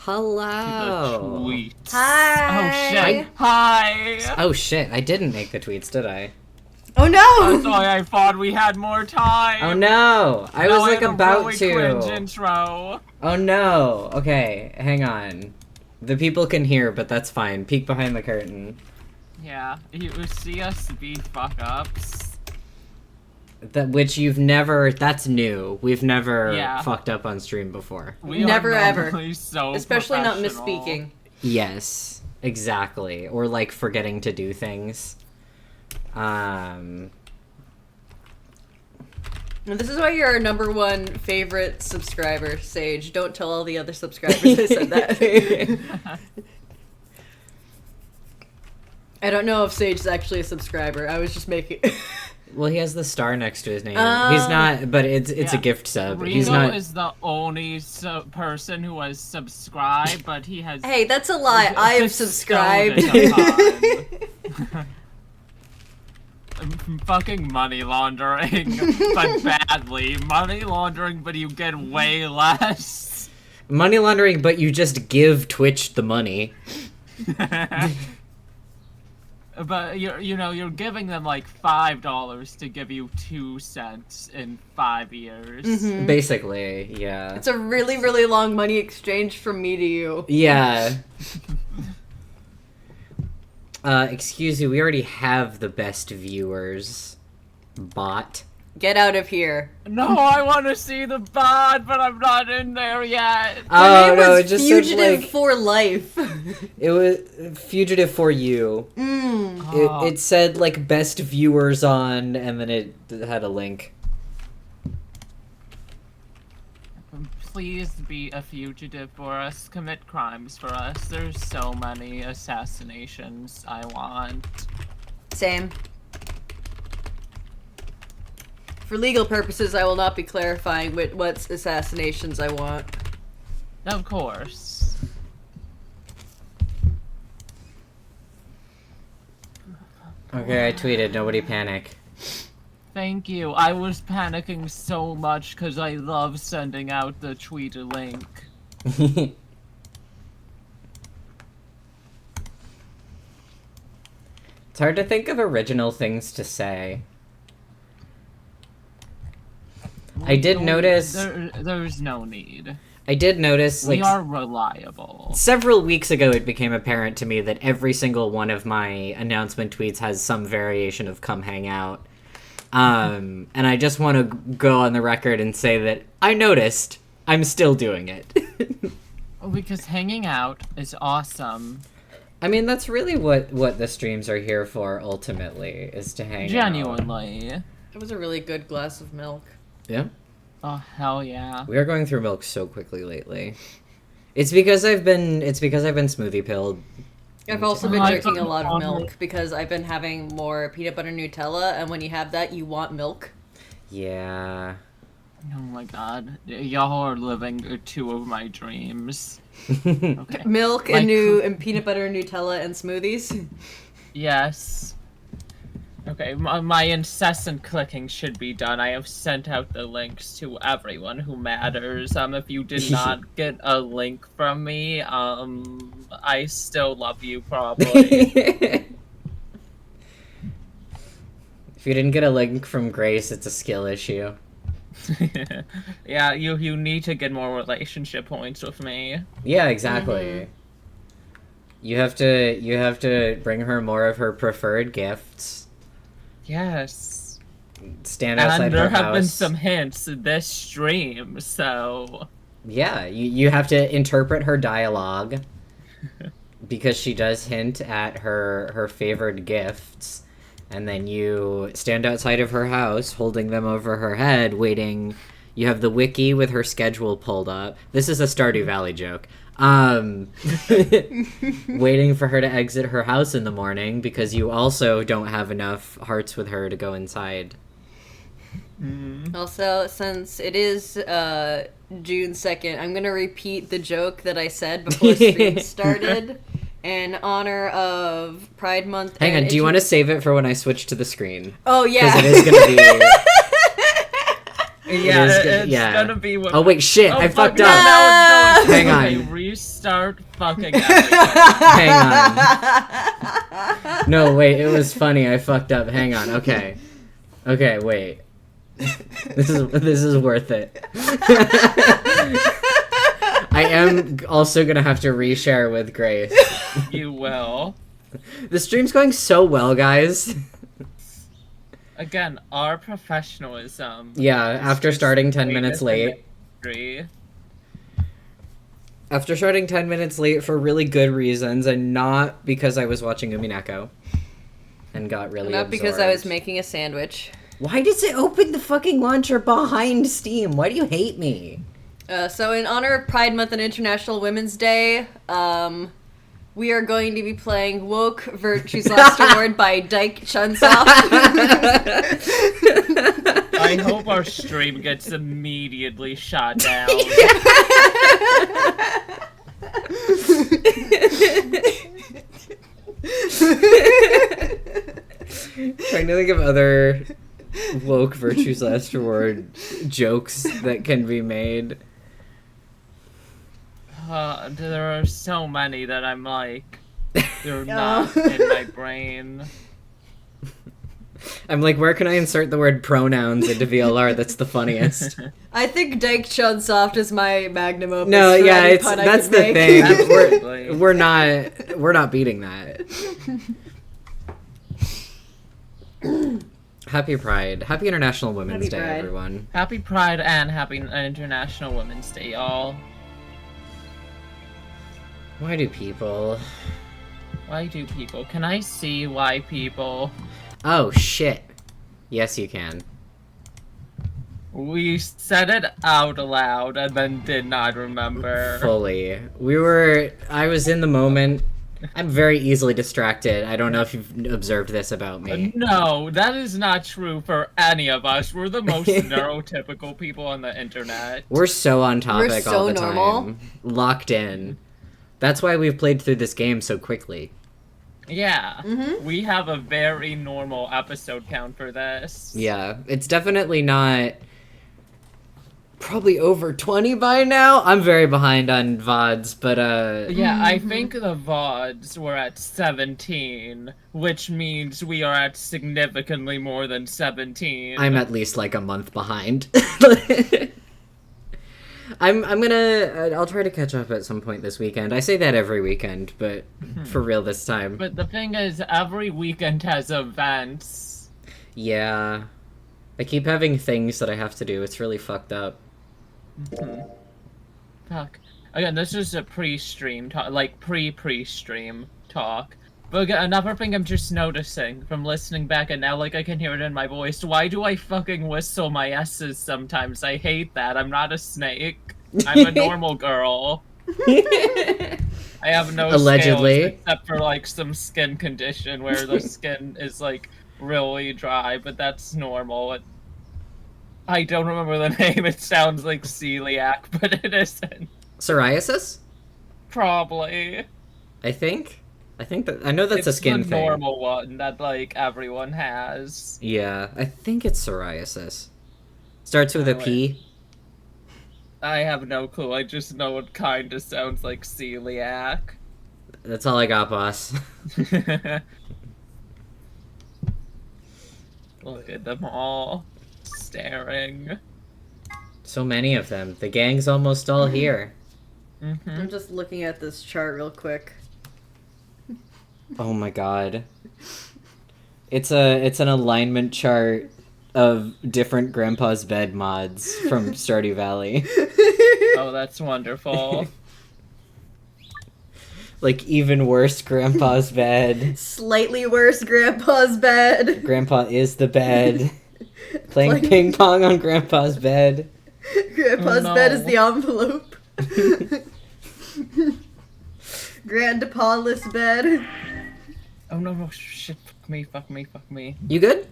Hello. The tweets. Hi. Oh shit. Hi. Oh shit, I didn't make the tweets, did I? Oh no! That's why I thought we had more time. Oh no! I was like had a about really to. Cringe intro. Oh no! Okay, hang on. The people can hear, but that's fine. Peek behind the curtain. Yeah, you see us be fuck ups. Which you've never. That's new. We've never Yeah. fucked up on stream before. We Never, are ever. normally so Especially not professional. misspeaking. Yes, exactly. Or like forgetting to do things. And this is why you're our #1 favorite subscriber, Sage. Don't tell all the other subscribers I said that. I don't know if Sage is actually a subscriber. I was just making... Well, he has the star next to his name. Oh. He's not, but it's a Yeah. gift sub. Rigo He's not. is the only person who has subscribed, but he has. Hey, that's a lie. I have bestowed subscribed. it upon. Fucking money laundering, but badly. Money laundering, but you get way less. Money laundering, but you just give Twitch the money. But you're giving them like $5 to give you 2 cents in 5 years. Mhm. Basically, yeah. It's a really, really long money exchange from me to you. Yeah. Excuse you, we already have the best viewers. Bot. Get out of here. No, I want to see the bot, but I'm not in there yet. My Oh name no, was it just Fugitive said like for Life. it was fugitive for you. Oh. It said like best viewers on, and then it had a link. Please be a fugitive for us. Commit crimes for us. There's so many assassinations I want. Same. For legal purposes, I will not be clarifying what assassinations I want. Of course. Okay, I tweeted, nobody panic. Thank you. I was panicking so much because I love sending out the tweet link. It's hard to think of original things to say. I did notice. There's no need. I did notice, like, We are reliable. several weeks ago it became apparent to me that every single one of my announcement tweets has some variation of come hang out. And I just want to go on the record and say that I noticed. I'm still doing it. Because hanging out is awesome. I mean, that's really what the streams are here for, ultimately, is to hang out. Genuinely. That was a really good glass of milk. Yeah. Oh, hell yeah. We are going through milk so quickly lately. It's because I've been smoothie pilled. I've also been I drinking a fucking lot of love milk because I've been having more peanut butter Nutella, and when you have that, you want milk. Yeah. Oh my god. Y'all are living 2 of my dreams. Okay. Milk Like- and peanut butter Nutella and smoothies. Yes. Okay, my incessant clicking should be done. I have sent out the links to everyone who matters. If you did not get a link from me, I still love you, probably. If you didn't get a link from Grace, it's a skill issue. Yeah, you need to get more relationship points with me. Yeah, exactly. You have to bring her more of her preferred gifts. Yes. Stand outside And her there house. have been some hints this stream, so... Yeah, you have to interpret her dialogue because she does hint at her favored gifts, and then you stand outside of her house holding them over her head, waiting. You have the wiki with her schedule pulled up. This is a Stardew Valley joke. Waiting for her to exit her house in the morning because you also don't have enough hearts with her to go inside. Also, since it is June 2nd, I'm gonna repeat the joke that I said before stream started in honor of Pride Month. Hang and on, do you want to save it for when I switch to the screen? Oh, Because yeah. it is going to be... Yeah, is it's yeah. gonna be what. Oh wait, shit! I fuck, fucked no, up. no, it's Hang okay, on. restart fucking everything. Hang on. No, wait. It was funny. I fucked up. Hang on. Okay. Okay. Wait. This is worth it. I am also gonna have to reshare with Grace. You will. The stream's going so well, guys. Again, our professionalism. Yeah, is after just starting 10 greatest minutes in late. the industry. After starting 10 minutes late for really good reasons, and not because I was watching Umineko. And got really Not because I was absorbed. making a sandwich. Why does it open the fucking launcher behind Steam? Why do you hate me? So in honor of Pride Month and International Women's Day, we are going to be playing Woke Virtue's Last Award by Dyke Chunsoft. I hope our stream gets immediately shot down. Trying to think of other Woke Virtue's Last Award jokes that can be made. There are so many that I'm like, they're not in my brain. I'm like, where can I insert the word pronouns into VLR that's the funniest? I think Dyke Chunsoft is my magnum opus. No, for yeah, any it's pun I that's could the make. thing. Absolutely. We're not beating that. Happy Pride. Happy International Women's Happy Day, Pride. everyone. Happy Pride and happy International Women's Day, y'all. Why do people... Why do people? Can I see why people? Oh, shit. Yes, you can. We said it out loud and then did not remember. Fully. I was in the moment. I'm very easily distracted. I don't know if you've observed this about me. No, that is not true for any of us. We're the most neurotypical people on the internet. We're so on topic We're so all the normal. time. Locked in. That's why we've played through this game so quickly. Yeah, Mm-hmm. we have a very normal episode count for this. Yeah, it's definitely not... Probably over 20 by now? I'm very behind on VODs, but Yeah, I think the VODs were at 17, which means we are at significantly more than 17. I'm at least like a month behind. I'll try to catch up at some point this weekend. I say that every weekend, but for real this time. But the thing is, every weekend has events. Yeah. I keep having things that I have to do. It's really fucked up. Fuck. Again, this is a pre-stream talk, like pre-stream talk. But again, another thing I'm just noticing from listening back, and now like I can hear it in my voice. Why do I fucking whistle my S's sometimes? I hate that. I'm not a snake. I'm a normal girl. I have no Allegedly. scales except for like some skin condition where the skin is like really dry, but that's normal. I don't remember the name. It sounds like celiac, but it isn't. Psoriasis? Probably. I think that I know that's It's a skin the thing. normal one that like everyone has. Yeah, I think it's psoriasis. Starts with a P. I have no clue. I just know it kind of sounds like celiac. That's all I got, boss. Look at them all staring. So many of them. The gang's almost all here. I'm just looking at this chart real quick. Oh my god. It's an alignment chart of different Grandpa's Bed mods from Stardew Valley. Oh, that's wonderful. Like even worse Grandpa's bed. Slightly worse Grandpa's bed. Grandpa is the bed. Playing ping pong on Grandpa's bed. Grandpa's Oh, no. bed is the envelope. Grandpa's bed. Oh no, shit, fuck me. You good?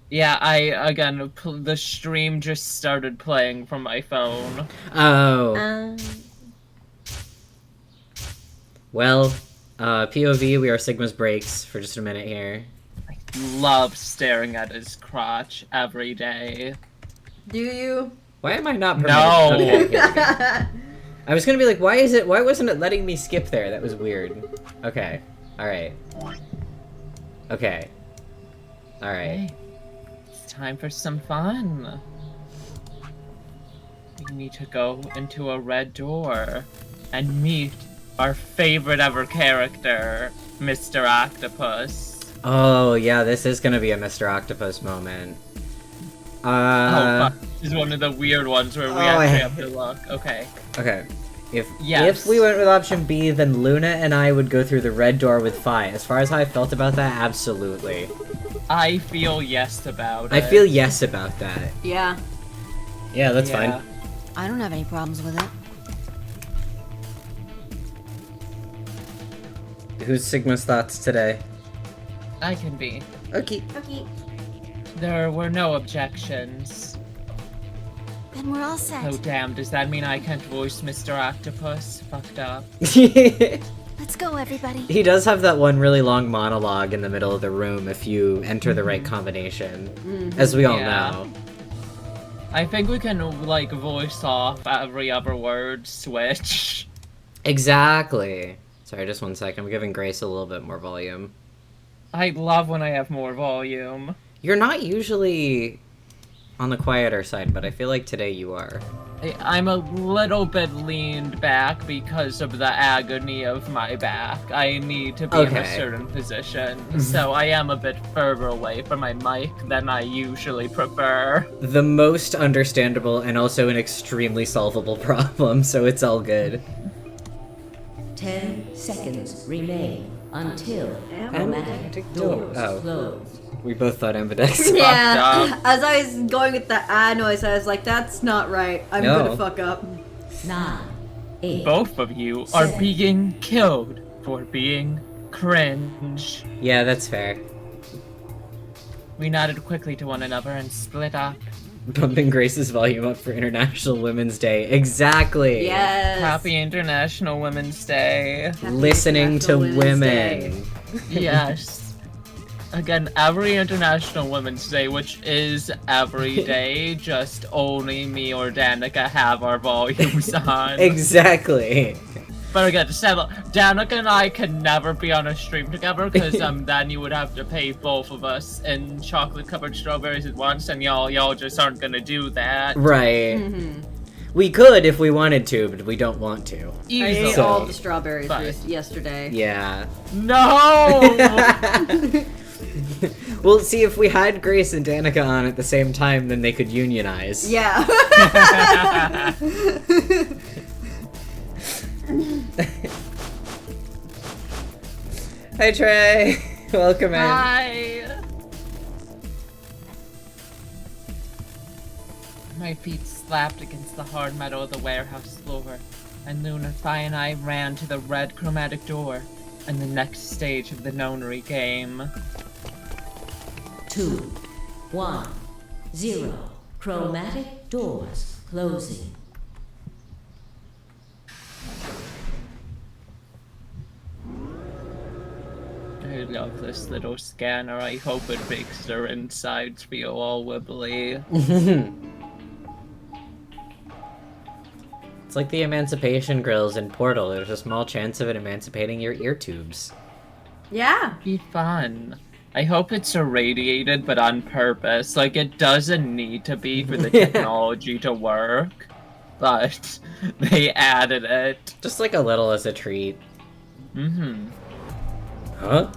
Yeah, the stream just started playing from my phone. Oh. Well, POV, we are Sigma's breaks for just a minute here. I love staring at his crotch every day. Do you? Why am I not permitted? No. Okay, here we go. I was gonna be like, why wasn't it letting me skip there? That was weird. Okay. Alright. Okay. Alright. Hey, it's time for some fun. We need to go into a red door and meet our favorite ever character, Mr. Octopus. Oh, yeah, this is gonna be a Mr. Octopus moment. Oh, fuck. This is one of the weird ones where we actually have to look. Okay. Okay. If Yes. we went with option B, then Luna and I would go through the red door with Fi. As far as how I felt about that, absolutely. I feel yes about it. I feel yes about that. Yeah. Yeah, that's Yeah. fine. I don't have any problems with it. Who's Sigma's thoughts today? I can be. Okay. Okay. There were no objections. Then we're all set. Oh damn, does that mean I can't voice Mr. Octopus? Fucked up. Let's go, everybody. He does have that one really long monologue in the middle of the room if you enter the right combination, as we all Yeah. know. I think we can, like, voice off every other word switch. Exactly. Sorry, just one second. I'm giving Grace a little bit more volume. I love when I have more volume. You're not usually on the quieter side, but I feel like today you are. I'm a little bit leaned back because of the agony of my back. I need to be in a Okay. certain position, so I am a bit further away from my mic than I usually prefer. The most understandable and also an extremely solvable problem, so it's all good. 10 seconds remain until Ambidex chromatic doors oh. close. We both thought Ambidex. Yeah. up. As I was going with the noise, I was like, that's not right. I'm No. gonna fuck up. 9, 8, Both of you are being killed for being cringe. Yeah, that's fair. We nodded quickly to one another and split up. Bumping Grace's volume up for International Women's Day. Exactly. Yes. Happy International Women's Day. Happy Listening to International Women's Day. women. Yes. Again, every International Women's Day, which is every day, just only me or Danica have our volumes on. Exactly. But again, settle. Danica and I can never be on a stream together because then you would have to pay both of us in chocolate-covered strawberries at once, and y'all just aren't gonna do that. Right. Mm-hmm. We could if we wanted to, but we don't want to. I Easily. ate all the strawberries But- yesterday. Yeah. No. Well, see, if we had Grace and Danica on at the same time, then they could unionize. Yeah. Hi, Trey. Welcome in. Hi. My feet slapped against the hard metal of the warehouse floor, and Luna, Fi, and I ran to the red chromatic door and the next stage of the nonary game. 2, 1, 0. Chromatic doors closing. I love this little scanner. I hope it makes their insides feel all wibbly. It's like the emancipation grills in Portal. There's a small chance of it emancipating your ear tubes. Yeah. Be fun. I hope it's irradiated, but on purpose. Like, it doesn't need to be for the technology to work, but they added it. Just like a little as a treat. Mm-hmm. Huh?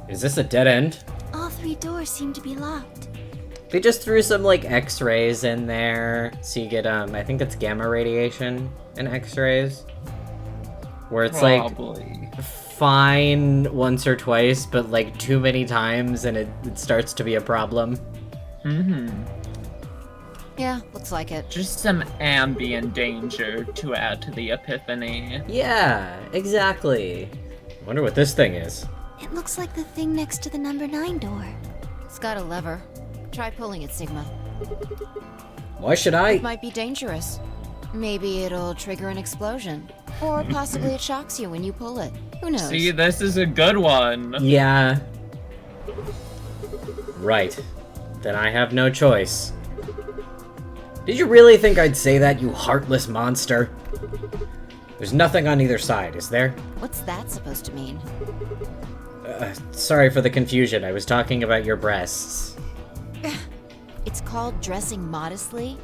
Is this a dead end? All 3 doors seem to be locked. They just threw some, like, x-rays in there, so you get, I think it's gamma radiation in x-rays. Where it's, Probably. like, fine once or twice, but, like, too many times, and it starts to be a problem. Mm-hmm. Yeah, looks like it. Just some ambient danger to add to the epiphany. Yeah, exactly. Wonder what this thing is. It looks like the thing next to the number 9 door. It's got a lever. Try pulling it, Sigma. Why should I? It might be dangerous. Maybe it'll trigger an explosion. Or possibly it shocks you when you pull it. Who knows? See, this is a good one. Yeah. Right. Then I have no choice. Did you really think I'd say that, you heartless monster? There's nothing on either side, is there? What's that supposed to mean? Sorry for the confusion. I was talking about your breasts. It's called dressing modestly?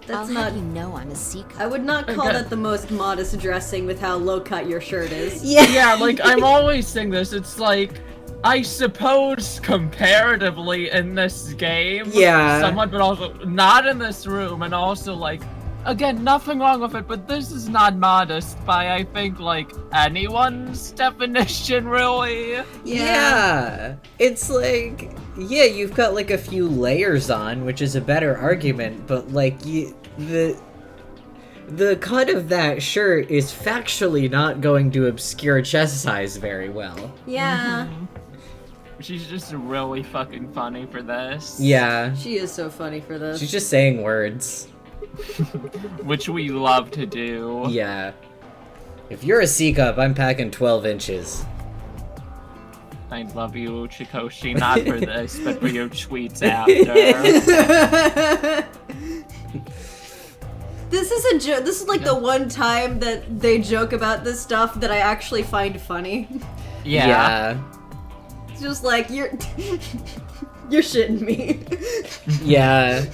That's I'll not. have you know I'm a sea cup. I would not call Okay. that the most modest dressing with how low cut your shirt is. Yeah, like, I'm always saying this, it's like, I suppose comparatively in this game, Yeah. somewhat, but also not in this room, and also, like, again, nothing wrong with it, but this is not modest by, I think, like, anyone's definition, really. Yeah. It's like, yeah, you've got like a few layers on, which is a better argument, but like the cut of that shirt is factually not going to obscure chest size very well. Yeah. She's just really fucking funny for this. Yeah. She is so funny for this. She's just saying words. Which we love to do. Yeah. If you're a C-cup, I'm packing 12 inches. I love you, Chikoshi, not for this, but for your tweets after. This is a joke. This is like the one time that they joke about this stuff that I actually find funny. Yeah. It's just like you're you're shitting me. Yeah.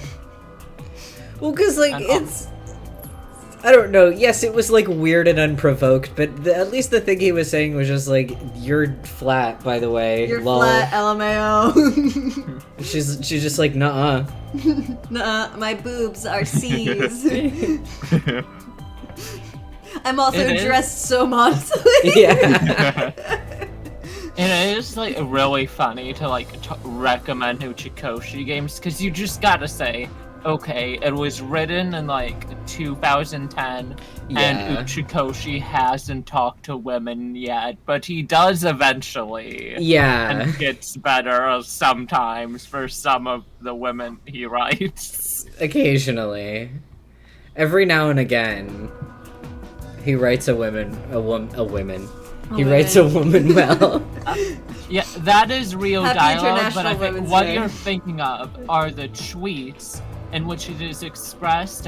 Well, cause like And- it's, I don't know. Yes, it was like weird and unprovoked, but at least the thing he was saying was just like, "You're flat, by the way." You're lol. flat, LMAO. She's just like, "Nuh-uh." Nuh-uh, my boobs are C's. I'm also It is. dressed so modestly. Yeah. It is like really funny to like recommend new Chikoshi games because you just gotta say, okay, it was written in like 2010, Yeah. and Uchikoshi hasn't talked to women yet, but he does eventually. Yeah. And gets better sometimes for some of the women he writes. Occasionally. Every now and again, he writes a woman. He writes a woman well. Yeah, that is real Happy dialogue, but I International think Women's what Day. you're thinking of are the tweets in which it is expressed,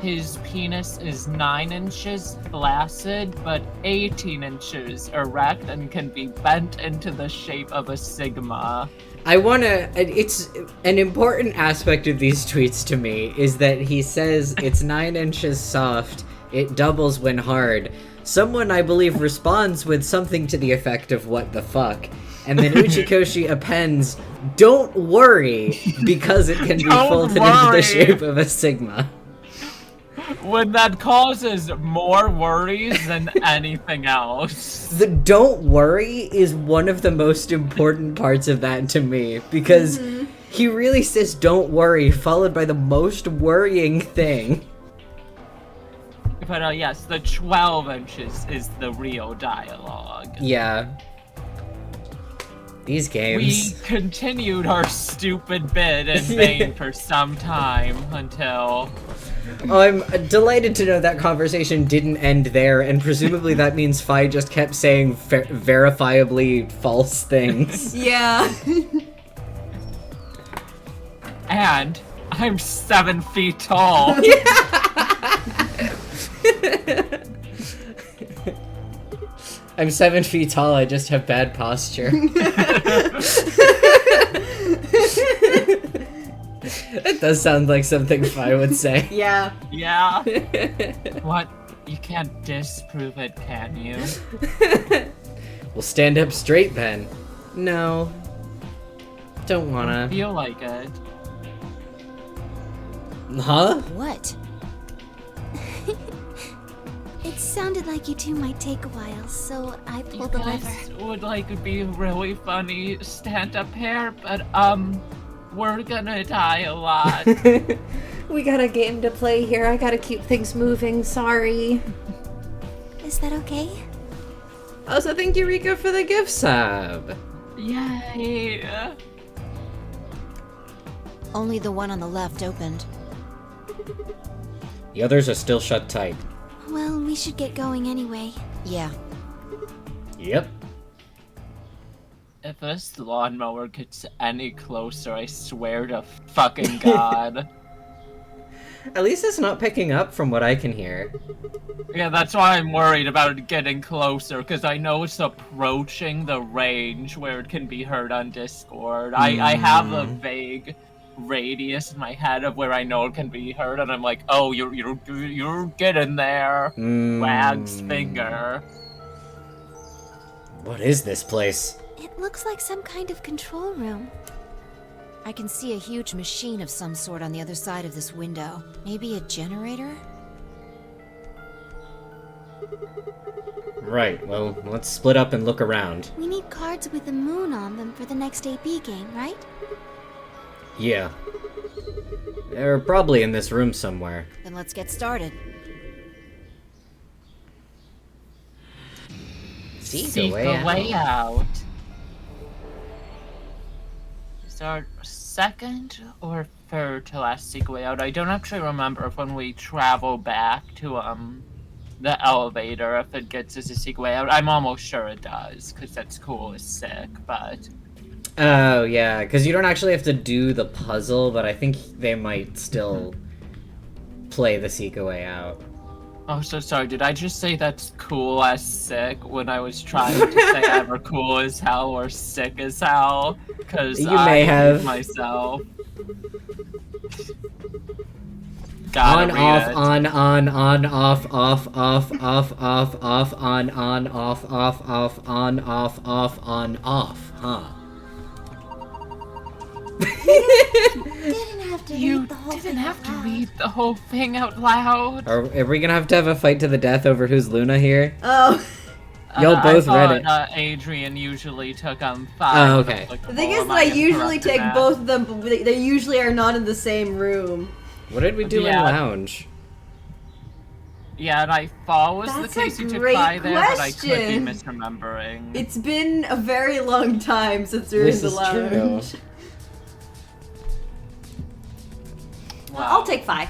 his penis is 9 inches flaccid, but 18 inches erect and can be bent into the shape of a sigma. It's an important aspect of these tweets to me is that he says it's 9 inches soft, it doubles when hard. Someone, I believe, responds with something to the effect of what the fuck. And then Uchikoshi appends, "Don't worry," because it can be Don't folded into worry. the shape of a sigma. When that causes more worries than anything else. The "don't worry" is one of the most important parts of that to me, because he really says "don't worry," followed by the most worrying thing. But yes, the 12 inches is the real dialogue. Yeah. These We games. continued our stupid bit in vain for some time until Oh, I'm delighted to know that conversation didn't end there, and presumably that means Fi just kept saying verifiably false things. Yeah. and I'm 7 feet tall. I'm 7 feet tall, I just have bad posture. That does sound like something Fi would say. Yeah. Yeah. What? You can't disprove it, can you? We'll stand up straight, Ben. No. Don't wanna. Feel like it. Huh? What? It sounded like you two might take a while, so I You pulled the lever. guys would like be really funny stand-up here, but we're gonna die a lot. We got a game to play here. I gotta keep things moving. Sorry. Is that okay? Also, thank you, Rika, for the gift sub. Yay! Only the one on the left opened. The others are still shut tight. Well, we should get going anyway. Yeah. Yep. If this lawnmower gets any closer, I swear to fucking God. At least it's not picking up from what I can hear. Yeah, that's why I'm worried about it getting closer, because I know it's approaching the range where it can be heard on Discord. I have a vague radius in my head of where I know it can be heard, and I'm like, oh, you're getting there. Wags finger. What is this place? It looks like some kind of control room. I can see a huge machine of some sort on the other side of this window. Maybe a generator? Right, well, let's split up and look around. We need cards with the moon on them for the next AP game, right? Yeah. They're probably in this room somewhere. Then let's get started. Seek a way out. Is our second or third to last seek a way out? I don't actually remember if when we travel back to the elevator, if it gets us a seek a way out. I'm almost sure it does, because that's cool as sick, but... Oh, yeah, because you don't actually have to do the puzzle, but I think they might still play the Seek a Way Out. Oh, so sorry, did I just say that's cool as sick when I was trying to say either cool as hell or sick as hell? Because You may have. myself. On, Gotta read off, it. on, off, off, off, off, off, off, on, off, off, on, off, on, off, huh? Didn't have to You read the whole didn't thing have out to loud. read the whole thing out loud. Are we gonna have a fight to the death over who's Luna here? Oh, Y'all both I read thought, it. Adrian usually took 5. Oh, okay. the thing is that I usually take both of them, but they usually are not in the same room. What did we do Yeah. in lounge? Yeah, and I thought was That's the case a you took great 5 there, but I could be question. misremembering. It's been a very long time since we were This in the is lounge. true. I'll take 5.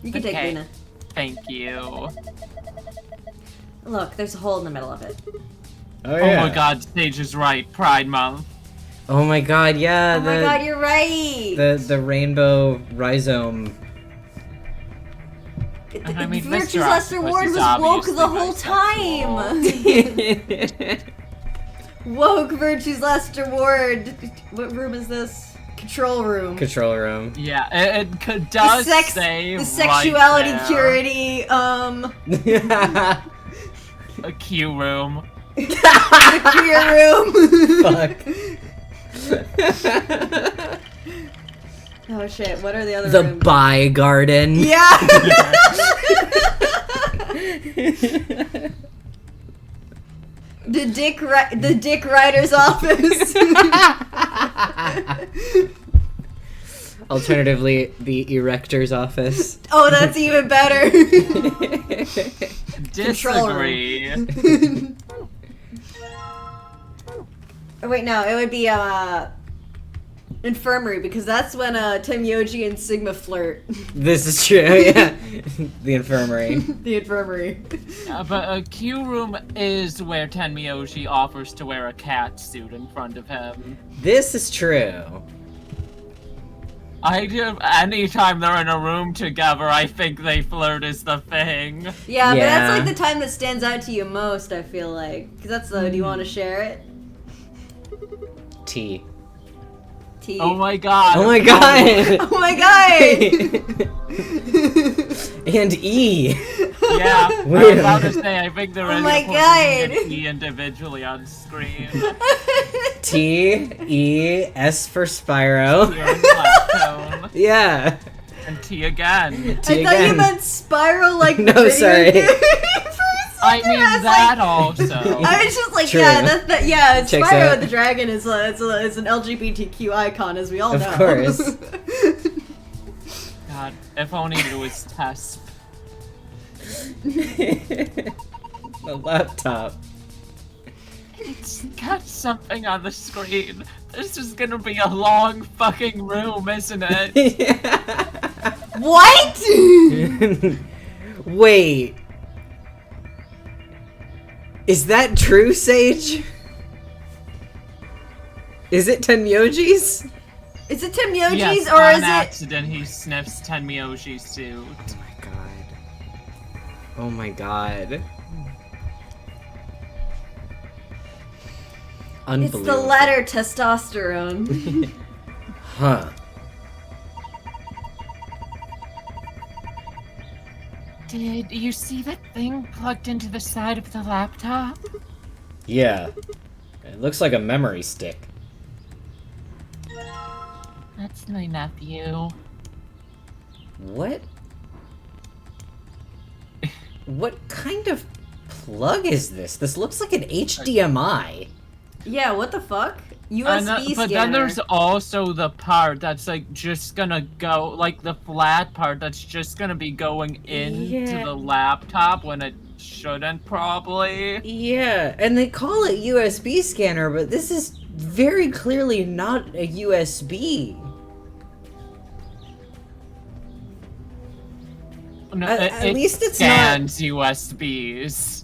You can take Okay. Luna. Thank you. Look, there's a hole in the middle of it. Oh, Oh my god, Sage is right. Pride Month. Oh my god, yeah, Oh my god, you're right! the rainbow rhizome. And I mean, Virtue's Mr. Lester Octopus Ward is was woke obviously the whole bisexual. time! Woke Virtue's Lester Ward. What room is this? Control room. Control room. Yeah, it does say the sexuality right there, purity, a Q room. the queer room. Fuck. Oh shit, what are the other The rooms? Bi Garden. Yeah! the Dick Writer's office. Alternatively, the Erector's office. Oh, that's even better. Control Disagree. Oh, wait, no, it would be infirmary, because that's when Tenyoji and Sigma flirt. This is true, yeah. The infirmary. The infirmary. But a Q room is where Tenmyoji offers to wear a cat suit in front of him. This is true. Anytime they're in a room together, I think they flirt is the thing. Yeah, but Yeah. that's like the time that stands out to you most, I feel like. Because that's the, do you want to share it? T. T. Oh my god. Oh my god! Oh my god! And E. Yeah, I was Weird. about to say, I think there Oh is my a point where you God. can see individually on screen. T, E, S for Spyro. Here in flat tone, Yeah. and T again. I T thought you again. meant Spiral like the No, video sorry. game. For a I second, mean was that like, also. I was just like, True. yeah, yeah, Checks Spyro out. the Dragon is it's an LGBTQ icon, as we all Of know. course. God, if only it was Tesp. The laptop. It's got something on the screen. This is gonna be a long fucking room, isn't it? What? Wait. Is that true, Sage? Is it Tenyoji's? Is it Tenmyoji's Yes, or on is it? accident he sniffs Tenmyoji's suit. Oh my god. It's Unbelievable. the latter, testosterone. Huh. Did you see that thing plugged into the side of the laptop? Yeah. It looks like a memory stick. That's my nephew. What? What kind of plug is this? This looks like an HDMI. Yeah, what the fuck? USB But scanner. then there's also the part that's like just gonna go, like the flat part that's just gonna be going into Yeah. the laptop when it shouldn't probably. Yeah, and they call it USB scanner, but this is very clearly not a USB. No, At it least it's not- scans USBs.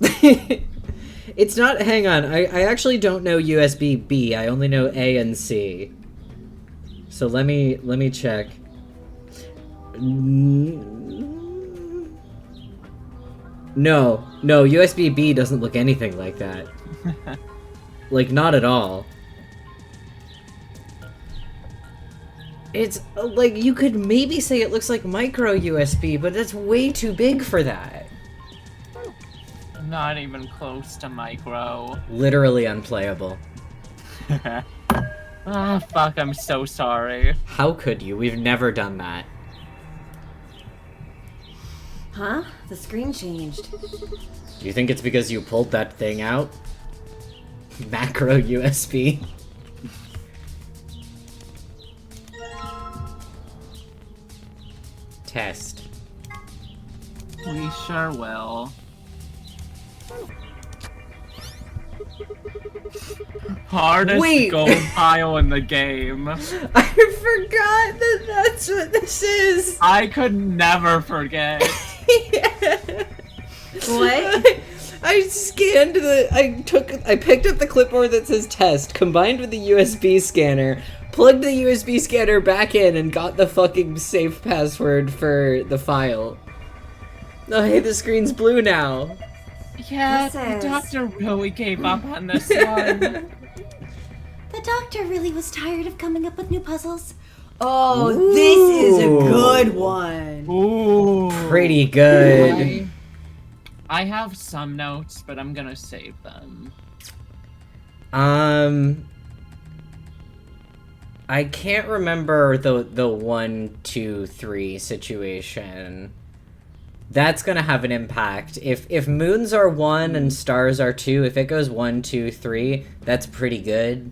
It's not. Hang on. I actually don't know USB B. I only know A and C. So let me check. No, USB B doesn't look anything like that. Like, not at all. It's like you could maybe say it looks like micro USB, but that's way too big for that. Not even close to micro. Literally unplayable. Ah, fuck, I'm so sorry. How could you? We've never done that. Huh? The screen changed. Do you think it's because you pulled that thing out? Macro USB? Test. We sure will. Hardest Wait. gold pile in the game. I forgot that that's what this is! I could never forget. What? I scanned I picked up the clipboard that says test, combined with the USB scanner, plugged the USB scanner back in, and got the fucking safe password for the file. Oh, hey, the screen's blue now. Yeah, This the is- doctor really gave up on this one. The doctor really was tired of coming up with new puzzles. Oh, this is a Ooh. good one. Ooh. Pretty good. I have some notes, but I'm gonna save them. I can't remember the 1, 2, 3 situation. That's gonna have an impact. If moons are 1 and stars are 2, if it goes 1, 2, 3, that's pretty good.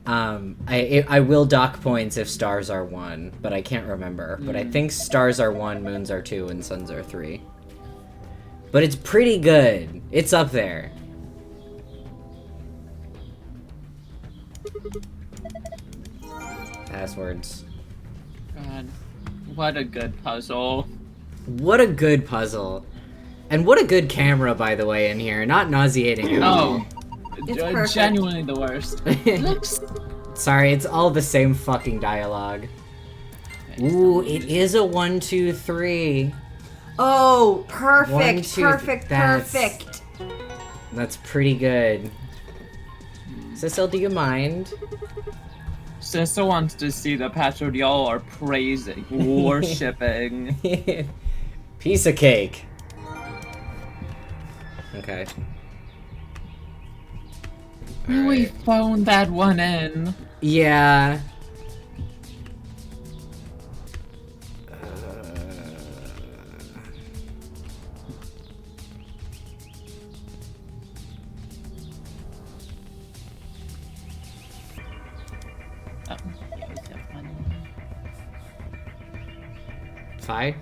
I will dock points if stars are 1, but I can't remember. But I think stars are 1, moons are 2, and suns are 3. But it's pretty good. It's up there. Passwords. God, what a good puzzle. What a good puzzle. And what a good camera, by the way, in here. Not nauseating at all. It's perfect. Genuinely the worst. Looks. Sorry, it's all the same fucking dialogue. Ooh, it is a 1, 2, 3. Oh, perfect, 1, 2, perfect, that's- perfect. That's pretty good. Cecil, do you mind? Sister wants to see the password y'all are praising, worshipping. Piece of cake. Okay. Really phoned that one in. Yeah. Oh, that was that one. Fi?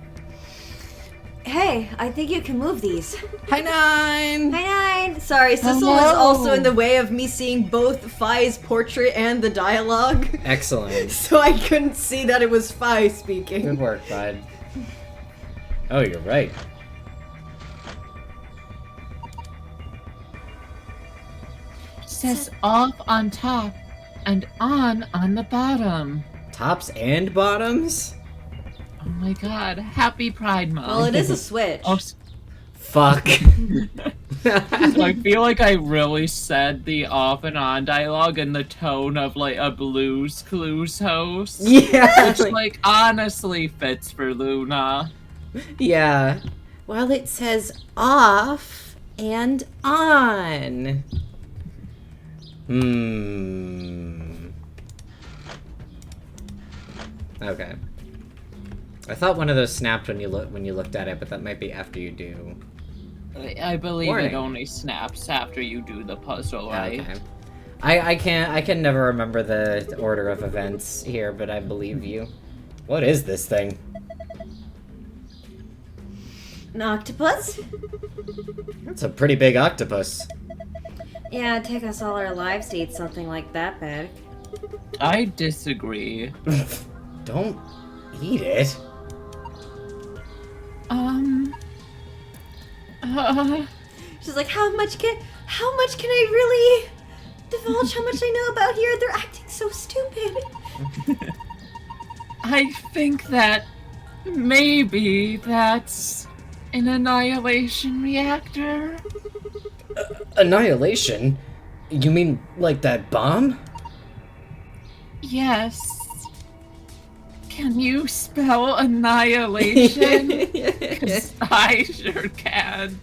Hey, I think you can move these. Hi, Nine! Hi, Nine. Sorry, Sissel Hello. was also in the way of me seeing both Fi's portrait and the dialogue. Excellent. So I couldn't see that it was Fi speaking. Good work, bud. Oh, you're right. Says off on top and on the bottom. tops and bottoms? Oh my god, happy Pride Month. Well, it is a Switch. Oh, Fuck. I feel like I really said the off and on dialogue in the tone of like a Blue's Clues host. Yeah. Which like honestly fits for Luna. Yeah. Well, it says off and on. Okay. I thought one of those snapped when you looked at it, but that might be after you do. I believe Warning. it only snaps after you do the puzzle, right? Okay. I can never remember the order of events here, but I believe you. What is this thing? An octopus? It's a pretty big octopus. Yeah, it'd take us all our lives to eat something like that big. I disagree. Don't eat it. She's like, how much can I really divulge how much I know about here? They're acting so stupid. I think that maybe that's an annihilation reactor. Annihilation? You mean like that bomb? Yes. Can you spell annihilation? 'Cause I sure can.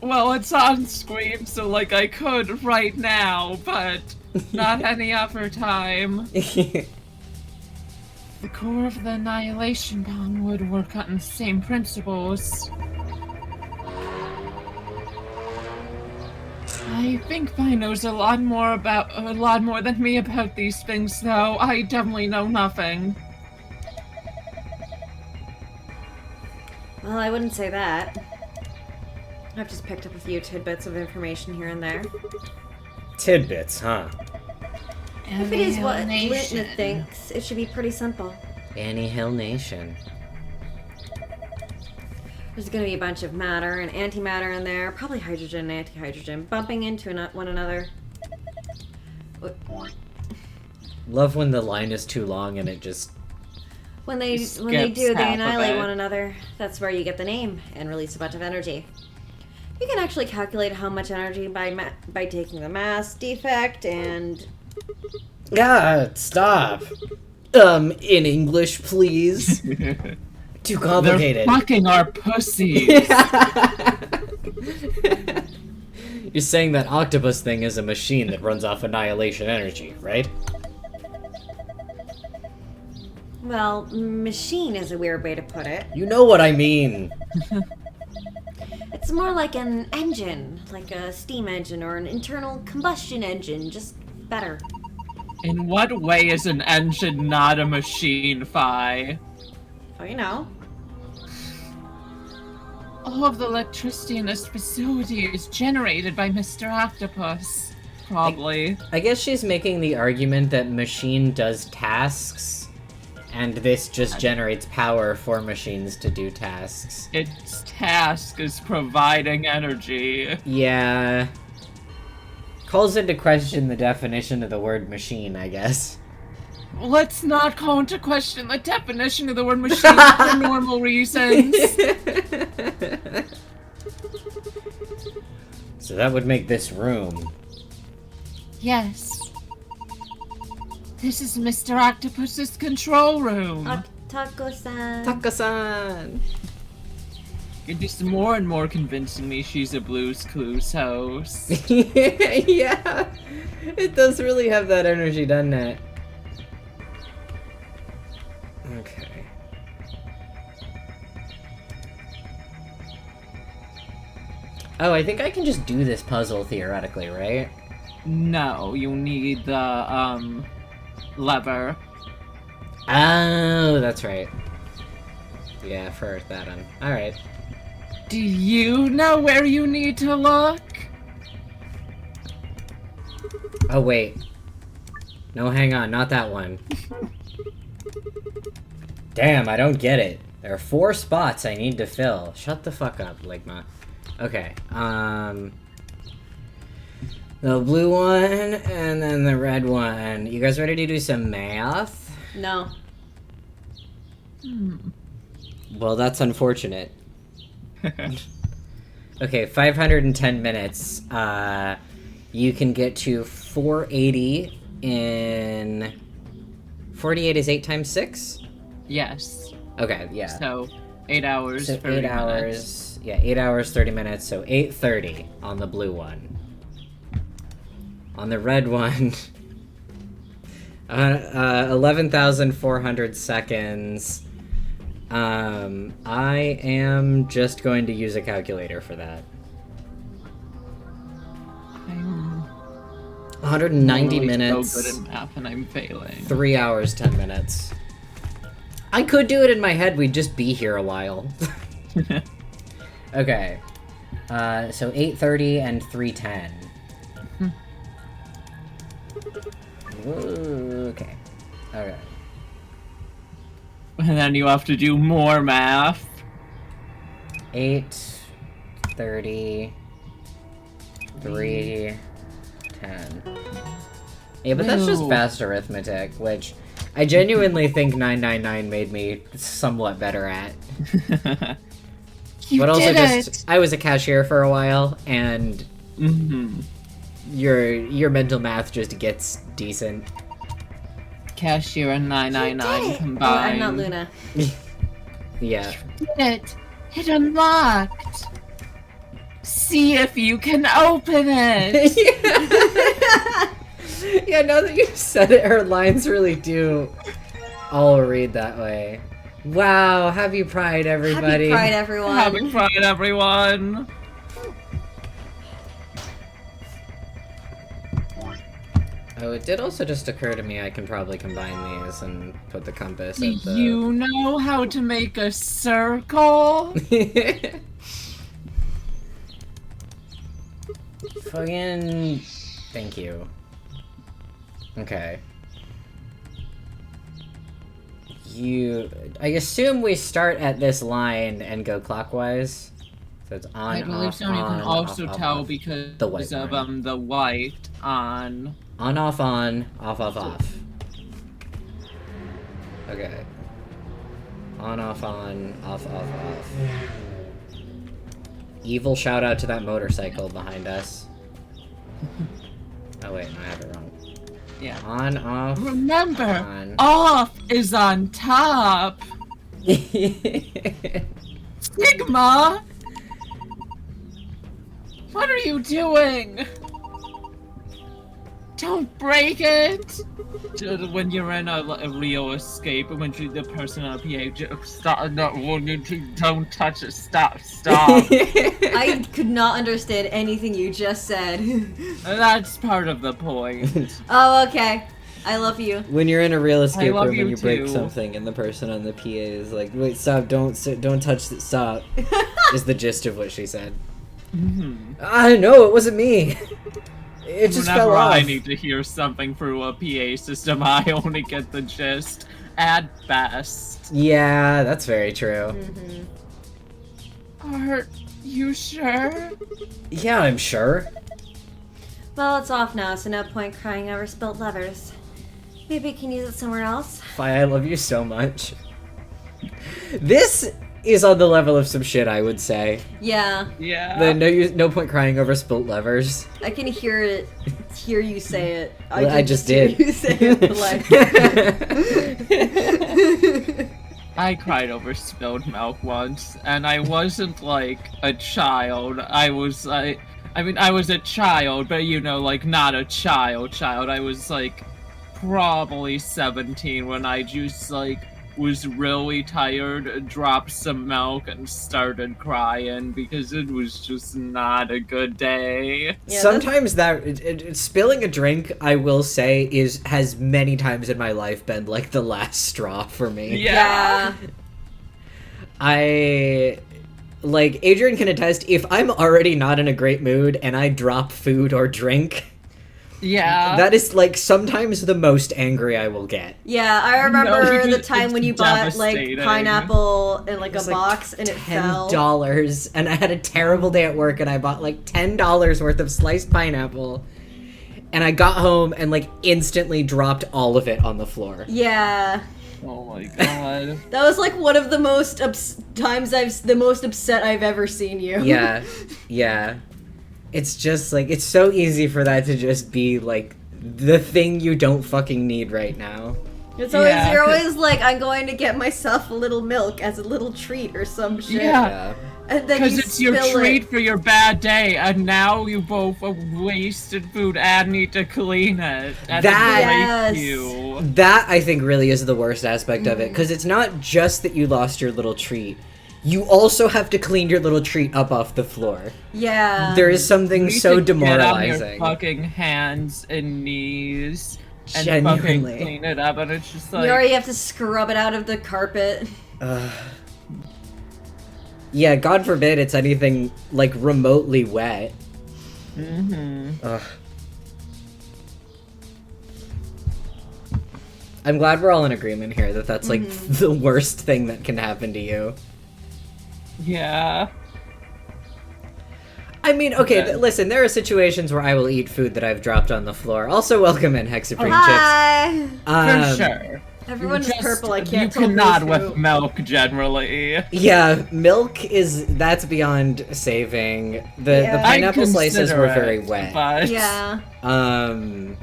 Well, it's on screen, so like I could right now, but not any other time. The core of the annihilation bomb would work on the same principles. I think Vi knows a lot more than me about these things, though. I definitely know nothing. Well, I wouldn't say that. I've just picked up a few tidbits of information here and there. Tidbits, huh? If it is what Litna thinks, it should be pretty simple. Annie Hill Nation. There's gonna be a bunch of matter and antimatter in there, probably hydrogen and antihydrogen, bumping into one another. Love when the line is too long and it just... When they Skips do, they half of annihilate it. one another. That's where you get the name and release a bunch of energy. You can actually calculate how much energy by taking the mass defect and... Ah, stop. In English, please. Too They're complicated. fucking our pussies. You're saying that octopus thing is a machine that runs off annihilation energy, right? Well, machine is a weird way to put it. You know what I mean. It's more like an engine, like a steam engine or an internal combustion engine, just better. In what way is an engine not a machine, Fi? Oh, you know. All of the electricity in this facility is generated by Mr. Octopus. Probably. I guess she's making the argument that machine does tasks, and this just generates power for machines to do tasks. Its task is providing energy. Yeah. Calls into question the definition of the word machine, I guess. Let's not call into question the definition of the word machine for normal reasons. So that would make this room. Yes. This is Mr. Octopus's control room. Taco-san. Taka-san! You're just more and more convincing me she's a Blue's Clues host. Yeah! It does really have that energy, doesn't it? Okay. Oh, I think I can just do this puzzle theoretically, right? No, you need the, lever. Oh, that's right. Yeah, for that one. Alright. Do you know where you need to look? Oh, wait. No, hang on, not that one. Damn, I don't get it. There are 4 spots I need to fill. Shut the fuck up, Ligma. Okay, The blue one and then the red one. You guys ready to do some math? No. Well, that's unfortunate. Okay, 510 minutes. You can get to 480 in... 48 is 8 times 6? Yes. Okay, yeah. So 8 hours. So 30 8 hours. minutes. Yeah, 8 hours, 30 minutes, so 8:30 on the blue one. On the red one, 11,400 seconds. I am just going to use a calculator for that. I'm 190 really minutes. so good at math and I'm failing. 3 hours, 10 minutes. I could do it in my head, we'd just be here a while. Okay. So 8:30 and 3:10. Okay. Okay. And then you have to do more math. 8:30, 3:10. Yeah, but that's just Ew. fast arithmetic, which I genuinely think 999 made me somewhat better at. You But also did just I was a cashier for a while, and Mm-hmm. your mental math just gets decent. Cashier and 999 Oh, combined. I'm not Luna. Yeah. It unlocked. See if you can open it. Yeah, now that you said it, her lines really do all read that way. Wow, happy Pride, everybody. Happy Pride, everyone. Happy Pride, everyone. Oh, it did also just occur to me I can probably combine these and put the compass Do at the... you know how to make a circle? Fucking... Thank you. Okay. I assume we start at this line and go clockwise. So it's on, I believe off, so. You can on, also off, tell off. because The white of line. the white on. On, off, off. Okay. On, off, off. Evil shout out to that motorcycle behind us. Oh wait, no, I have it wrong. Yeah. On, off, Remember, on. off is on top. Sigma! What are you doing? Don't break it! When you're in a real escape, when the person on the PA stop, no, don't touch it, stop. I could not understand anything you just said. That's part of the point. Oh, okay. I love you. When you're in a real escape love room and you you break too. something, and the person on the PA is like, "Wait, stop! Don't touch it! Stop!" is the gist of what she said. No, it wasn't me. It just Whenever fell off. I need to hear something through a PA system, I only get the gist at best. Yeah, that's very true. Are you sure? Yeah, I'm sure. Well, it's off now, so no point crying over spilled levers. Maybe you can use it somewhere else. Fi, I love you so much. This is on the level of some shit, I would say. Yeah, Yeah. The no point crying over spilt levers. I can hear it. Hear you say it. Well, I just hear did. You say it like. I cried over spilled milk once, and I wasn't like a child. I was like, I mean, I was a child, but you know, like not a child. I was like probably 17 when I just like was really tired, dropped some milk, and started crying because it was just not a good day. Yeah, Sometimes spilling a drink, I will say, has many times in my life been like the last straw for me. Yeah. I like Adrian can attest, if I'm already not in a great mood and I drop food or drink, Yeah. that is like sometimes the most angry I will get. Yeah, I remember No, the it's time when you bought like devastating. pineapple in like a It's like box and it fell. $10, and I had a terrible day at work and I bought like $10 worth of sliced pineapple, and I got home and like instantly dropped all of it on the floor. Yeah. Oh my god. That was like one of the most the most upset I've ever seen you. Yeah, yeah. It's just like, it's so easy for that to just be like the thing you don't fucking need right now. It's always Yeah. you're always like, I'm going to get myself a little milk as a little treat or some shit. Yeah. And then Because you it's your spill treat it. for your bad day, and now you both have wasted food and need to clean it. And That- break Yes. you. That, I think, really is the worst aspect of it, because it's not just that you lost your little treat. You also have to clean your little treat up off the floor. Yeah. There is something You so need to get on your demoralizing. fucking hands and knees and Genuinely. fucking clean it up, and it's just like, You already have to scrub it out of the carpet. Yeah, God forbid it's anything, like, remotely wet. Ugh. I'm glad we're all in agreement here that that's, like, the worst thing that can happen to you. yeah. I mean, okay, Okay. listen, there are situations where I will eat food that I've dropped on the floor. Also, welcome in, Hexapreme Hi. Chips. For sure. Everyone's Just- purple. I can't You tell cannot who's with who. milk generally. Yeah, milk that's beyond saving. The Yeah. pineapple I'd slices consider were it, very wet. But Yeah. Um,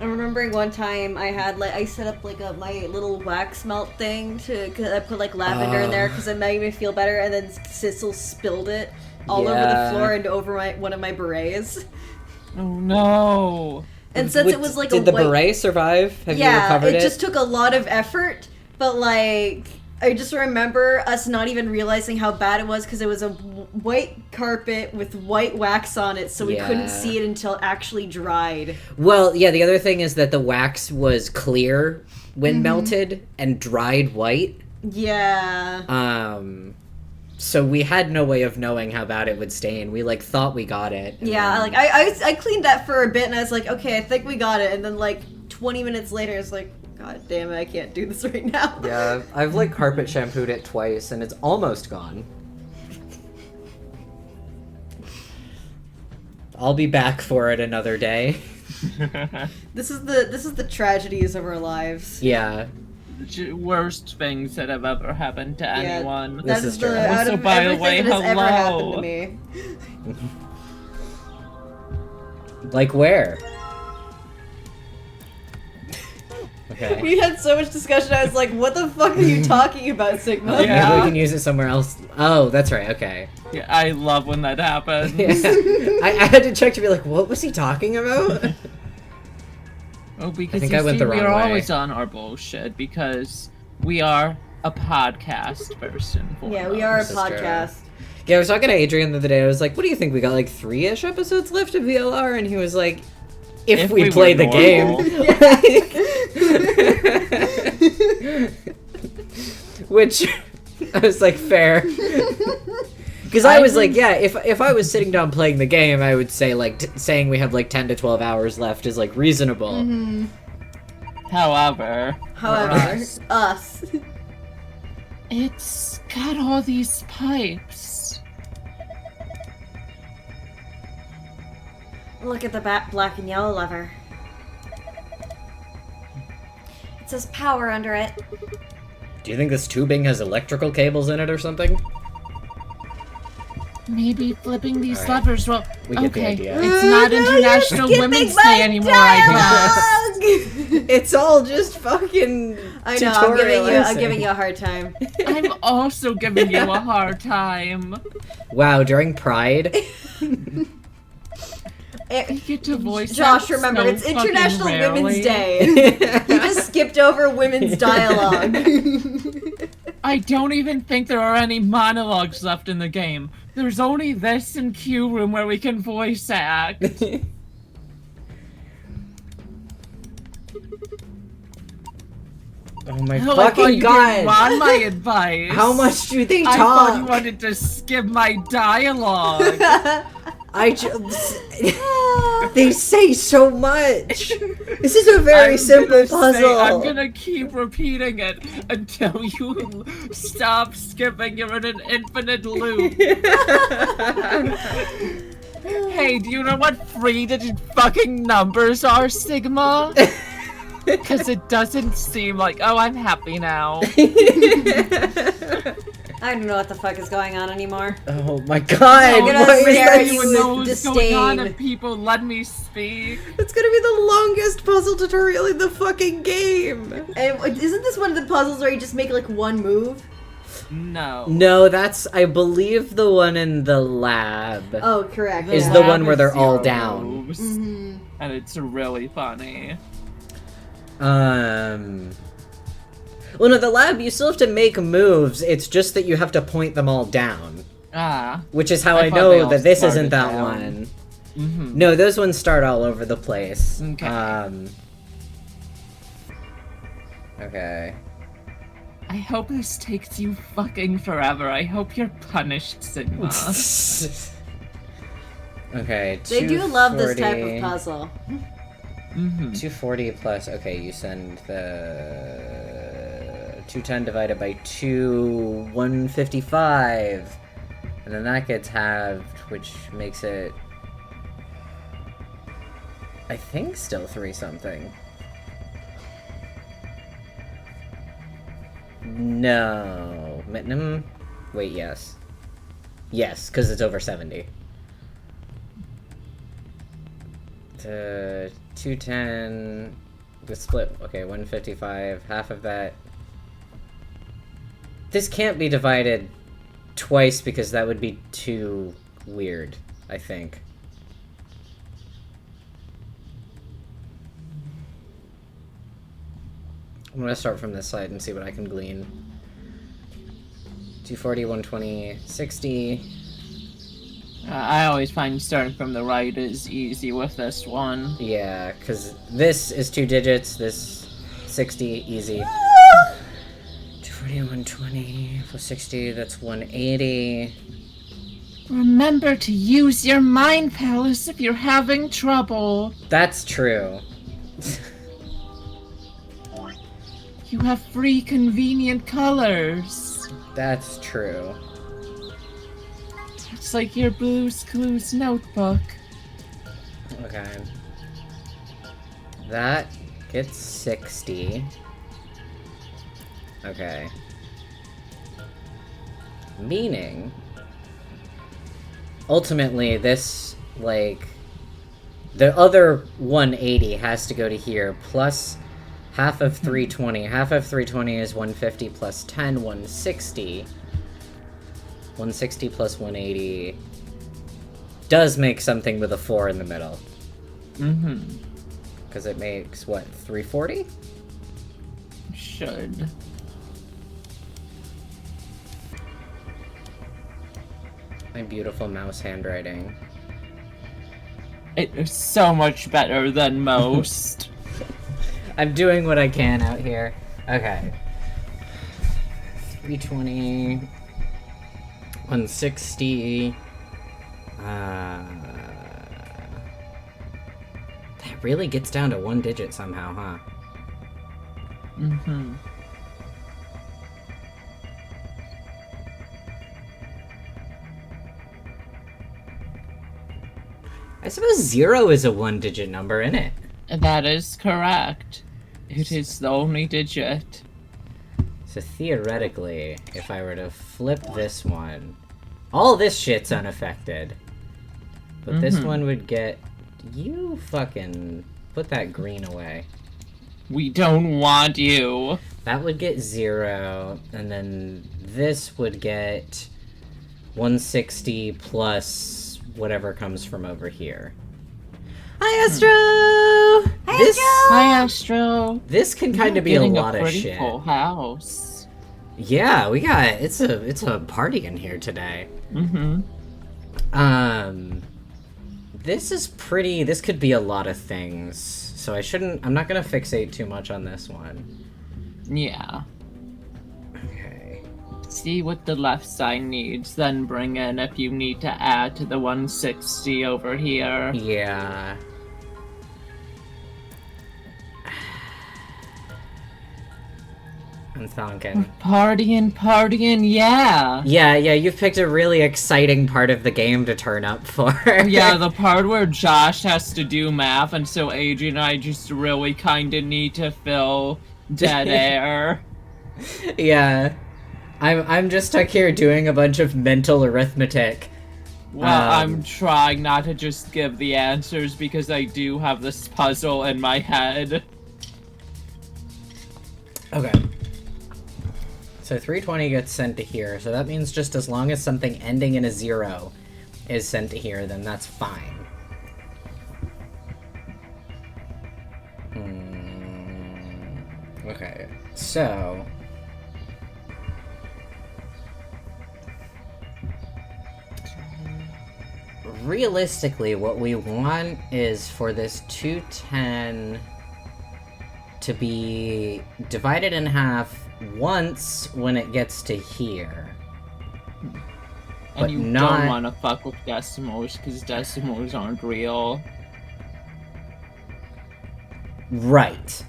I'm remembering one time I had I set up like my little wax melt thing cause I put like lavender in there because it made me feel better, and then Sissel spilled it all over Yeah. the floor and over one of my berets. oh no. And since it was like did a the white, beret survive? Have you yeah, recovered it just took a lot of effort, but like I just remember us not even realizing how bad it was because it was a white carpet with white wax on it, so we Yeah. couldn't see it until it actually dried. Well, yeah, the other thing is that the wax was clear when Mm-hmm. melted and dried white. Yeah. So we had no way of knowing how bad it would stain. We like thought we got it. and Yeah, then- like I cleaned that for a bit and I was like, okay, I think we got it, and then like 20 minutes later it's like, god damn it, I can't do this right now. Yeah, I've like carpet shampooed it twice and it's almost gone. I'll be back for it another day. This is the tragedies of our lives. Yeah. Worst things that have ever happened to anyone. This That is is true. the out Also, of by the everything way, that has ever happened hello. to me. Like where? Okay. We had so much discussion. I was like, "What the fuck are you talking about, Sigma?" Yeah. Maybe we can use it somewhere else. Oh, that's right. Okay. Yeah, I love when that happens. Yeah. I had to check to be like, what was he talking about? Oh, because think you I went see, the we wrong are way. always on our bullshit because we are a podcast first and foremost. Yeah, we are a This is true. podcast. Yeah, I was talking to Adrian the other day. I was like, what do you think? We got like 3-ish episodes left of VLR? And he was like, if we we play were the game. Which, I was like, fair. Because I was like, yeah, if I was sitting down playing the game, I would say, like, saying we have, like, 10 to 12 hours left is, like, reasonable. Mm-hmm. However, However, us. it's got all these pipes. Look at the black and yellow lever. It says power under it. Do you think this tubing has electrical cables in it or something? Maybe flipping these All right. levers will. We get the okay, idea. it's not International Women's Day anymore, I It's all just fucking I know. I'm giving you a hard time. guess. I'm also giving you a hard time. Wow, during Pride? I get to voice Josh, that remember, so it's International fucking Women's rarely. Day. You just skipped over women's dialogue. I don't even think there are any monologues left in the game. There's only this and Q Room where we can voice act. Oh my Hell, I thought fucking you god! didn't want my advice. How much do they I thought you talk? wanted to skip my dialogue. I just... they say so much! This is a very I'm simple gonna say- puzzle! I'm gonna keep repeating it until you stop skipping. You're in an infinite loop. Hey, Hey, do you know what 3-digit fucking numbers are, Sigma? Because it doesn't seem like, oh, I'm happy now. I don't know what the fuck is going on anymore. Oh my god! I'm gonna what is stare that? at you Anyone know with what's going on disdain. if people let me speak? It's gonna be the longest puzzle tutorial in the fucking game! And isn't this one of the puzzles where you just make like one move? No. No, that's, I believe, the one in the lab. Oh, correct. Is yeah. the lab one where is they're all 0 down. moves, Mhm. and it's really funny. Well, no, the lab, you still have to make moves, it's just that you have to point them all down. Ah. Which is how I I thought they know all that this started isn't that down. one. Mm-hmm. No, those ones start all over the place. Okay. Okay. I hope this takes you fucking forever. I hope you're punished, Sigma. Okay, They do love this type 240. of puzzle. Mm-hmm. 240 plus, okay, you send the 210 divided by 2, 155. And then that gets halved, which makes it, I think, still 3 something. No. Wait, yes. Yes, because it's over 70. 210, the split, okay, 155, half of that. This can't be divided twice because that would be too weird, I think. I'm gonna start from this side and see what I can glean. 240, 120, 60. I always find starting from the right is easy with this one. Yeah, because this is 2 digits, this 60, easy. 240, 120, plus 60, that's 180. Remember to use your mind palace if you're having trouble. That's true. You have free convenient colors. That's true. It's like your Blue's Clues notebook. Okay. That gets 60. Okay. Meaning, ultimately, this, like, the other 180 has to go to here, plus half of 320. Half of 320 is 150 plus 10, 160. 160 plus 180 does make something with a 4 in the middle. Mm-hmm. Because it makes, what, 340? Should. My beautiful mouse handwriting. It is so much better than most. I'm doing what I can out here. Okay. 320. 160. That really gets down to 1 digit somehow, huh? Mm-hmm. I suppose 0 is a 1 digit number, isn't it? That is correct. It is the only digit. So theoretically, if I were to flip this one, all this shit's unaffected. But this one would get... You fucking put that green away. We don't want you. That would get 0, and then this would get 160 plus whatever comes from over here. Hi, Astro! Hi, Astro. This can kind You're of be a getting lot of pretty shit. full house. Yeah, we got it's a party in here today. Mm-hmm. This could be a lot of things. So I'm not gonna fixate too much on this one. Yeah. Okay. See what the left side needs, then bring in if you need to add to the 160 over here. Yeah. and Thonkin. Partying, yeah. Yeah, you've picked a really exciting part of the game to turn up for. Yeah, the part where Josh has to do math, and so AJ and I just really kind of need to fill dead air. Yeah. I'm just stuck here doing a bunch of mental arithmetic. Well, I'm trying not to just give the answers because I do have this puzzle in my head. Okay. So 320 gets sent to here, so that means just as long as something ending in a 0 is sent to here, then that's fine. Okay, so... realistically, what we want is for this 210 to be divided in half once when it gets to here. But And you not... don't want to fuck with decimals, because decimals aren't real. Right.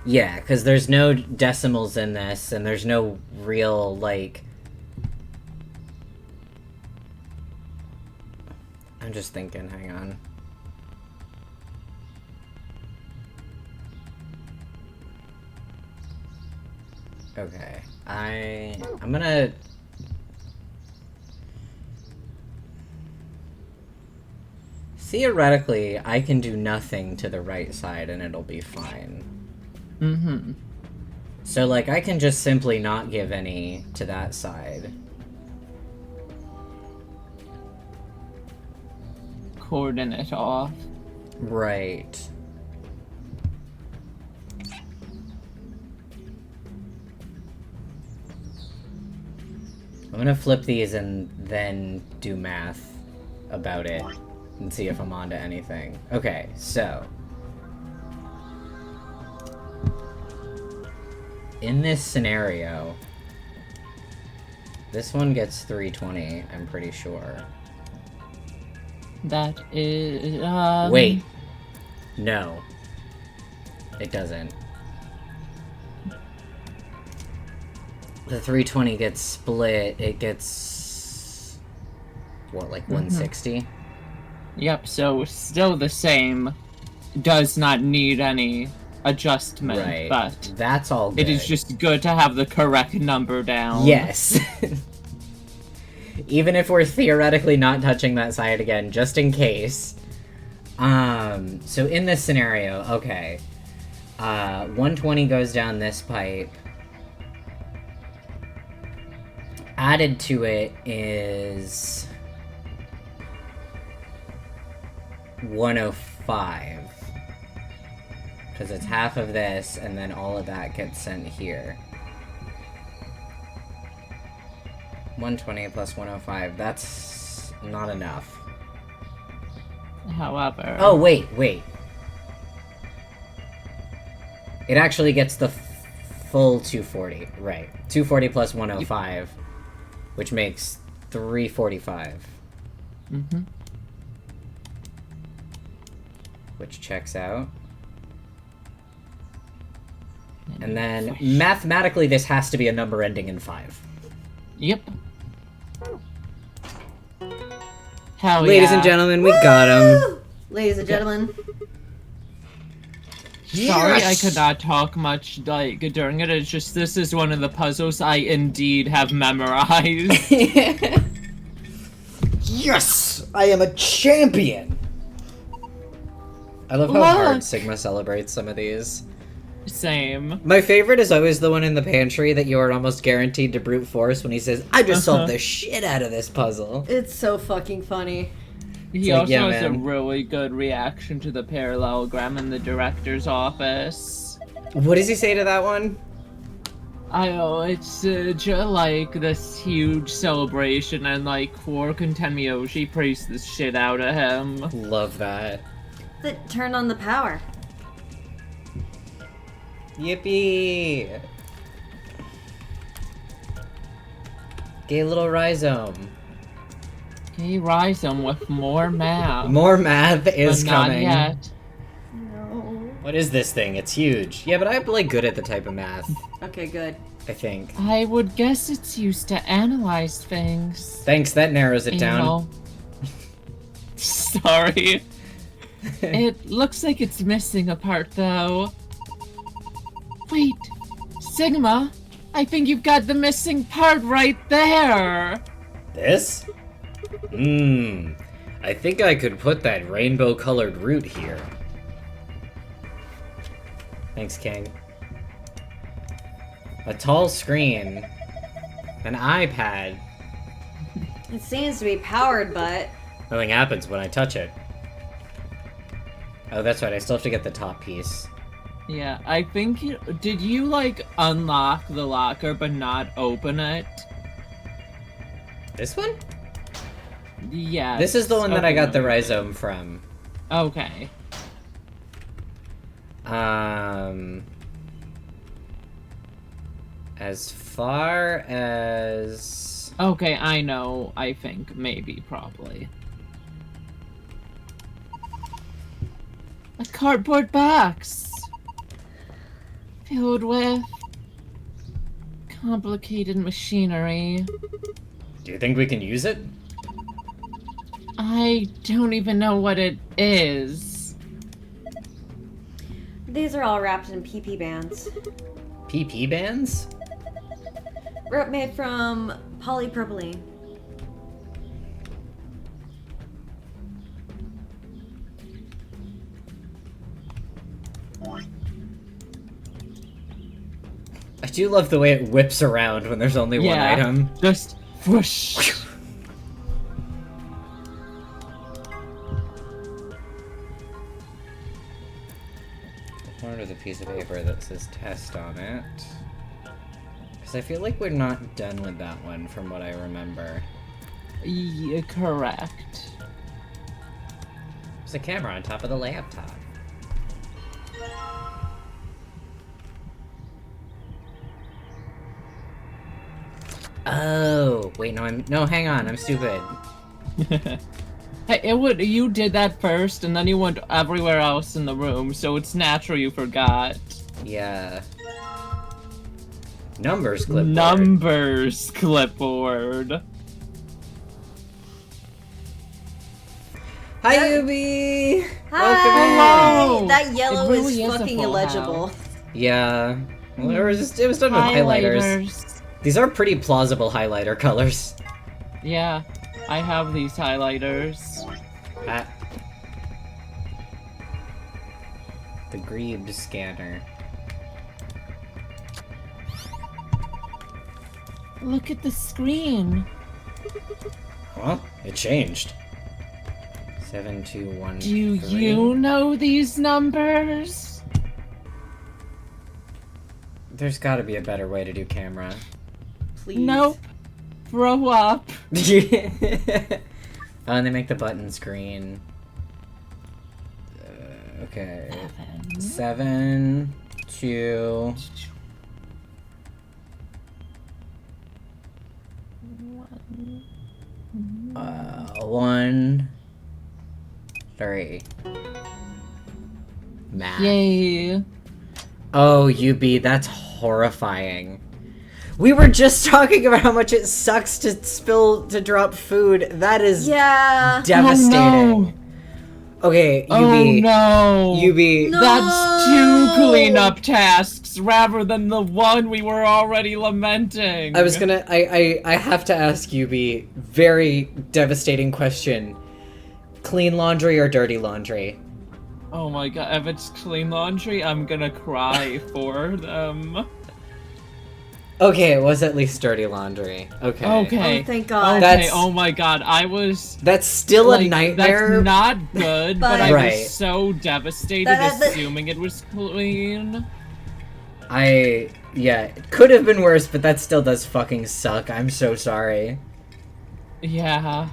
Yeah, because there's no decimals in this, and there's no real, like... I'm just thinking, hang on. Okay, I'm gonna... Theoretically, I can do nothing to the right side and it'll be fine. Mm-hmm. So, like, I can just simply not give any to that side. Coordinate off. Right. I'm gonna flip these and then do math about it and see if I'm onto anything. Okay, so... in this scenario, this one gets 320, I'm pretty sure. That is, Wait. No. It doesn't. The 320 gets split, it gets... what, like 160? Yep, so still the same. Does not need any adjustment, Right. but That's all good. it is just good to have the correct number down. Yes. Even if we're theoretically not touching that side again, just in case. So in this scenario, okay. 120 goes down this pipe. Added to it is 105. Because it's half of this, and then all of that gets sent here. 120 plus 105, that's not enough. However... Oh, wait. It actually gets the full 240, right. 240 plus 105, which makes 345. Mm-hmm. Which checks out. And then, mathematically, this has to be a number ending in 5. Yep. Hell Ladies yeah. and gentlemen, we got him. Ladies and gentlemen. Sorry I could not talk much like during it. It's just this is one of the puzzles I indeed have memorized. Yes! I am a champion! I love how hard Look. Sigma celebrates some of these. Same. My favorite is always the one in the pantry that you are almost guaranteed to brute force when he says, I just solved the shit out of this puzzle. It's so fucking funny. He like, also yeah, has a man. really good reaction to the parallelogram in the director's office. What does he say to that one? I know, it's just like this huge celebration, and like Quark and Tenmyoshi praise the shit out of him. Love that. That turned on the power. Yippee! Gay little rhizome. He rise him with more math. More math is but not coming. yet. No. What is this thing? It's huge. Yeah, but I'm like good at the type of math, Okay, good. I think. I would guess it's used to analyze things. Thanks, that narrows it down. Anal. Sorry. It looks like it's missing a part, though. Wait, Sigma, I think you've got the missing part right there. This? I think I could put that rainbow-colored root here. Thanks, King. A tall screen. An iPad. It seems to be powered, but Nothing happens when I touch it. Oh, that's right, I still have to get the top piece. Yeah, I think did you, like, unlock the locker but not open it? This one? Yeah. This is the one that I got the rhizome from. Okay. As far as... Okay, I know. I think. Maybe. Probably. A cardboard box! Filled with... complicated machinery. Do you think we can use it? I don't even know what it is. these are all wrapped in PP bands. PP bands? Rope made from polypropylene. I do love the way it whips around when there's only one item. Just whoosh. Corner of the piece of paper that says test on it. Because I feel like we're not done with that one from what I remember. Yeah, correct. There's a camera on top of the laptop. Oh, wait, no, hang on, I'm stupid. Hey, you did that first, and then you went everywhere else in the room, so it's natural you forgot. Yeah. Numbers clipboard. Numbers clipboard. Hi, Yubi! Hi! Hello! That yellow It really is is a fucking full illegible. house. Yeah. Well, it was done with highlighters. Highlighters. These are pretty plausible highlighter colors. Yeah, I have these highlighters. The Greeb scanner. Look at the screen. Well, it changed. 7213. Do you know these numbers? There's gotta be a better way to do camera. Please. Nope. Grow up. Oh, and they make the buttons green. Okay. 7, 2. 1, 3. Math. Yay. Oh, UB, that's horrifying. We were just talking about how much it sucks to drop food. That is devastating. Oh, no. Okay, UB. Oh no. UB. No. That's 2 cleanup tasks rather than the one we were already lamenting. I was gonna. I have to ask UB. Very devastating question. Clean laundry or dirty laundry? Oh my god, if it's clean laundry, I'm gonna cry for them. Okay, it was at least dirty laundry. Okay. Okay. Oh, thank God. Okay, That's- oh my god, I was... That's still a like, nightmare. That's not good, but I Right. was so devastated That- assuming it was clean. Yeah, it could have been worse, but that still does fucking suck. I'm so sorry. Yeah.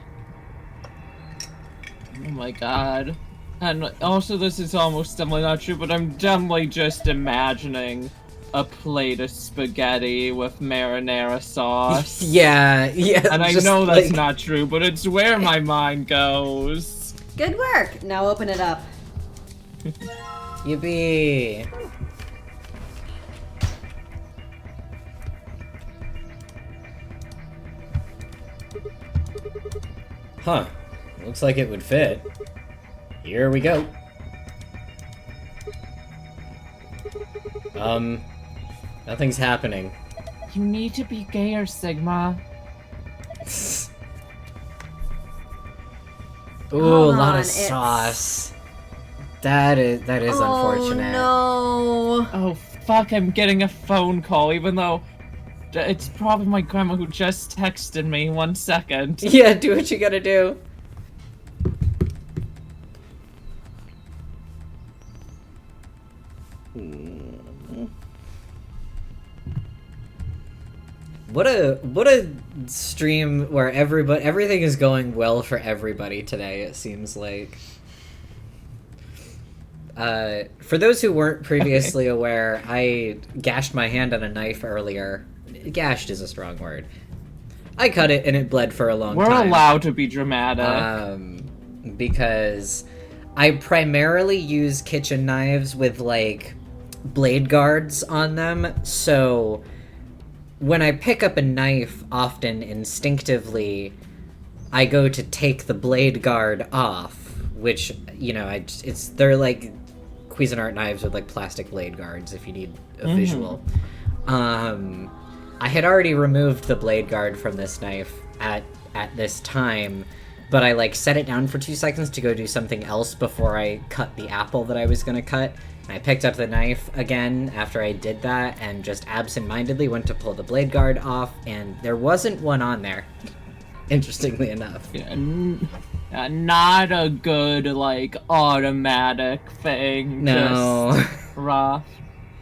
Oh my god. And also this is almost definitely not true, but I'm definitely just imagining a plate of spaghetti with marinara sauce. Yeah. And I just, know that's like- not true, but it's where my mind goes. Good work. Now open it up. Yippee! Huh. Looks like it would fit. Here we go. Nothing's happening. You need to be gayer, Sigma. Ooh, a lot on, of sauce. That is unfortunate. Oh Oh, fuck, I'm getting a phone call, even though it's probably my grandma who just texted me. 1 second. Yeah, do what you gotta do. What a stream where everything is going well for everybody today, it seems like. For those who weren't previously aware, I gashed my hand on a knife earlier. Gashed is a strong word. I cut it and it bled for a long We're time. allowed to be dramatic. Because I primarily use kitchen knives with, like, blade guards on them, so when I pick up a knife, often instinctively, I go to take the blade guard off, which, you know, they're like Cuisinart knives with, like, plastic blade guards, if you need a visual. I had already removed the blade guard from this knife at this time, but I, like, set it down for 2 seconds to go do something else before I cut the apple that I was gonna cut. And I picked up the knife again after I did that and just absentmindedly went to pull the blade guard off, and there wasn't one on there, interestingly enough. Yeah, not a good, like, automatic thing. No. Just rough.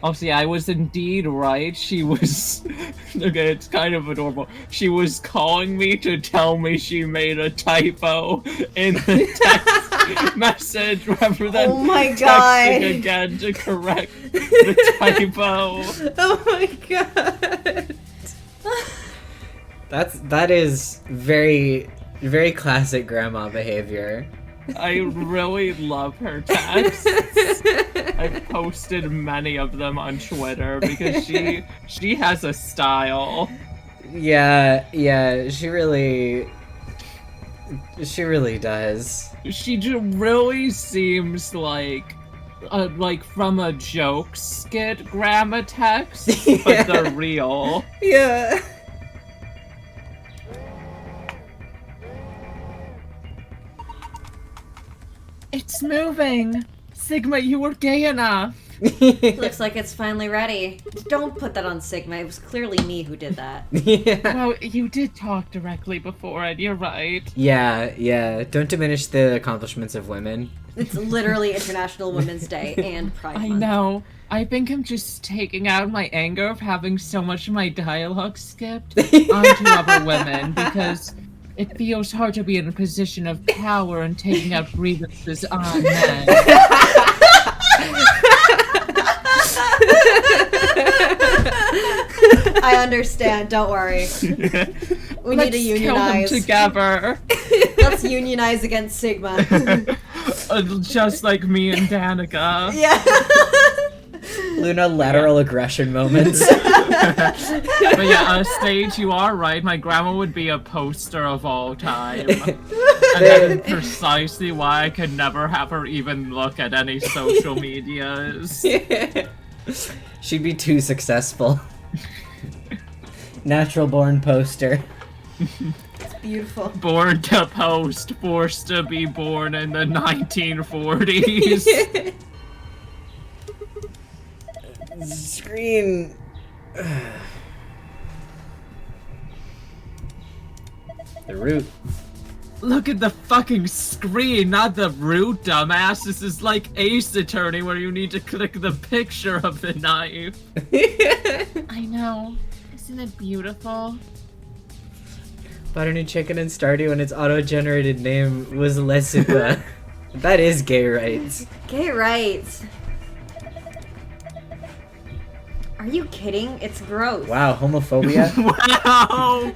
Oh, see, I was indeed right. She was... Okay, it's kind of adorable. She was calling me to tell me she made a typo in the text message rather than Oh my God. texting again to correct the typo. Oh my god. That is very, very classic grandma behavior. I really love her texts. I've posted many of them on Twitter because she has a style. Yeah, she really does. She really seems like from a joke skit grandma text, but they're real. Yeah. It's moving! Sigma, you were gay enough! Looks like it's finally ready. Don't put that on Sigma. It was clearly me who did that. Yeah. Well, you did talk directly before it, you're right. Yeah. Don't diminish the accomplishments of women. It's literally International Women's Day and Pride I Month. know. I think I'm just taking out my anger of having so much of my dialogue skipped onto other women because it feels hard to be in a position of power and taking out grievances on men. I understand. Don't worry. We need to unionize. Kill them together. Let's unionize against Sigma. Just like me and Danica. Yeah. Luna lateral aggression moments. But yeah, Stage, you are right. My grandma would be a poster of all time. And that is precisely why I could never have her even look at any social medias. She'd be too successful. Natural born poster. It's beautiful. Born to post, forced to be born in the 1940s. Screen. The root. Look at the fucking screen, not the root, dumbass. This is like Ace Attorney where you need to click the picture of the knife. I know. Isn't it beautiful? Bought a new chicken in Stardew and its auto-generated name was Lesipa. That is gay rights. Gay rights. Are you kidding? It's gross. Wow, homophobia? Wow!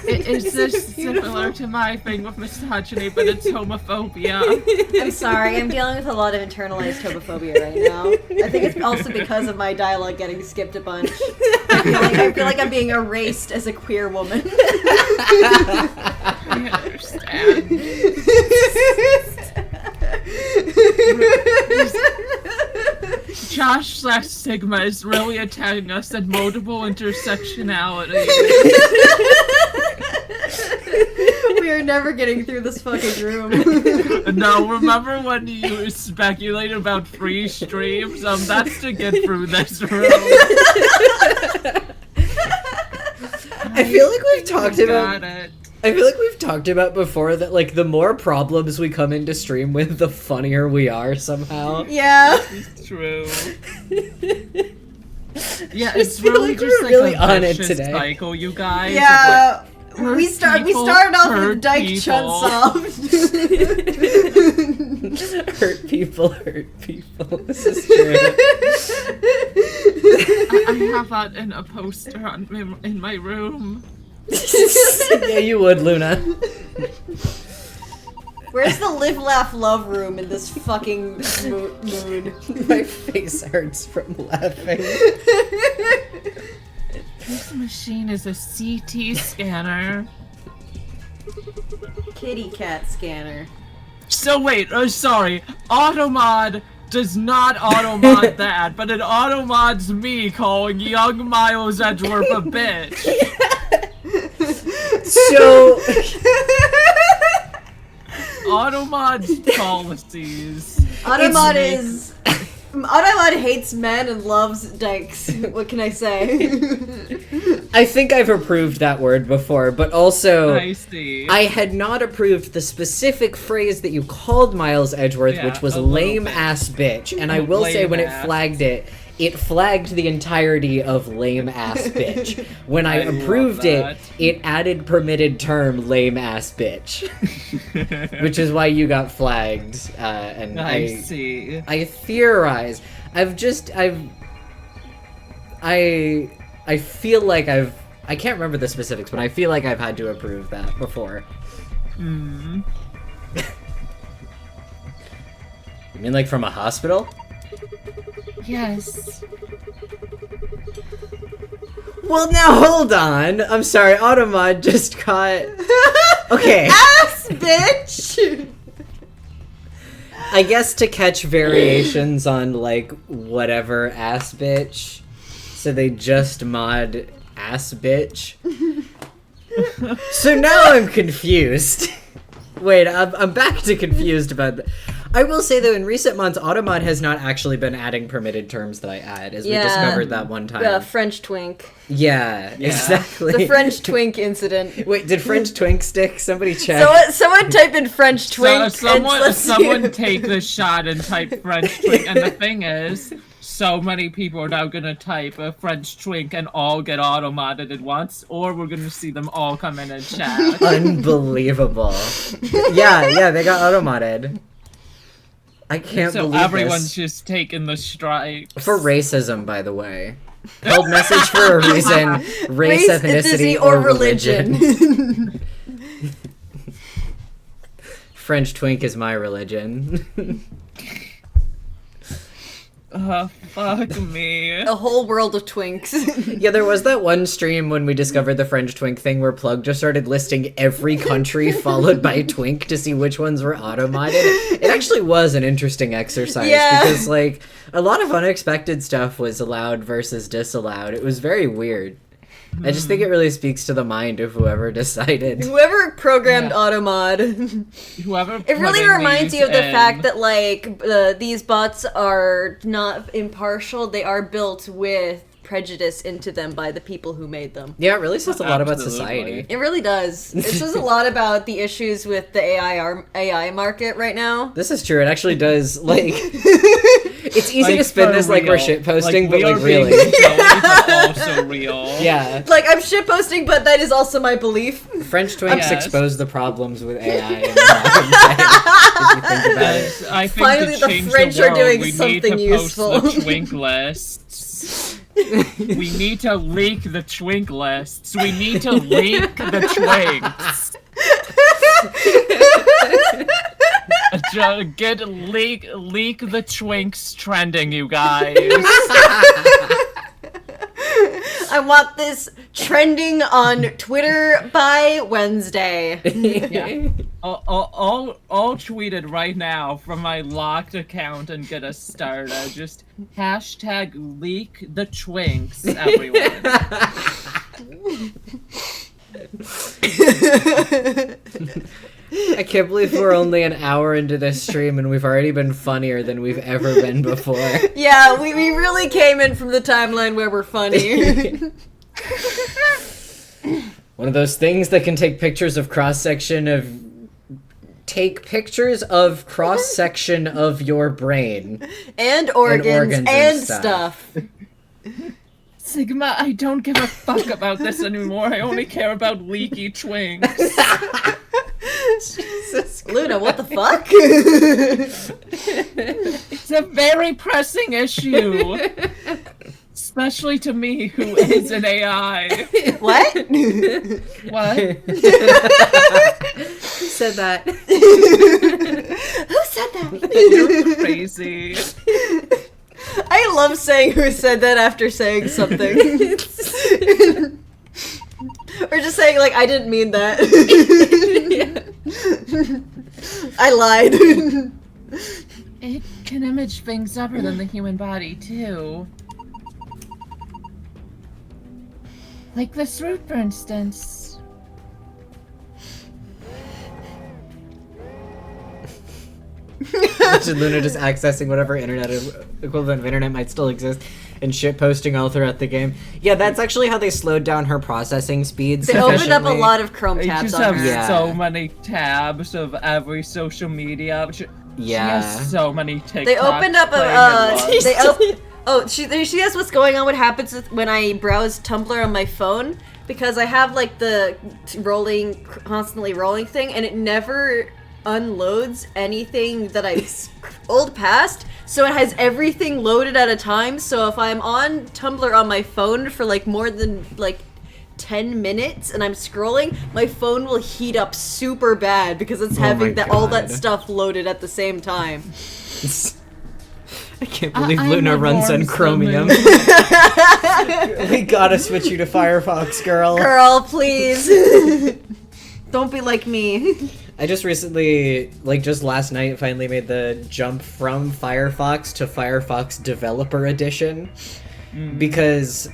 Is this similar to my thing with misogyny, but it's homophobia? I'm sorry, I'm dealing with a lot of internalized homophobia right now. I think it's also because of my dialogue getting skipped a bunch. I feel like I'm being erased as a queer woman. I understand. Josh/Sigma is really attacking us at multiple intersectionality. We are never getting through this fucking room. No, remember when you speculated about free streams? That's to get through this room. I feel like we've talked about. Got it. I feel like we've talked about before that like the more problems we come into stream with, the funnier we are somehow. Yeah. It's true. Yeah, I it's feel really like just we're like really a on it vicious today. cycle, you guys. Yeah. We people started off hurt with Dyke people. Chunsoft. Hurt people, hurt people. This is true. I have that in a poster in my room. Yeah, you would, Luna. Where's the live, laugh, love room in this fucking mood? My face hurts from laughing. This machine is a CT scanner. Kitty cat scanner. So wait, sorry. Automod does not automod that, but it automods me calling young Miles Edgeworth a bitch. So Automod's policies. Automod It's- is. Automod hates men and loves dykes. What can I say? I think I've approved that word before, but also I see. I had not approved the specific phrase that you called Miles Edgeworth, Yeah, which was a little lame bit. ass bitch. And I will say Lame when it ass. flagged it flagged the entirety of lame ass bitch. When I I love approved that. it added permitted term lame ass bitch. Which is why you got flagged. And I see. I theorize. I feel like I can't remember the specifics, but I feel like I've had to approve that before. Hmm. You mean like from a hospital? Yes. Well, now hold on. I'm sorry, Automod just caught. Okay. Ass bitch! I guess to catch variations on like whatever ass bitch. So they just mod ass bitch. So now I'm confused. Wait, I'm back to confused about that. I will say though, in recent months, Automod has not actually been adding permitted terms that I add, as we discovered that one time. French twink. Yeah, exactly. The French twink incident. Wait, did French twink stick? Somebody check. Someone type in French twink. Someone take the shot and type French twink. And the thing is, so many people are now gonna type a French twink and all get auto-modded at once, or we're gonna see them all come in and chat. Unbelievable. Yeah, they got auto-modded. I can't So believe everyone's this. just taking the strikes. For racism, by the way. Held message for a reason. Race, ethnicity, or religion. French twink is my religion. Fuck me. A whole world of twinks. Yeah, there was that one stream when we discovered the French twink thing where Plug just started listing every country followed by twink to see which ones were auto-modded. It actually was an interesting exercise because, like, a lot of unexpected stuff was allowed versus disallowed. It was very weird. I just think it really speaks to the mind of whoever decided. Whoever programmed Automod. Whoever. It really reminds you of the fact that, like, these bots are not impartial. They are built with prejudice into them by the people who made them. Yeah, it really says a lot about Absolutely. society. It really does. It says a lot about the issues with the AI market right now. This is true. It actually does, like... It's easy to spin this like we're shitposting, but like really. But also real. Yeah. Like, I'm shitposting, but that is also my belief. French twinks Yes. expose the problems with AI in modern day, if you think about it. I think Finally, to the change French the are world, doing we something need to useful. Post the twink lists. We need to leak the twink lists. We need to leak the twinks. Leak the twinks trending, you guys. I want this trending on Twitter by Wednesday. Yeah. I'll tweet it right now from my locked account and get us started. Just hashtag leak the twinks, everyone. I can't believe we're only an hour into this stream and we've already been funnier than we've ever been before. Yeah, we really came in from the timeline where we're funny. One of those things that can take pictures of cross-section of... Take pictures of cross-section of your brain. And organs and stuff. Sigma, I don't give a fuck about this anymore. I only care about leaky twinks. Jesus, Luna, what the fuck? It's a very pressing issue. Especially to me, who is an AI. What? What? Who said that? Who said that? You're crazy. I love saying who said that after saying something. Or just saying, like, I didn't mean that. I lied. It can image things upper than the human body, too. Like this root, for instance. Imagine Luna just accessing whatever internet equivalent of internet might still exist and shit posting all throughout the game. Yeah, that's actually how they slowed down her processing speeds. They opened up a sufficiently. lot of Chrome I tabs just on have her. Yeah. so many tabs of every social media. She Yeah. has so many TikToks. They opened up playing a, at once. she has what's going on, what happens when I browse Tumblr on my phone, because I have like the constantly rolling thing, and it never unloads anything that I've scrolled past, so it has everything loaded at a time. So if I'm on Tumblr on my phone for like more than like 10 minutes and I'm scrolling, my phone will heat up super bad because it's having all that God. stuff loaded at the same time. I can't believe I'm Luna a runs on warm Chromium. We gotta switch you to Firefox, girl. Girl, please. Don't be like me. I just recently, like just last night, finally made the jump from Firefox to Firefox Developer Edition. Because,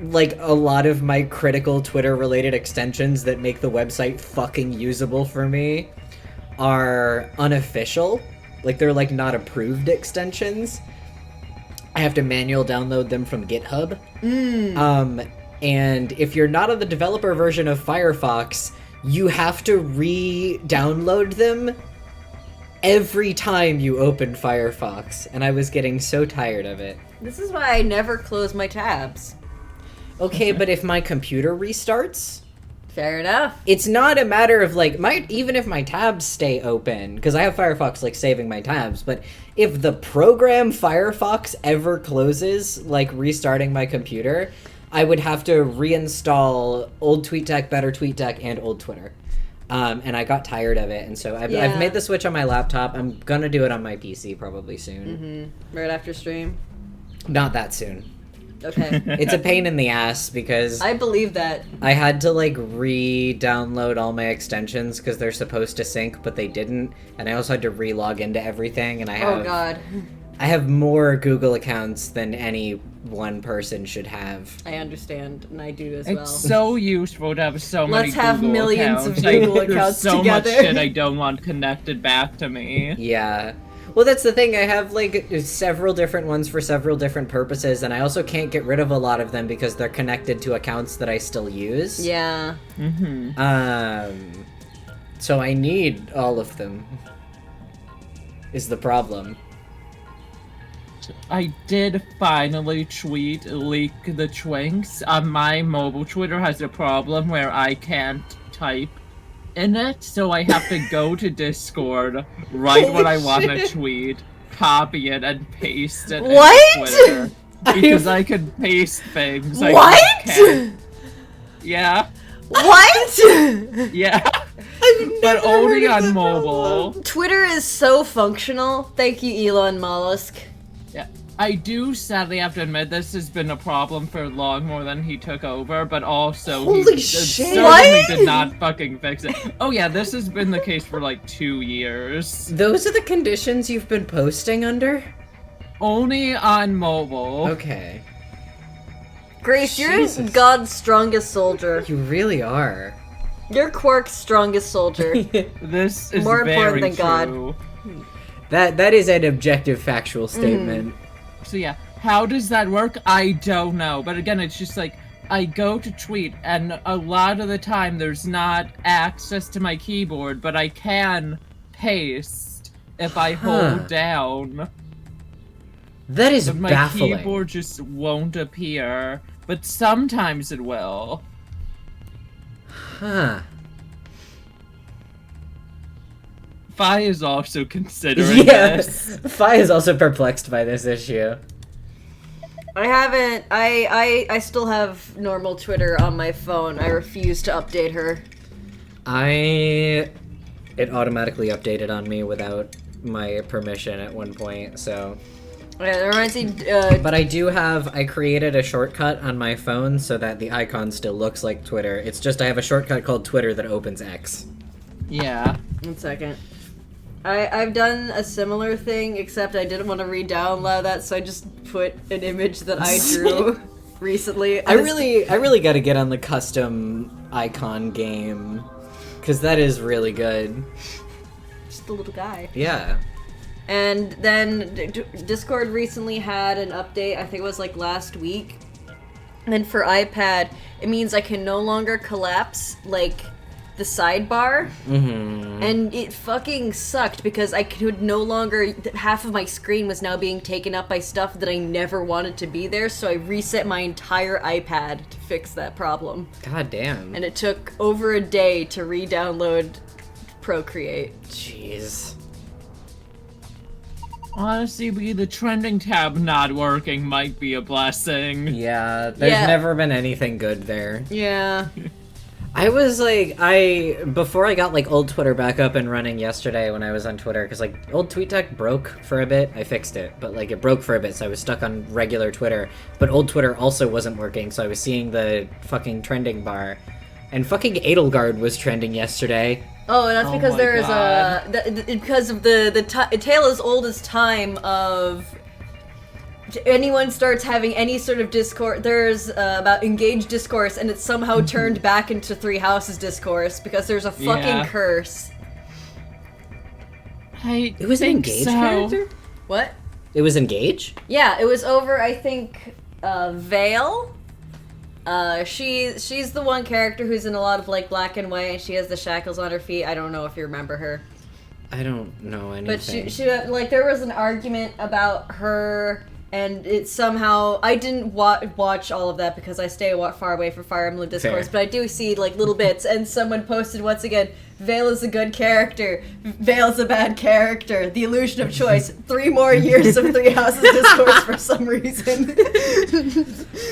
like, a lot of my critical Twitter-related extensions that make the website fucking usable for me are unofficial. Like, they're, like, not approved extensions. I have to manual download them from GitHub. And if you're not on the developer version of Firefox, you have to re-download them every time you open Firefox. And I was getting so tired of it. This is why I never close my tabs. Okay, but if my computer restarts... Fair enough. It's not a matter of, like, even if my tabs stay open, because I have Firefox, like, saving my tabs, but if the program Firefox ever closes, like, restarting my computer, I would have to reinstall old TweetDeck, Better TweetDeck, and old Twitter. And I got tired of it, and so I've made the switch on my laptop. I'm gonna do it on my PC probably soon. Right after stream. Not that soon. Okay. It's a pain in the ass because I believe that. I had to, like, re-download all my extensions because they're supposed to sync, but they didn't. And I also had to re-log into everything, and I have... Oh god. I have more Google accounts than any one person should have. I understand, and I do as well. It's so useful to have so many Let's have Google millions of accounts. Google There's accounts so together. much shit I don't want connected back to me. Yeah. Well, that's the thing. I have, like, several different ones for several different purposes, and I also can't get rid of a lot of them because they're connected to accounts that I still use. Yeah. So I need all of them. Is the problem. I did finally tweet leak the twinks. My mobile Twitter has a problem where I can't type in it, so I have to go to Discord right when I want to tweet, copy it, and paste it What? into Twitter. Because I could paste things. I What? can't. Yeah. What? Yeah. But only on mobile. Twitter is so functional. Thank you, Elon Mollusk. Yeah. I do sadly have to admit this has been a problem for long more than he took over, but also Holy he shit. certainly What? did not fucking fix it. Oh yeah, this has been the case for like 2 years. Those are the conditions you've been posting under? Only on mobile. Okay. Grace, you're Jesus. God's strongest soldier. You really are. You're Quark's strongest soldier. This is More important very than God. true. That is an objective, factual statement. So yeah, how does that work? I don't know. But again, it's just like, I go to tweet, and a lot of the time there's not access to my keyboard, but I can paste if I hold down. That is But my baffling. keyboard just won't appear. But sometimes it will. Huh. Fi is also considering Yeah. this. Fi is also perplexed by this issue. I haven't. I still have normal Twitter on my phone. I refuse to update her. It automatically updated on me without my permission at one point, so. Yeah, it reminds me. But I created a shortcut on my phone so that the icon still looks like Twitter. It's just I have a shortcut called Twitter that opens X. Yeah. 1 second. I've done a similar thing, except I didn't want to re-download that, so I just put an image that I drew recently. I really got to get on the custom icon game, because that is really good. Just a little guy. Yeah. And then Discord recently had an update, I think it was like last week. And for iPad, it means I can no longer collapse, like, the sidebar. Mm-hmm. And it fucking sucked because I could no longer, half of my screen was now being taken up by stuff that I never wanted to be there, so I reset my entire iPad to fix that problem. God damn. And it took over a day to re-download Procreate. Jeez. Honestly, the trending tab not working might be a blessing. Yeah, there's Yeah. never been anything good there. Yeah. I was like, before I got like old Twitter back up and running yesterday when I was on Twitter, because like old TweetDeck broke for a bit. I fixed it, but like it broke for a bit, so I was stuck on regular Twitter. But old Twitter also wasn't working, so I was seeing the fucking trending bar. And fucking Edelgard was trending yesterday. Oh, and that's Oh because my there is God. because of the tale as old as time of anyone starts having any sort of discourse. There's about engaged discourse, and it's somehow turned back into Three Houses discourse because there's a fucking Yeah. curse. It was an think Engage so. character? What? It was Engage? Yeah, it was over. I think Vale. She's the one character who's in a lot of like black and white, and she has the shackles on her feet. I don't know if you remember her. I don't know anything. But she like there was an argument about her, and it somehow I didn't watch all of that because I stay far away from Fire Emblem discourse. Fair. But I do see like little bits, and someone posted once again, Vale is a good character, Vale's a bad character. The illusion of choice. 3 more years of Three Houses discourse for some reason.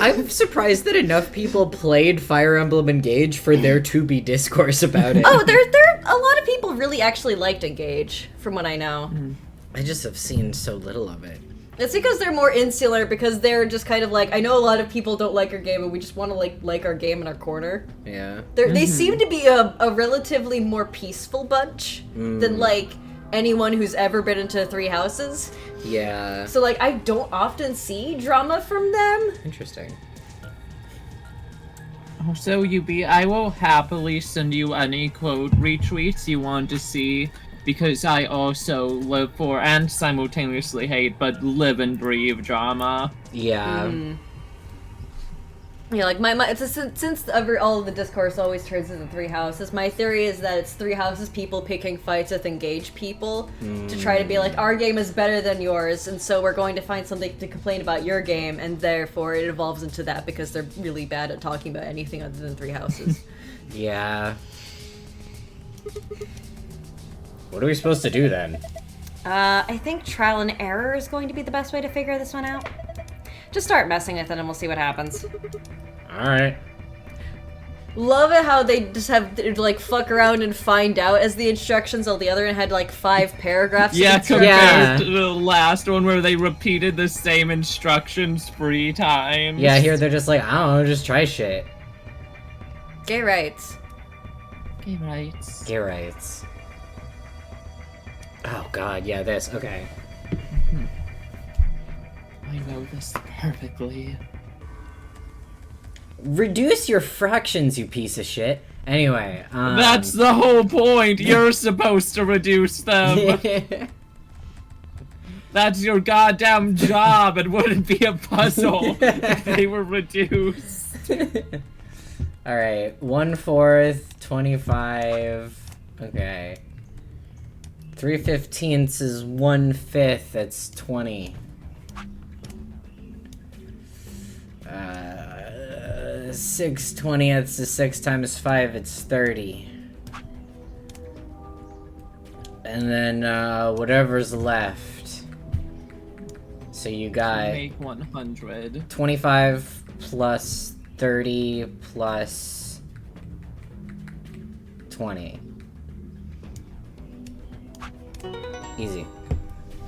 I'm surprised that enough people played Fire Emblem Engage for there to be discourse about it. Oh, there a lot of people really actually liked Engage, from what I know. I just have seen so little of it. It's because they're more insular, because they're just kind of like, I know a lot of people don't like our game, and we just want to like our game in our corner. Yeah. They seem to be a relatively more peaceful bunch than like anyone who's ever been into Three Houses. Yeah. So like I don't often see drama from them. Interesting. So I will happily send you any quote retweets you want to see, because I also live for and simultaneously hate, but live and breathe drama. Yeah. Yeah, like my since all of the discourse always turns into Three Houses, my theory is that it's Three Houses people picking fights with engaged people to try to be like, our game is better than yours, and so we're going to find something to complain about your game, and therefore it evolves into that because they're really bad at talking about anything other than Three Houses. Yeah. What are we supposed to do then? I think trial and error is going to be the best way to figure this one out. Just start messing with it and we'll see what happens. Alright. Love it how they just have to, like, fuck around and find out as the instructions on the other end had like 5 paragraphs. of Yeah, instructions. compared to the last one where they repeated the same instructions 3 times. Yeah, here they're just like, I don't know, just try shit. Gay rights. Gay rights. Gay rights. Oh god, yeah, this, okay. I know this perfectly. Reduce your fractions, you piece of shit. Anyway, That's the whole point! You're supposed to reduce them! That's your goddamn job! It wouldn't be a puzzle if they were reduced. Alright, 1/4, 25. Okay. 3/15 is 1/5, that's 20. 6/20 is 6 times 5, it's 30. And then, whatever's left. So you got Make 100. 25 plus 30 plus 20. Easy.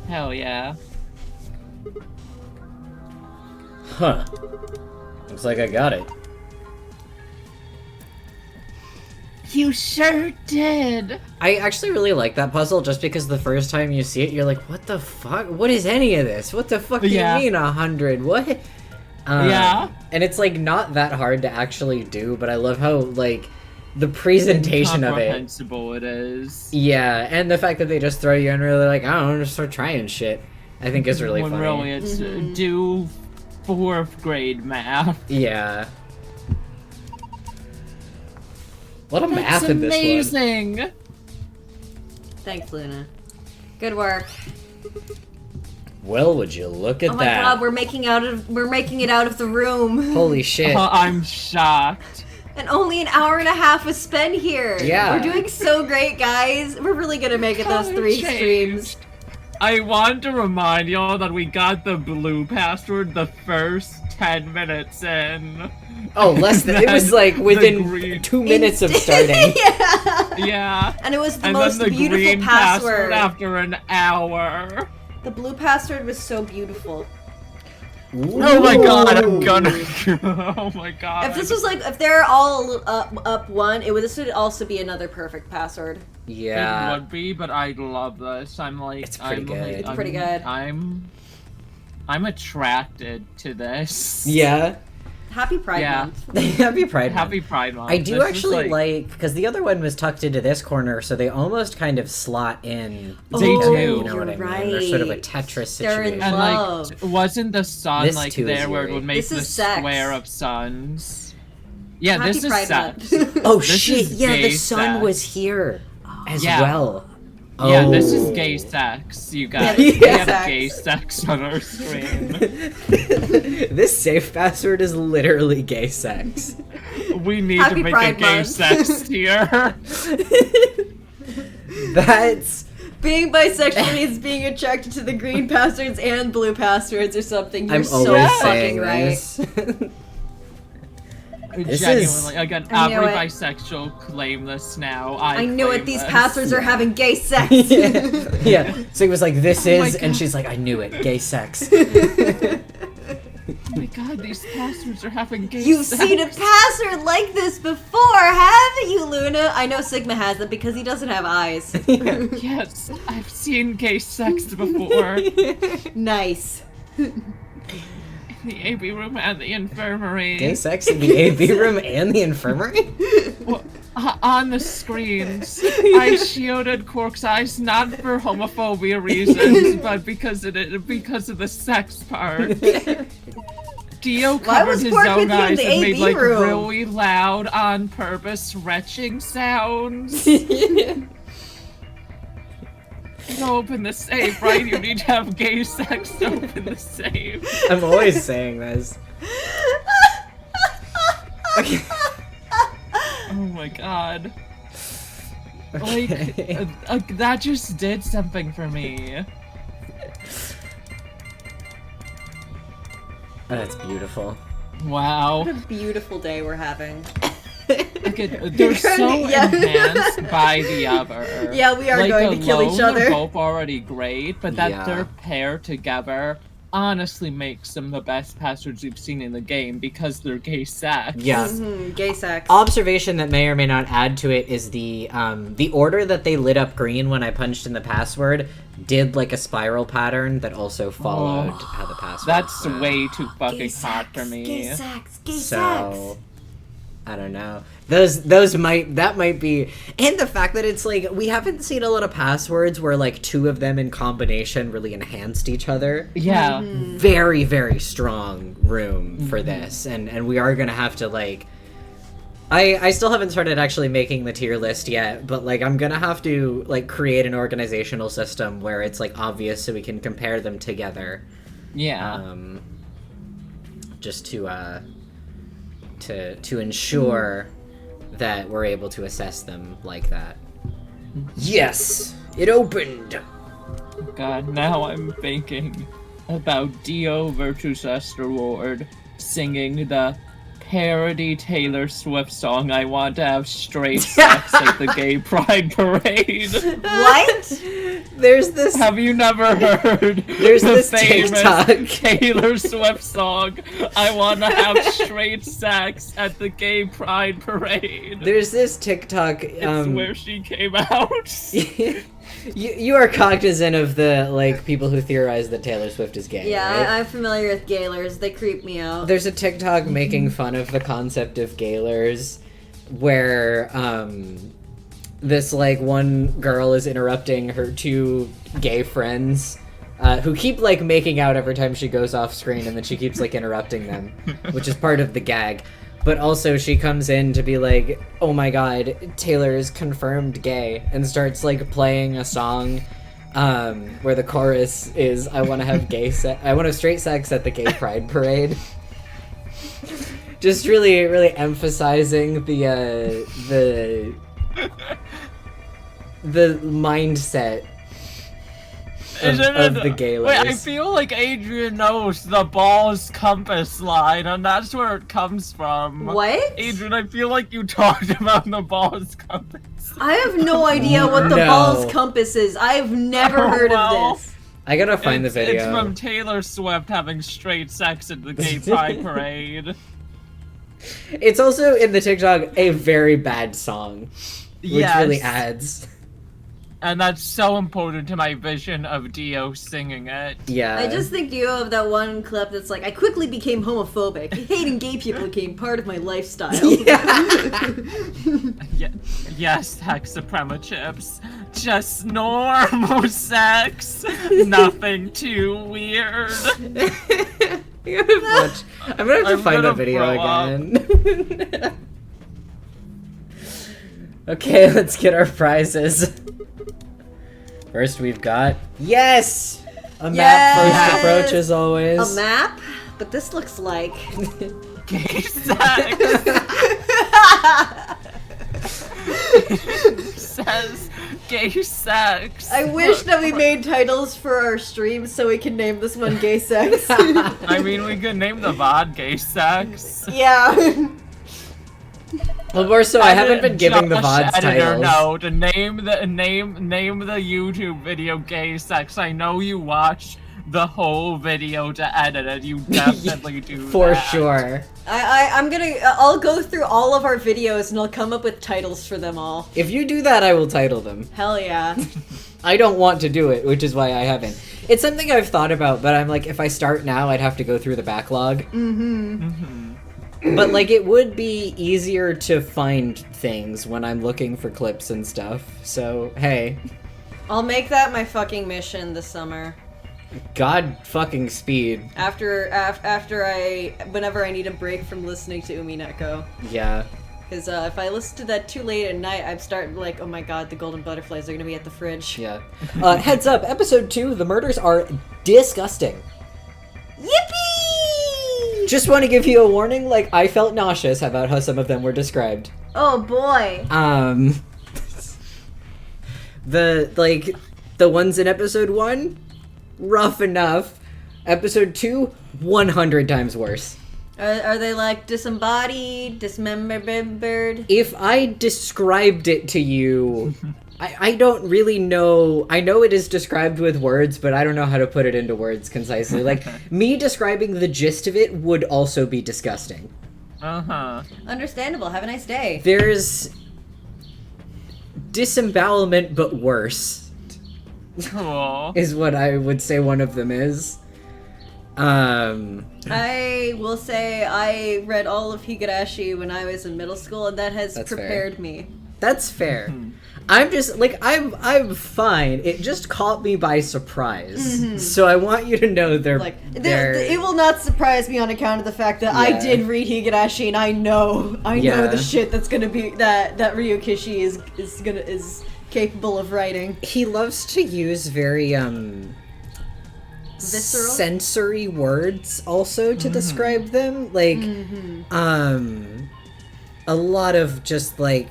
Hell yeah. Huh. Looks like I got it. You sure did! I actually really like that puzzle just because the first time you see it, you're like, what the fuck? What is any of this? What the fuck do Yeah. you mean 100? What? Yeah. And it's like not that hard to actually do, but I love how like the presentation of it. Incomprehensible it is. Yeah, and the fact that they just throw you in really like, I don't know, just start trying shit. I think is really When funny. really it's do 4th grade math. Yeah. A lot of That's math in this one. amazing! Thanks, Luna. Good work. Well, would you look at Oh my that? god, we're making it out of the room. Holy shit. I'm shocked. And only an hour and a half was spent here. Yeah. We're doing so great, guys. We're really gonna make it those 3 streams. I want to remind y'all that we got the blue password the first 10 minutes in. Oh, less than it was like The within green- 2 minutes of starting. Yeah. Yeah. And it was the And most then the beautiful green password. after an hour. The blue password was so beautiful. Oh my god, I'm gonna. Oh my god. If this was like, if they're all up one, this would also be another perfect password. It Yeah. would be, but I love this. I'm like, It's pretty I'm good. Like, It's I'm, pretty good. I'm attracted to this. Yeah. Happy Pride Yeah. Month. Happy Pride Month. Happy Pride Month. I do This is actually like because the other one was tucked into this corner, so they almost kind of slot in. They together, do. You know what I You're mean? They're sort of a right. Tetris They're in situation. And love. like, wasn't the sun This like too is there where it eerie. would make This the is sex. square of suns? Yeah, Happy this is Pride sex. Month. Oh This shit! is Yeah, the gay sun sex. was here as Yeah. well. Yeah, this Oh. is gay sex, you guys. this is We gay have sex. gay sex on our screen. This safe password is literally gay sex. We need Happy to make Pride a gay Month. sex here. That's Being bisexual means being attracted to the green passwords and blue passwords or something. You're I'm so always fucking saying right. this. This Genuinely, is- again, I knew every it. bisexual claim this now. I knew claim it. These this. passwords are having gay sex. yeah. Yeah. So he was like, "This Oh my is," and God. she's like, "I knew it, gay sex." Oh my god, these passwords are having gay You've sex. seen a password like this before, haven't you, Luna? I know Sigma has it because he doesn't have eyes. Yes, I've seen gay sex before. Nice. The AB room and the infirmary. Gay sex in the AV room and the infirmary. Well, on the screens, I shielded Quark's eyes not for homophobia reasons, but because of the sex part. Dio Why covered was his Quark with own you in eyes the and made AV like room? really loud on purpose retching sounds. To open the safe, right? You need to have gay sex to open the safe. I'm always saying this. Okay. Oh my god. Like, Okay. that just did something for me. That's beautiful. Wow. What a beautiful day we're having. They're so Yeah. enhanced by the other. Yeah, we are like, going to kill each alone, other. They're both already great, but that Yeah. they're paired together honestly makes them the best passwords we've seen in the game because they're gay sex. Yeah. Gay sex. Observation that may or may not add to it is the order that they lit up green when I punched in the password did like a spiral pattern that also followed how the password. That's went. way too Gay fucking hot for sex, me. Gay sex. Gay So sex. I don't know. Those might be, and the fact that it's like we haven't seen a lot of passwords where like two of them in combination really enhanced each other. Yeah. Very, very strong room for this, and we are gonna have to like. I still haven't started actually making the tier list yet, but like I'm gonna have to like create an organizational system where it's like obvious so we can compare them together. Yeah. Just to ensure that we're able to assess them like that. Yes, it opened. God, now I'm thinking about Dio versus Asteroid singing the parody Taylor Swift song I Want to Have Straight Sex at the Gay Pride Parade. What? There's this. Have you never heard There's the this famous TikTok. Taylor Swift song I Want to Have Straight Sex at the Gay Pride Parade? There's this TikTok. It's where she came out. You are cognizant of the like people who theorize that Taylor Swift is gay. Yeah, right? I'm familiar with gaylers. They creep me out. There's a TikTok making fun of the concept of gaylers, where this like one girl is interrupting her two gay friends, who keep like making out every time she goes off screen, and then she keeps like interrupting them, which is part of the gag. But also she comes in to be like, oh my god, Taylor is confirmed gay, and starts like playing a song where the chorus is I want to have straight sex at the gay pride parade. Just really, really emphasizing the mindset of the gaylers. Wait, I feel like Adrian knows the ball's compass line, and that's where it comes from. What? Adrian, I feel like you talked about the ball's compass. I have no idea what the No. ball's compass is. I've never heard well. of this. I gotta find the It's video. from Taylor Swift having straight sex at the gay pride parade. It's also in the TikTok a very bad song, which Yes. really adds. And that's so important to my vision of Dio singing it. Yeah. I just think you of that one clip that's like, I quickly became homophobic. Hating gay people became part of my lifestyle. Yes, Hex Suprema Chips. Just normal sex. Nothing too weird. I'm gonna have to I'm find the gonna video throw up. again. Okay, let's get our prizes. First, we've got yes, a map first Yes! approach as always. A map? But this looks like... Gay sex. Says gay sex. I wish that we made titles for our streams so we can name this one Gay Sex. I mean, we could name the VOD gay sex. Yeah. Well, more so, I haven't been giving the Josh VODs editor titles. note, name the YouTube video gay sex. I know you watch the whole video to edit it. You definitely do For that. sure. I'll go through all of our videos and I'll come up with titles for them all. If you do that, I will title them. Hell yeah. I don't want to do it, which is why I haven't. It's something I've thought about, but I'm like, if I start now, I'd have to go through the backlog. But like, it would be easier to find things when I'm looking for clips and stuff. So hey, I'll make that my fucking mission this summer. God fucking speed. Whenever I need a break from listening to Umineko. Yeah. Because if I listen to that too late at night, I'm starting like, oh my god, the golden butterflies are gonna be at the fridge. Yeah. Heads up, episode 2, the murders are disgusting. Yippee! Just want to give you a warning, like, I felt nauseous about how some of them were described. Oh boy. The ones in episode 1, rough enough. Episode 2, 100 times worse. Are they like disembodied, dismembered? If I described it to you, I don't really know. I know it is described with words, but I don't know how to put it into words concisely. Like, me describing the gist of it would also be disgusting. Uh-huh. Understandable. Have a nice day. There's disembowelment, but worse, Cool. is what I would say one of them is. I will say I read all of Higurashi when I was in middle school, and that has That's prepared me. That's fair. I'm just like I'm fine. It just caught me by surprise. So I want you to know they're It will not surprise me on account of the fact that I Yeah. did read Higurashi, and I know Yeah. the shit that's gonna be that Ryukishi is capable of writing. He loves to use very Visceral? sensory words also to describe them. Like a lot of just like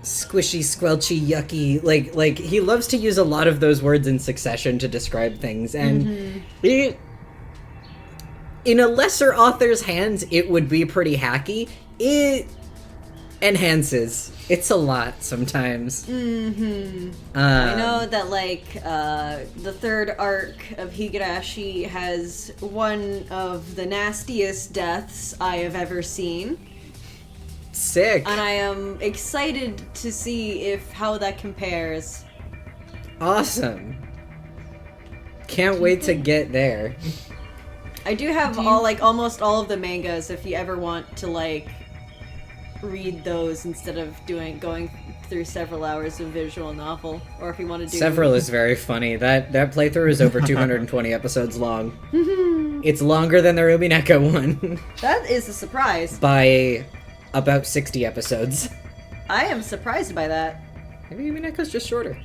squishy, squelchy, yucky. Like he loves to use a lot of those words in succession to describe things, and it, in a lesser author's hands, it would be pretty hacky. It enhances. It's a lot sometimes. I know that the third arc of Higurashi has one of the nastiest deaths I have ever seen. Sick. And I am excited to see how that compares. Awesome. Can't wait to get there. I do have almost all of the mangas if you ever want to read those instead of going through several hours of visual novel, or if you want to do Several is very funny. That playthrough is over 220 episodes long. It's longer than the Rumineko one That is a surprise. by about 60 episodes. I am surprised by that. Maybe Rumineko's just shorter.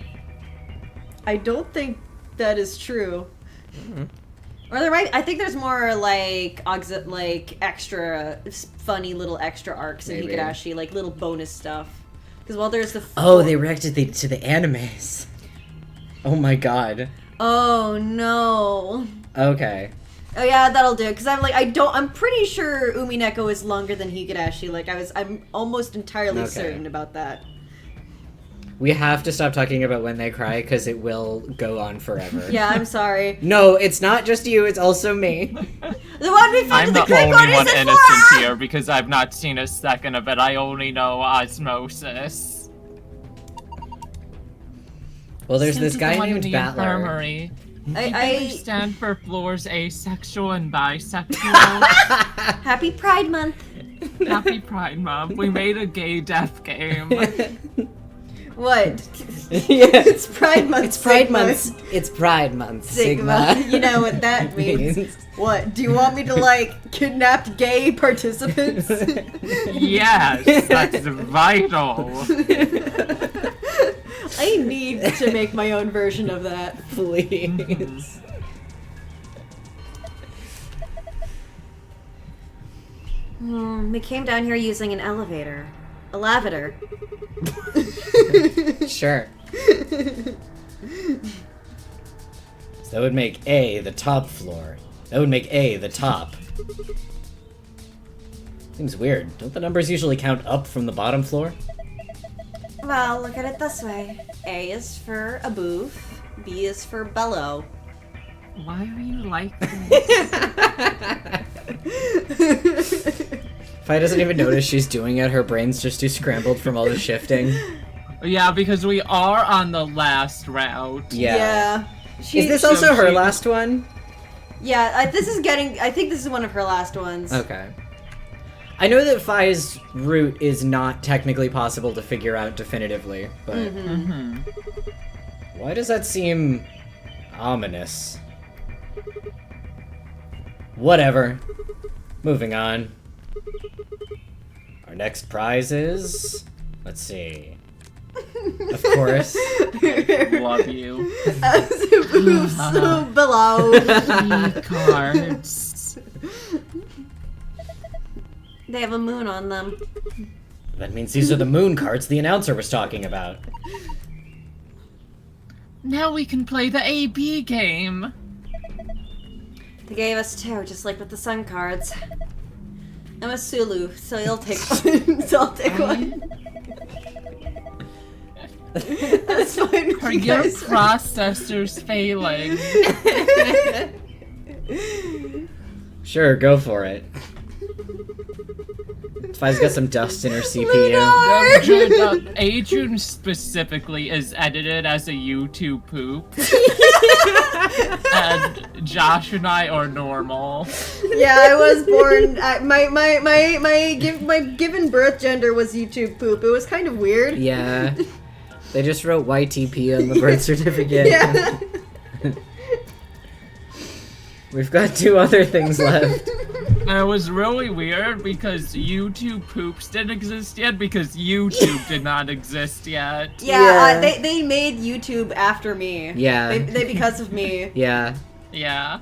I don't think that is true. Or there might. I think there's more extra funny little extra arcs in Maybe. Higurashi, like little bonus stuff. Because while there's the Oh, they reacted to the animes. Oh my god. Oh no. Okay. Oh yeah, that'll do. Because I'm pretty sure Umineko is longer than Higurashi. I'm almost entirely Okay. certain about that. We have to stop talking about when they cry because it will go on forever. Yeah, I'm sorry. No, it's not just you, it's also me. The one we find I'm in the the Great only one one is innocent here because I've not seen a second of it. I only know osmosis. Well, there's Sent this to guy the one in named the Battler. infirmary. I I understand for Floor's asexual and bisexual. Happy Pride Month. Happy Pride Month. We made a gay death game. What? Yeah. It's Pride Month. It's Pride Sigma. Month. It's Pride Month. Sigma. Sigma. You know what that means. What? Do you want me to kidnap gay participants? Yes, that's vital. I need to make my own version of that. Please. We came down here using an elevator. A lavender. Sure. So that would make A the top floor. That would make A the top. Seems weird. Don't the numbers usually count up from the bottom floor? Well, look at it this way. A is for a booth. B is for bellow. Why are you like this? Fi doesn't even notice she's doing it. Her brain's just too scrambled from all the shifting. Yeah, because we are on the last route. Yeah. She, Is this So also her she- last one? Yeah, I think this is one of her last ones. Okay. I know that Fi's route is not technically possible to figure out definitively, but why does that seem ominous? Whatever. Moving on. Our next prize is... Let's see. Of course. Love you. Boofs below. E-cards. They have a moon on them. That means these are the moon cards the announcer was talking about. Now we can play the AB game. They gave us 2, just like with the sun cards. I'm a Sulu, so you'll take one. So I'll take one. That's fine. Are You your guys. processors failing? Sure, go for it. Fi's got some dust in her CPU. Adrian specifically is edited as a YouTube poop. And Josh and I are normal. Yeah, I was born. My given birth gender was YouTube poop. It was kind of weird. Yeah. They just wrote YTP on the birth certificate. Yeah. We've got 2 other things left. And it was really weird because YouTube poops didn't exist yet because YouTube did not exist yet. Yeah, they made YouTube after me. Yeah. They because of me. Yeah. Yeah.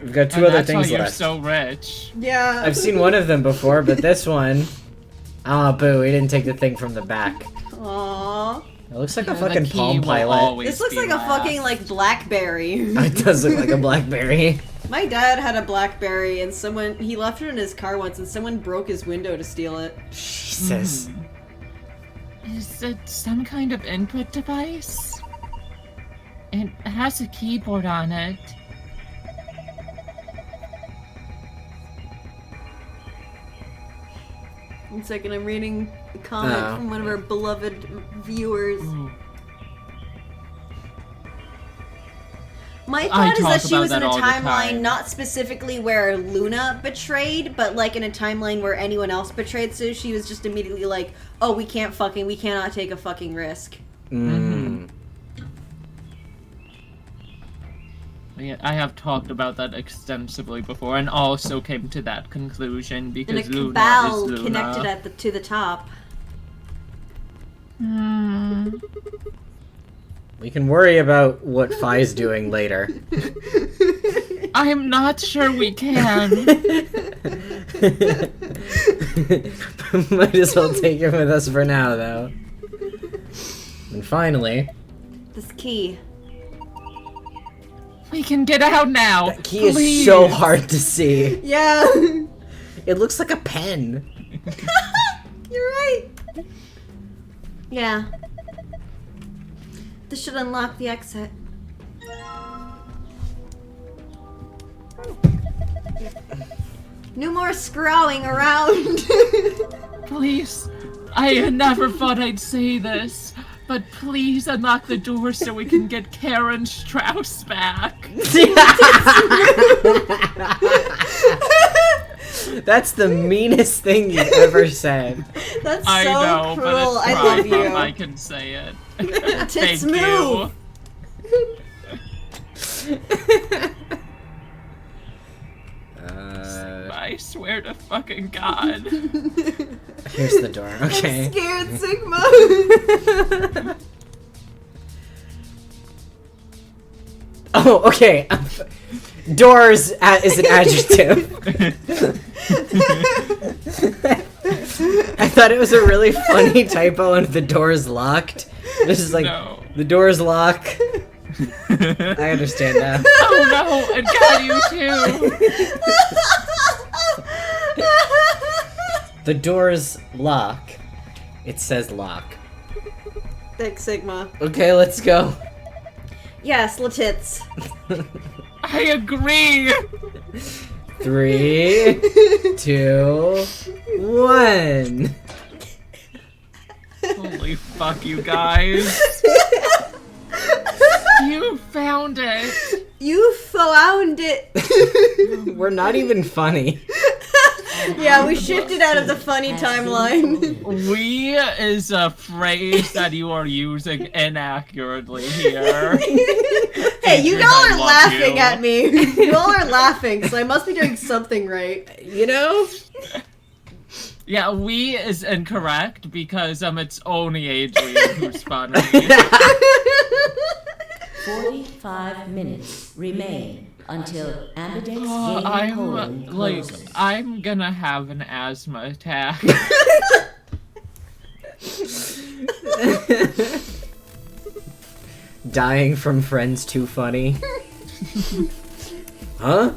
We've got 2 And other that's why things you're left. so rich. Yeah. I've seen one of them before, but this one... Oh, boo, we didn't take the thing from the back. Aww. It looks like a The fucking key Palm will Pilot. always This looks be like a last. fucking like BlackBerry. It does look like a BlackBerry. My dad had a BlackBerry and he left it in his car once and someone broke his window to steal it. Jesus. Is it some kind of input device? It has a keyboard on it. One second, I'm reading a comment from one of our beloved viewers. Ooh. My I thought is talk that she about was in that a all the timeline time. not specifically where Luna betrayed, but like in a timeline where anyone else betrayed, so she was just immediately like, oh, we cannot take a fucking risk. Mm. Yeah, I have talked about that extensively before and also came to that conclusion And a because Luna cabal is Luna. connected to the top. Hmm. We can worry about what Fi's doing later. I'm not sure we can. Might as well take him with us for now, though. And finally, This key. We can get out now. that key please. is so hard to see. Yeah. It looks like a pen. You're right. Yeah. This should unlock the exit. No more screwing around. Please. I never thought I'd say this, but please unlock the door so we can get Karen Strauss back. That's the meanest thing you've ever said. That's I so know, cruel. but it's I love private. I you. can say it. Tits Thank move. I swear to fucking God. Here's the door. Okay. Scared Sigma. Oh, okay. Doors is an adjective. I thought it was a really funny typo and the door is locked. This is like, No. the door is locked. I understand now. Oh no, it got you too. The door's lock. It says lock. Thanks, Sigma. Okay, let's go. Yes, Latits. I agree. 3, 2, 1. Holy fuck, you guys. You found it. You found it. We're not even funny. Yeah, we shifted out of the funny timeline. We is a phrase that you are using inaccurately here. Hey, you I all are love laughing you. at me. You all are laughing, so I must be doing something right. You know? Yeah, we is incorrect because it's only Adrian who's funny. 45 minutes remain until Ambidex gaming polling closes. I'm gonna have an asthma attack. Dying from friends too funny. Huh?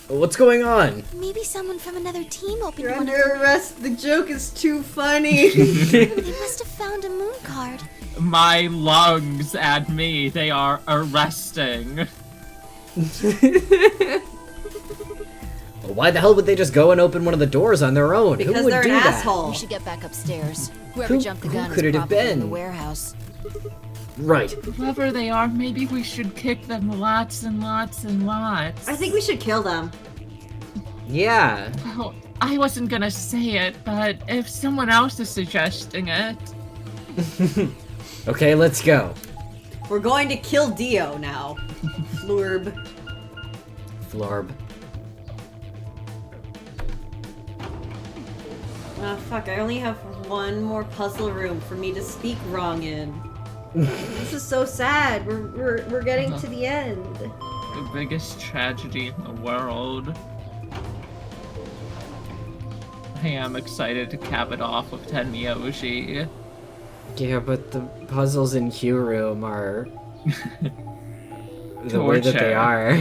What's going on? Maybe someone from another team opened You're one under of them. arrest. The joke is too funny. They must have found a moon card. My lungs at me, they are arresting. Well, why the hell would they just go and open one of the doors on their own? Who Because would they're do an that? asshole. We should get back upstairs. Whoever Who- jumped the who gun could is it have probably in the been? warehouse. Right. Whoever they are, maybe we should kick them lots and lots and lots. I think we should kill them. Yeah. Oh, I wasn't gonna say it, but if someone else is suggesting it... Okay, let's go. We're going to kill Dio now. Flurb. Florb. Oh fuck, I only have one more puzzle room for me to speak wrong in. This is so sad. We're getting to the end. The biggest tragedy in the world. I am excited to cap it off with Tenmyoji. Yeah, but the puzzles in Q Room are the way that they Torture. are.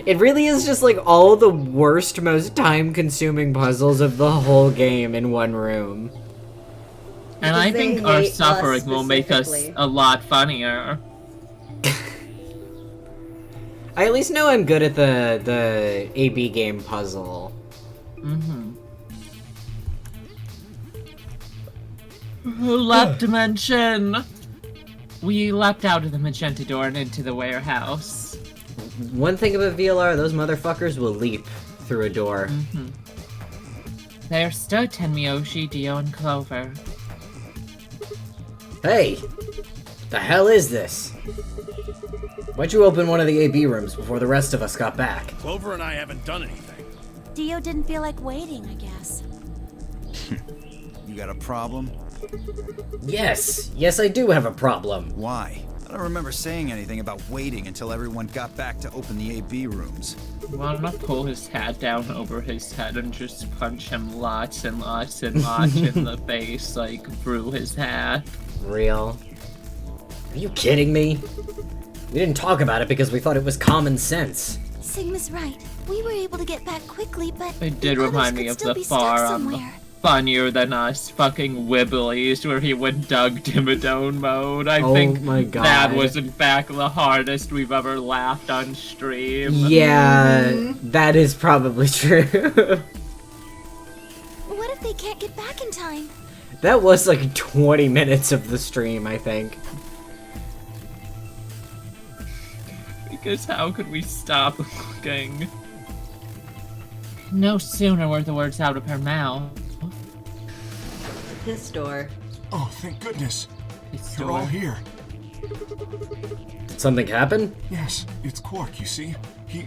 It really is just like all the worst, most time-consuming puzzles of the whole game in one room. And I Because they think our hate us suffering will make us specifically. a lot funnier. I at least know I'm good at the AB game puzzle. Mm-hmm. Lap dimension! We leapt out of the magenta door and into the warehouse. One thing about VLR, those motherfuckers will leap through a door. There stood Tenmyoji, Dio, and Clover. Hey! The hell is this? Why'd you open one of the AB rooms before the rest of us got back? Clover and I haven't done anything. Dio didn't feel like waiting, I guess. You got a problem? Yes! Yes, I do have a problem. Why? I don't remember saying anything about waiting until everyone got back to open the AB rooms. Wanna pull his hat down over his head and just punch him lots and lots and lots in the face, like, through his hat? Real? Are you kidding me? We didn't talk about it because we thought it was common sense. Sigma's right. We were able to get back quickly, but It did the remind others me could of still the be stuck far, somewhere. funnier than us fucking Wibblies where he went Doug Dimmadome mode. I Oh think my God. that was in fact the hardest we've ever laughed on stream. Yeah, that is probably true. What if they can't get back in time? That was like 20 minutes of the stream, I think. Because how could we stop looking? No sooner were the words out of her mouth. Piss door. Oh, thank goodness. It's You're all here. Did something happen? Yes, it's Quark, you see? He...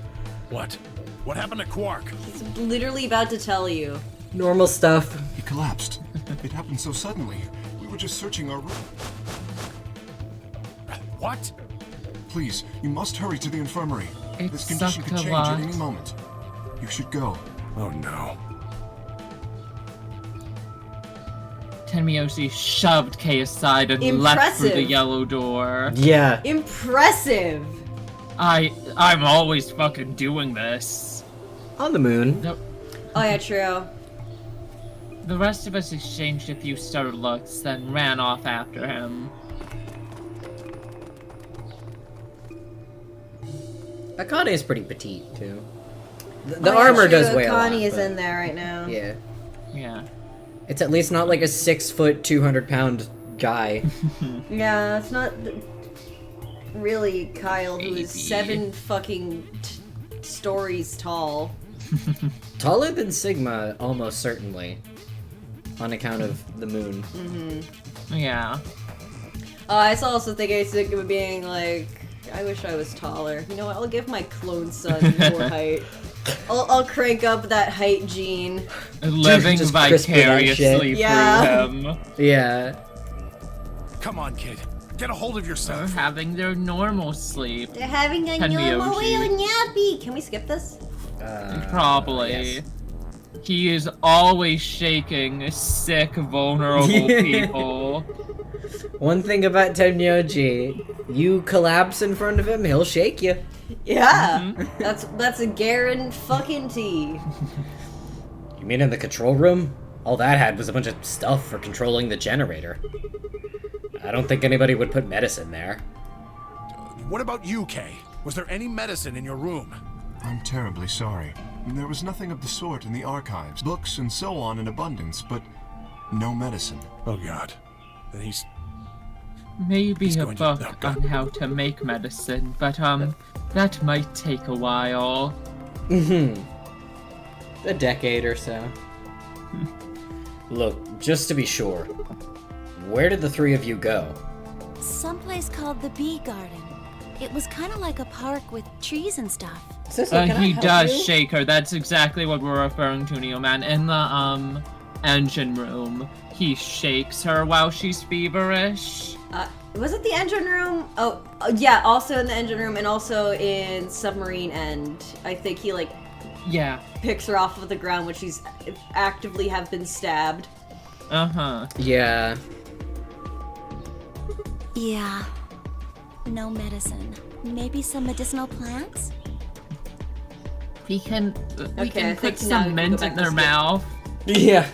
What? What happened to Quark? He's literally about to tell you. Normal stuff. He collapsed. It happened so suddenly. We were just searching our room. What? Please, you must hurry to the infirmary. It This condition sucked could a change lot. at any moment. You should go. Oh no. Tenmyoji shoved Kay aside and leapt through the Impressive. yellow door. Yeah. Impressive! I'm always fucking doing this. On the moon. The, Oh yeah, true. the rest of us exchanged a few startled looks, then ran off after him. Akane is pretty petite, too. The Oh, yeah, armor true. does weigh a lot. Connie is but- in there right now. Yeah. Yeah. It's at least not like a 6 foot, 200 pound guy. Yeah, it's not really Kyle, who is Maybe. 7 fucking stories tall. Taller than Sigma, almost certainly. On account of the moon. Yeah. I also think I think of being like, I wish I was taller. You know what? I'll give my clone son more height. I'll crank up that height gene. Living Just CRISPR that vicariously shit. Yeah. through him. Yeah. Come on, kid. Get a hold of They're yourself. having their normal sleep. They're having a Tenmyoji. normal nappy. Can we skip this? Probably. yes. He is always shaking sick, vulnerable Yeah. people. One thing about Tenmyoji You collapse in front of him, he'll shake you. Yeah, that's a guarantee. You mean in the control room? All that had was a bunch of stuff for controlling the generator. I don't think anybody would put medicine there. What about you, Kay? Was there any medicine in your room? I'm terribly sorry. There was nothing of the sort in the archives. Books and so on in abundance, but no medicine. Oh God. Then he's Maybe a going to- book on how to make medicine, but that might take a while. A decade or so. Look, just to be sure, where did the three of you go? Someplace called the Bee Garden. It was kind of like a park with trees and stuff. He does shake her. That's exactly what we're referring to, Neoman. In the engine room, he shakes her while she's feverish. Was it the engine room? Oh, yeah, also in the engine room and also in Submarine End. I think he, like, picks her off of the ground when she's actively have been stabbed. Yeah. Yeah. No medicine. Maybe some medicinal plants? We can I put think now we some can mint go back in to their skip. mouth. Yeah.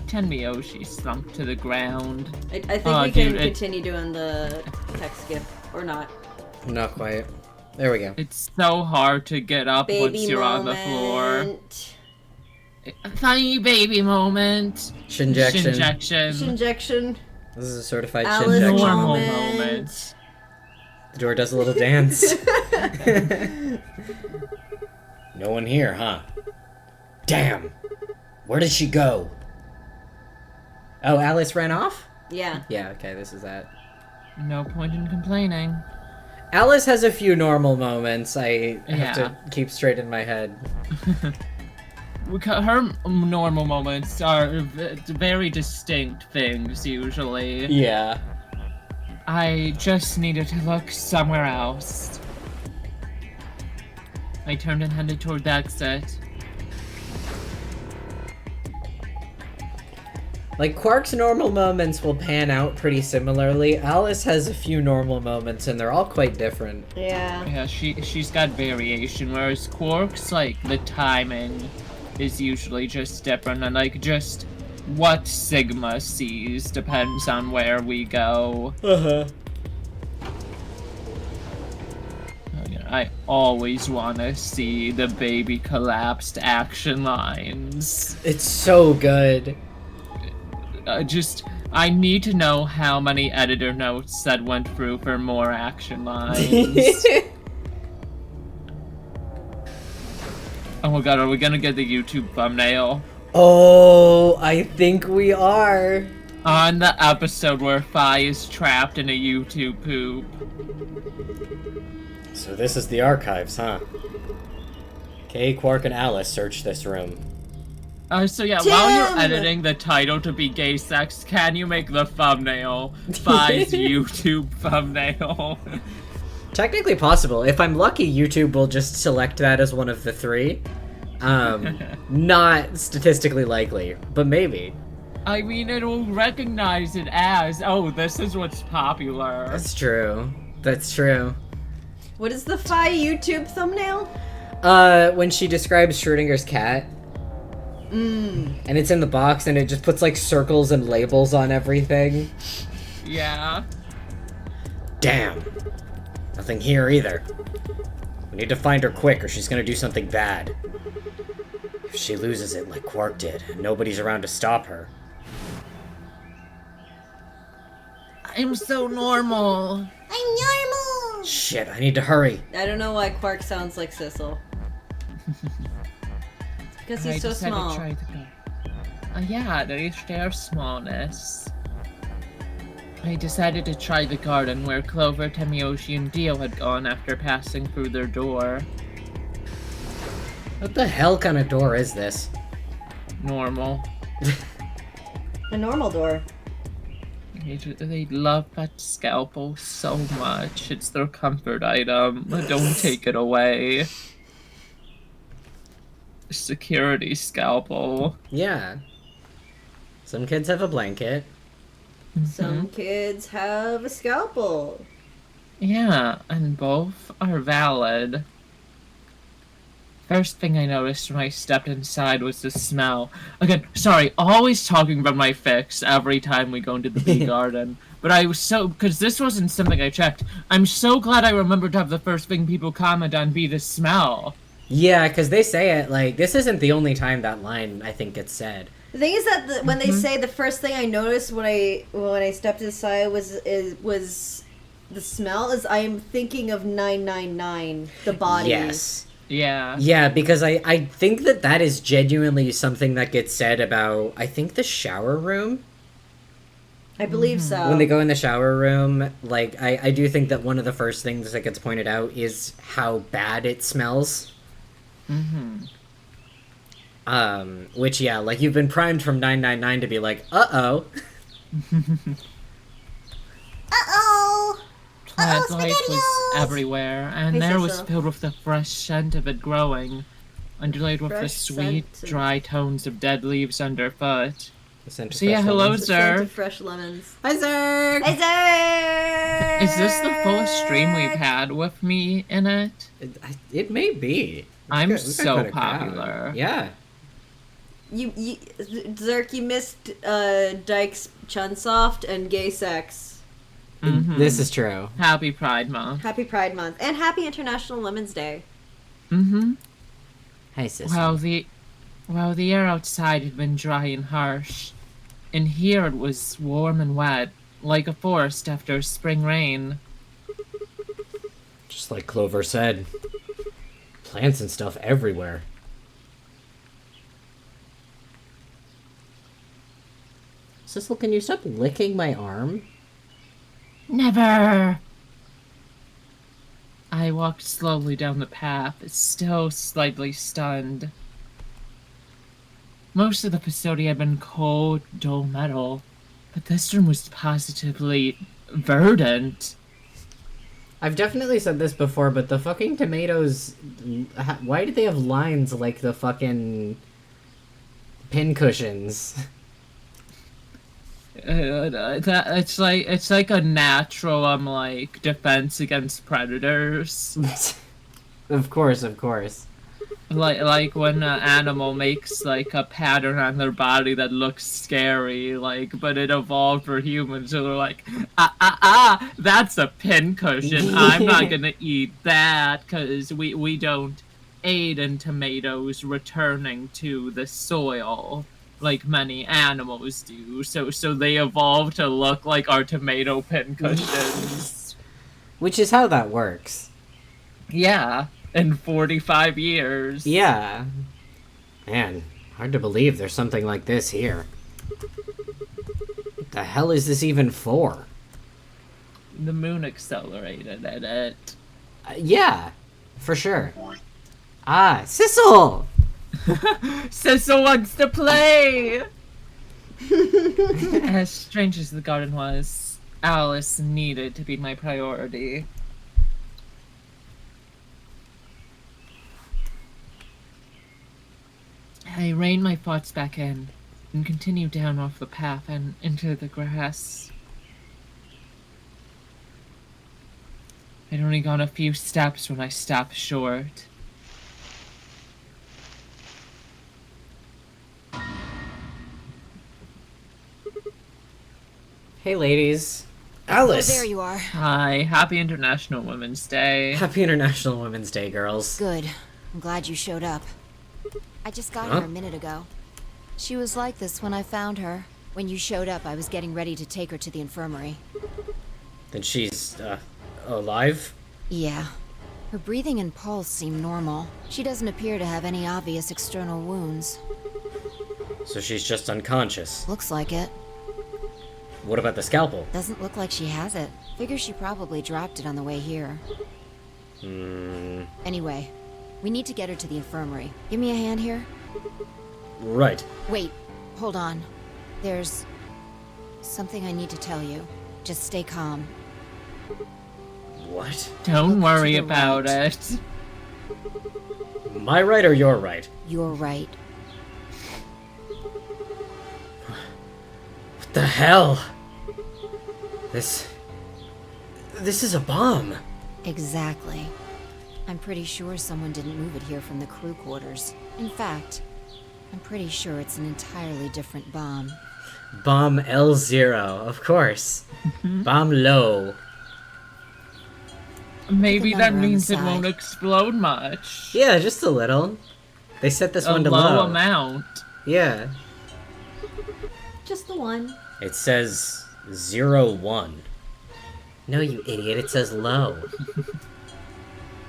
Tenmyoshi slumped to the ground. I think we can continue doing the text skip, or not. Not quite. There we go. It's so hard to get up once you're on the floor. Funny baby moment. Shinjection. Shinjection. This is a certified Alice shinjection. Normal moment. The door does a little dance. No one here, huh? Damn. Where did she go? Oh, Alice ran off? Yeah. Yeah, okay, this is that. No point in complaining. Alice has a few normal moments I have Yeah. to keep straight in my head. Her normal moments are very distinct things, usually. Yeah. I just needed to look somewhere else. I turned and headed toward the exit. Like, Quark's normal moments will pan out pretty similarly. Alice has a few normal moments, and they're all quite different. Yeah. Yeah, she's got variation, whereas Quark's, like, the timing is usually just different, and, like, just what Sigma sees depends on where we go. I always want to see the baby collapsed action lines. It's so good. I need to know how many editor notes that went through for more action lines. Oh my god, are we gonna get the YouTube thumbnail? Oh, I think we are. On the episode where Fi is trapped in a YouTube poop. So this is the archives, huh? Kay, Quark, and Alice search this room. So yeah, while you're editing the title to be gay sex, can you make the thumbnail Fi's YouTube thumbnail? Technically possible. If I'm lucky, YouTube will just select that as one of the three. Not statistically likely, but maybe. I mean, it'll recognize it as, oh, this is what's popular. That's true. That's true. What is the Fi YouTube thumbnail? When she describes Schrodinger's cat. And it's in the box, and it just puts, like, circles and labels on everything. Yeah. Damn. Nothing here either. We need to find her quick, or she's gonna do something bad. If she loses it like Quark did, and nobody's around to stop her. I'm so normal. I'm normal! Shit, I need to hurry. I don't know why Quark sounds like Sissel. Because he's so small. Yeah, they share smallness. I decided to try the garden where Clover, Tenmyoshi, and Dio had gone after passing through their door. What the hell kind of door is this? Normal. A normal door. They love that scalpel so much. It's their comfort item. Don't take it away. Security scalpel. Yeah. Some kids have a blanket. Some kids have a scalpel. Yeah, and both are valid. First thing I noticed when I stepped inside was the smell. Again, sorry, always talking about my fix every time we go into the bee garden. But I was so, because this wasn't something I checked. I'm so glad I remembered to have the first thing people comment on be the smell. Yeah, because they say it, like, this isn't the only time that line, I think, gets said. The thing is that when they say the first thing I noticed when I stepped inside was the smell, is I am thinking of 999, the body. Yes. Yeah. Yeah, because I think that is genuinely something that gets said about, I think, the shower room. I believe so. When they go in the shower room, like, I do think that one of the first things that gets pointed out is how bad it smells. Which, yeah, like, you've been primed from 999 to be like, uh-oh. Uh-oh! Plant life was everywhere, and there was filled with the fresh scent of it growing, underlaid with the sweet, dry tones of dead leaves underfoot. So yeah, hello, Zerg. Fresh lemons. Hi, Zerg! Hi, Zerg! Is this the fullest stream we've had with me in it? It may be. I'm so popular. Yeah. You Zerk, you missed Dyke's Chunsoft and gay sex. This is true. Happy Pride Month. Happy Pride Month. And happy International Women's Day. Hi, sis. Well, the air outside had been dry and harsh. In here it was warm and wet, like a forest after spring rain. Just like Clover said. Plants and stuff everywhere. Sissel, can you stop licking my arm? Never! I walked slowly down the path, still slightly stunned. Most of the facility had been cold, dull metal, but this room was positively verdant. I've definitely said this before, but the fucking tomatoes... Why did they have lines like the fucking... pin cushions? It's like a natural like defense against predators. Of course. Like when an animal makes like a pattern on their body that looks scary, like, but it evolved for humans, so they're like, that's a pincushion. I'm not gonna eat that because we don't aid in tomatoes returning to the soil like many animals do. So they evolved to look like our tomato pincushions. Which is how that works. Yeah. In 45 years. Yeah. Man, hard to believe there's something like this here. What the hell is this even for? The moon accelerated at it. Yeah, for sure. Ah, Sissel! Sissel wants to play! As strange as the garden was, Alice needed to be my priority. I reined my thoughts back in and continued down off the path and into the grass. I'd only gone a few steps when I stopped short. Hey, ladies. Alice! Oh, there you are. Hi, happy International Women's Day. Happy International Women's Day, girls. Good. I'm glad you showed up. I just got her a minute ago. She was like this when I found her. When you showed up, I was getting ready to take her to the infirmary. Then she's, alive? Yeah. Her breathing and pulse seem normal. She doesn't appear to have any obvious external wounds. So she's just unconscious. Looks like it. What about the scalpel? Doesn't look like she has it. Figure she probably dropped it on the way here. Anyway, we need to get her to the infirmary. Give me a hand here. Right. Wait, hold on. There's something I need to tell you. Just stay calm. What? Don't worry about it. My right or your right? You're right. What the hell? This is a bomb. Exactly. I'm pretty sure someone didn't move it here from the crew quarters. In fact, I'm pretty sure it's an entirely different bomb. Bomb L0, of course. Bomb low. Maybe Put the that number on means the it won't side. explode much. Yeah, just a little. They set this one to low low. amount. Yeah. Just the one. It says 01. No, you idiot, it says low.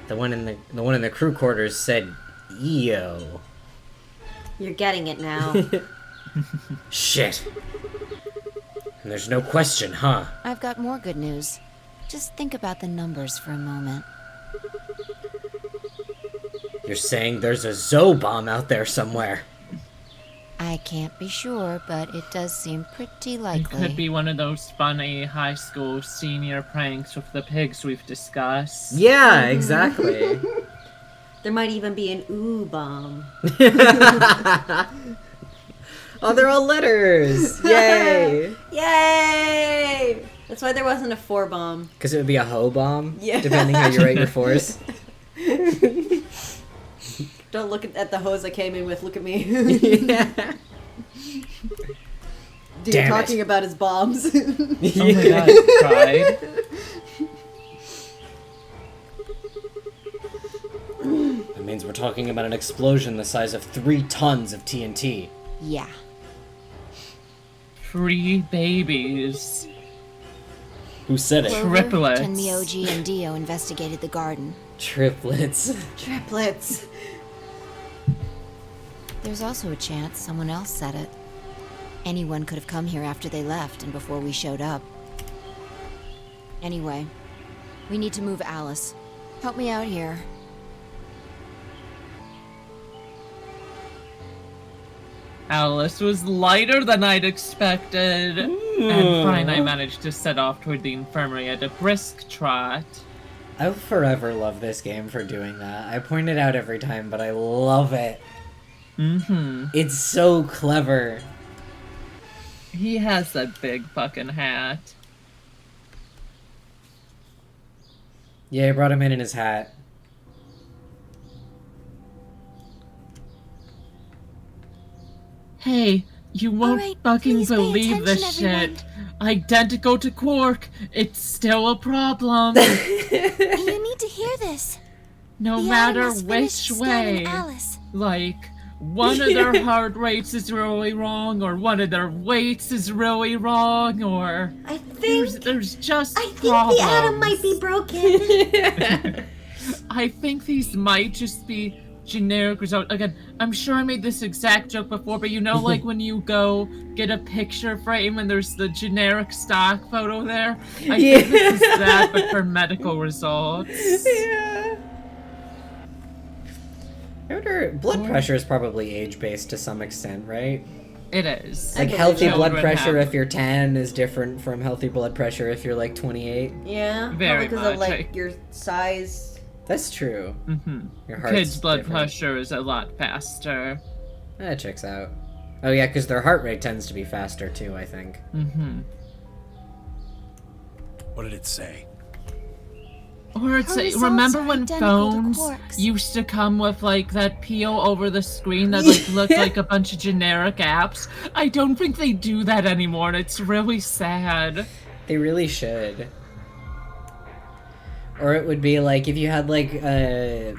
The one in the crew quarters said EO. You're getting it now. Shit. And there's no question, huh? I've got more good news. Just think about the numbers for a moment. You're saying there's a Zo bomb out there somewhere. I can't be sure, but it does seem pretty It likely. could be one of those funny high school senior pranks with the pigs we've discussed. Yeah, exactly. There might even be an ooh bomb. Oh, they're all letters! Yay! Yay! That's why there wasn't a 4 bomb. Because it would be a hoe bomb, Yeah. depending how you rate your fours. Don't look at the hose I came in with. Look at me. Yeah. Dude, Damn talking it. about his bombs. Oh my god, pride. That means we're talking about an explosion the size of 3 tons of TNT. Yeah. 3 babies. Who said it? Clover, Triplets. Tenmyoji, and Dio investigated the garden. Triplets. Triplets. There's also a chance someone else said it. Anyone could have come here after they left and before we showed up. Anyway, we need to move Alice. Help me out here. Alice was lighter than I'd expected. And fine, I managed to set off toward the infirmary at a brisk trot. I'll forever love this game for doing that. I point it out every time, but I love it. Mm-hmm. It's so clever. He has that big fucking hat. Yeah, I brought him in his hat. Hey, you won't Alright, fucking please pay believe this attention, everyone. shit. Identical to Quark. It's still a problem. You need to hear this. No The matter Atom has finished which scanning way. Alice. Like, one of their heart rates is really wrong, or one of their weights is really wrong, or I think there's just I think problems. the atom might be broken. I think these might just be generic results. Again, I'm sure I made this exact joke before, but you know, like when you go get a picture frame and there's the generic stock photo there? I think this is that, but for medical results. Yeah. I wonder, blood pressure is probably age-based to some extent, right? It is. Like, healthy blood Children pressure have- if you're 10 is different from healthy blood pressure if you're, like, 28. Yeah, Very because of much, like your size. That's true. Mm-hmm. Your heart's Kids' blood different. pressure is a lot faster. That checks out. Oh yeah, because their heart rate tends to be faster too, I think. Mm-hmm. What did it say? Or it's Her results remember are when identical to phones Quark's. used to come with like that peel over the screen that like looked like a bunch of generic apps? I don't think they do that anymore, and it's really sad. They really should. Or it would be like, if you had like the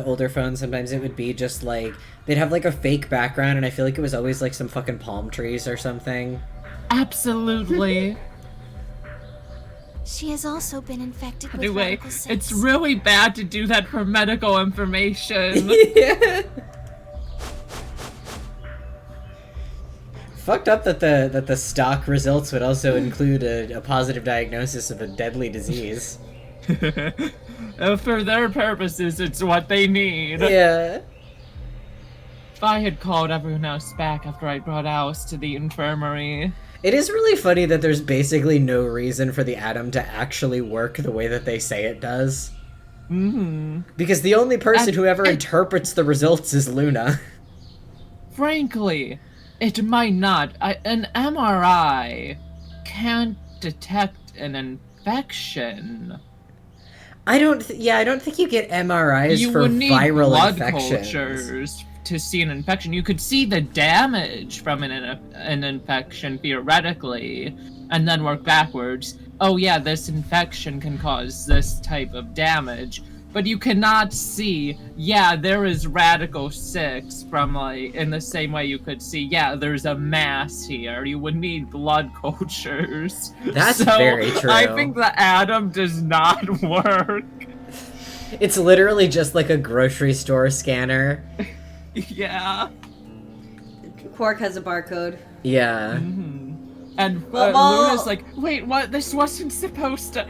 older phones, sometimes it would be just like, they'd have like a fake background, and I feel like it was always like some fucking palm trees or something. Absolutely. She has also been infected with Anyway, radical it's cysts. really bad to do that for medical information. Yeah. Fucked up that the stock results would also include a positive diagnosis of a deadly disease. For their purposes, it's what they need. Yeah. If I had called everyone else back after I brought Alice to the infirmary. It is really funny that there's basically no reason for the atom to actually work the way that they say it does. Mm-hmm. Because the only person And- who ever and- interprets the results is Luna. Frankly, it might not. An MRI can't detect an infection. I don't think you get MRIs You for would need viral blood infections. cultures to see an infection. You could see the damage from an infection theoretically, and then work backwards. Oh yeah, this infection can cause this type of damage. But you cannot see, yeah, there is Radical 6 from, like, in the same way you could see, yeah, there's a mass here. You would need blood cultures. That's so very true. I think the atom does not work. It's literally just like a grocery store scanner. Yeah. Quark has a barcode. Yeah. Mm-hmm. And Well, Luna's like, wait, what? This wasn't supposed to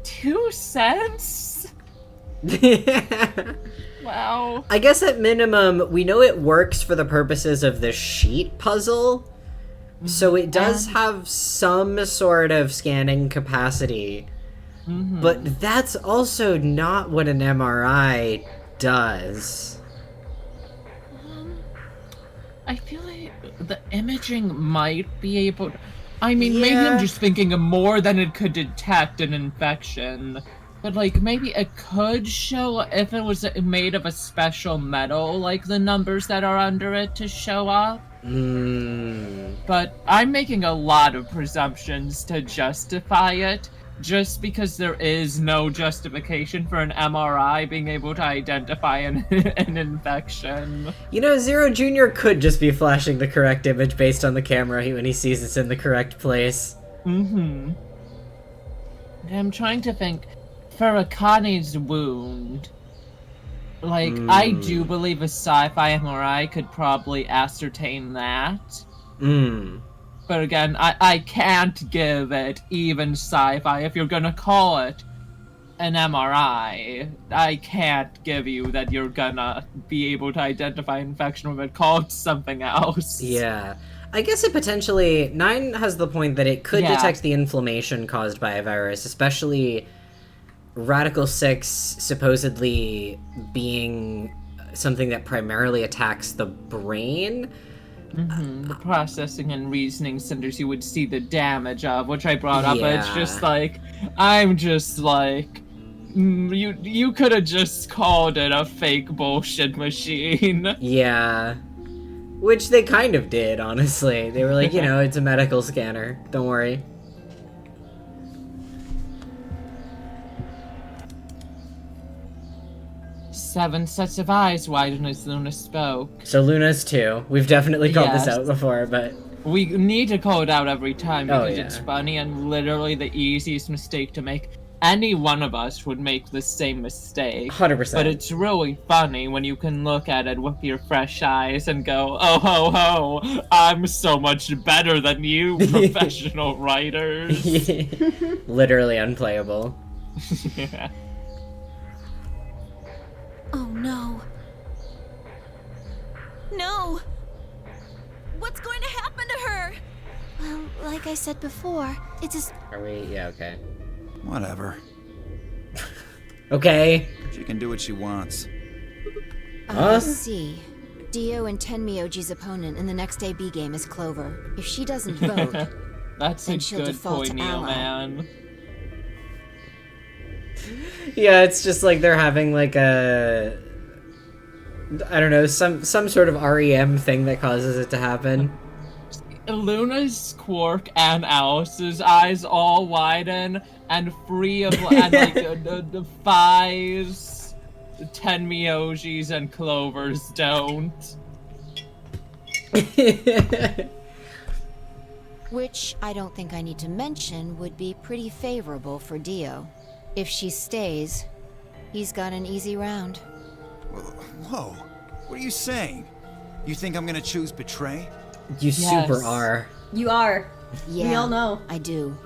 2 cents? Wow. I guess at minimum, we know it works for the purposes of the sheet puzzle. So it does have some sort of scanning capacity. Mm-hmm. But that's also not what an MRI does. I feel like the imaging might be able to... I mean, maybe Yeah. I'm just thinking of more than it could detect an infection. But, like, maybe it could show if it was made of a special metal, like the numbers that are under it to show up. But I'm making a lot of presumptions to justify it, just because there is no justification for an MRI being able to identify an infection. You know, Zero Jr. could just be flashing the correct image based on the camera when he sees it's in the correct place. Mm-hmm. I'm trying to think, for Akane's wound, like, I do believe a sci-fi MRI could probably ascertain that. But again, I can't give it even sci-fi. If you're gonna call it an MRI, I can't give you that you're gonna be able to identify infection with it. Call it something else. Yeah. I guess it potentially... 9 has the point that it could detect the inflammation caused by a virus, especially Radical 6 supposedly being something that primarily attacks the brain. Mm-hmm. The processing and reasoning centers you would see the damage of, which I brought up, but it's just like, I'm just like, you could have just called it a fake bullshit machine. Yeah. Which they kind of did, honestly. They were like, you know, it's a medical scanner. Don't worry. Seven sets of eyes widened as Luna spoke. So Luna's 2. We've definitely called this Yes. out before, but... We need to call it out every time because yeah. it's funny and literally the easiest mistake to make. Any one of us would make the same mistake. 100%. But it's really funny when you can look at it with your fresh eyes and go, oh ho ho, I'm so much better than you, professional writers. Literally unplayable. Yeah. Oh no. No! What's going to happen to her? Well, like I said before, it's just... Are we? Yeah, okay. Whatever. Okay. She can do what she wants. I see. Dio and Tenmyoji's opponent in the next AB game is Clover. If she doesn't vote, That's a then she'll good default point, to Neo ally. Man. Yeah, it's just like they're having like a... I don't know, some sort of REM thing that causes it to happen. Luna's, Quark, and Alice's eyes all widen and free of and like the Fi's, Tenmyoji's, and Clover's don't. Which I don't think I need to mention would be pretty favorable for Dio. If she stays, he's got an easy round. Whoa, what are you saying? You think I'm gonna choose betray? You Yes. super are. You are. Yeah, We all know. I do.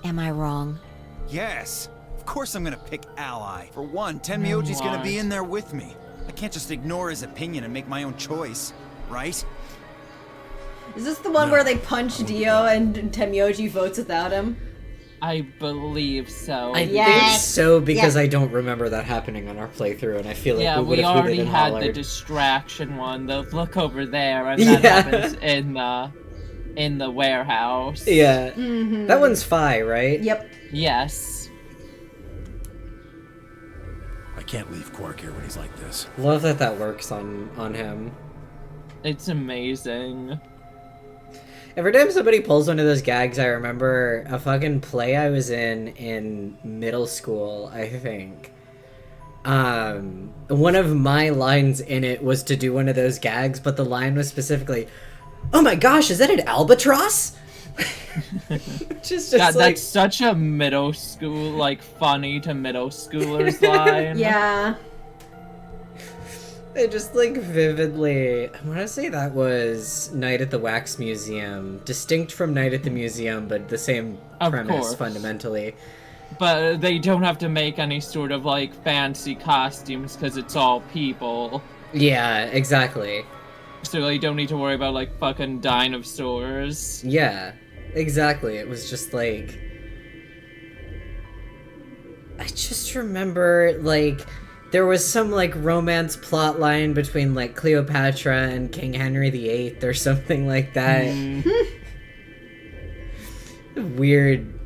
Am I wrong? Yes. Of course I'm gonna pick ally. For one, Tenmyoji's gonna be What? in there with me. I can't just ignore his opinion and make my own choice, right? Is this the one where they punch Dio and Tenmyoji votes without him? I believe so. I think Yes. so, because Yeah. I don't remember that happening on our playthrough, and I feel like Yeah, we would we have hooted already and had the hollered. distraction one. The look over there, and that Yeah. happens in the in the warehouse. Yeah. Mm-hmm. That one's Phi, right? Yep. Yes. I can't leave Quark here when he's like this. Love that works on him. It's amazing. Every time somebody pulls one of those gags, I remember a fucking play I was in middle school, I think. One of my lines in it was to do one of those gags, but the line was specifically, "Oh my gosh, is that an albatross?" just God, like... that's such a middle school, like, funny to middle schoolers line. Yeah. I just, like, vividly... I want to say that was Night at the Wax Museum. Distinct from Night at the Museum, but the same premise, fundamentally. But they don't have to make any sort of, like, fancy costumes, because it's all people. Yeah, exactly. So they don't need to worry about, like, fucking dinosaurs. Yeah, exactly. It was just, like... I just remember, like... There was some, like, romance plot line between, like, Cleopatra and King Henry VIII or something like that. Weird.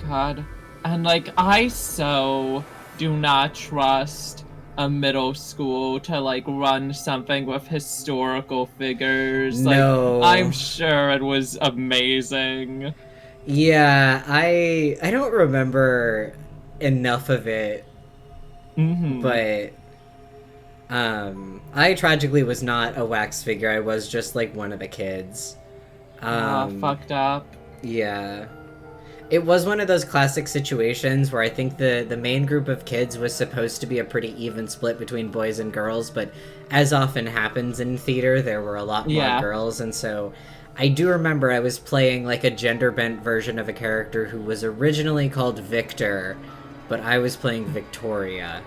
God. And, like, I so do not trust a middle school to, like, run something with historical figures. No. Like, I'm sure it was amazing. Yeah, I don't remember enough of it. But I tragically was not a wax figure. I was just like one of the kids. Fucked up. Yeah. It was one of those classic situations where I think the main group of kids was supposed to be a pretty even split between boys and girls, but as often happens in theater, there were a lot more girls, and so I do remember I was playing like a gender-bent version of a character who was originally called Victor, but I was playing Victoria.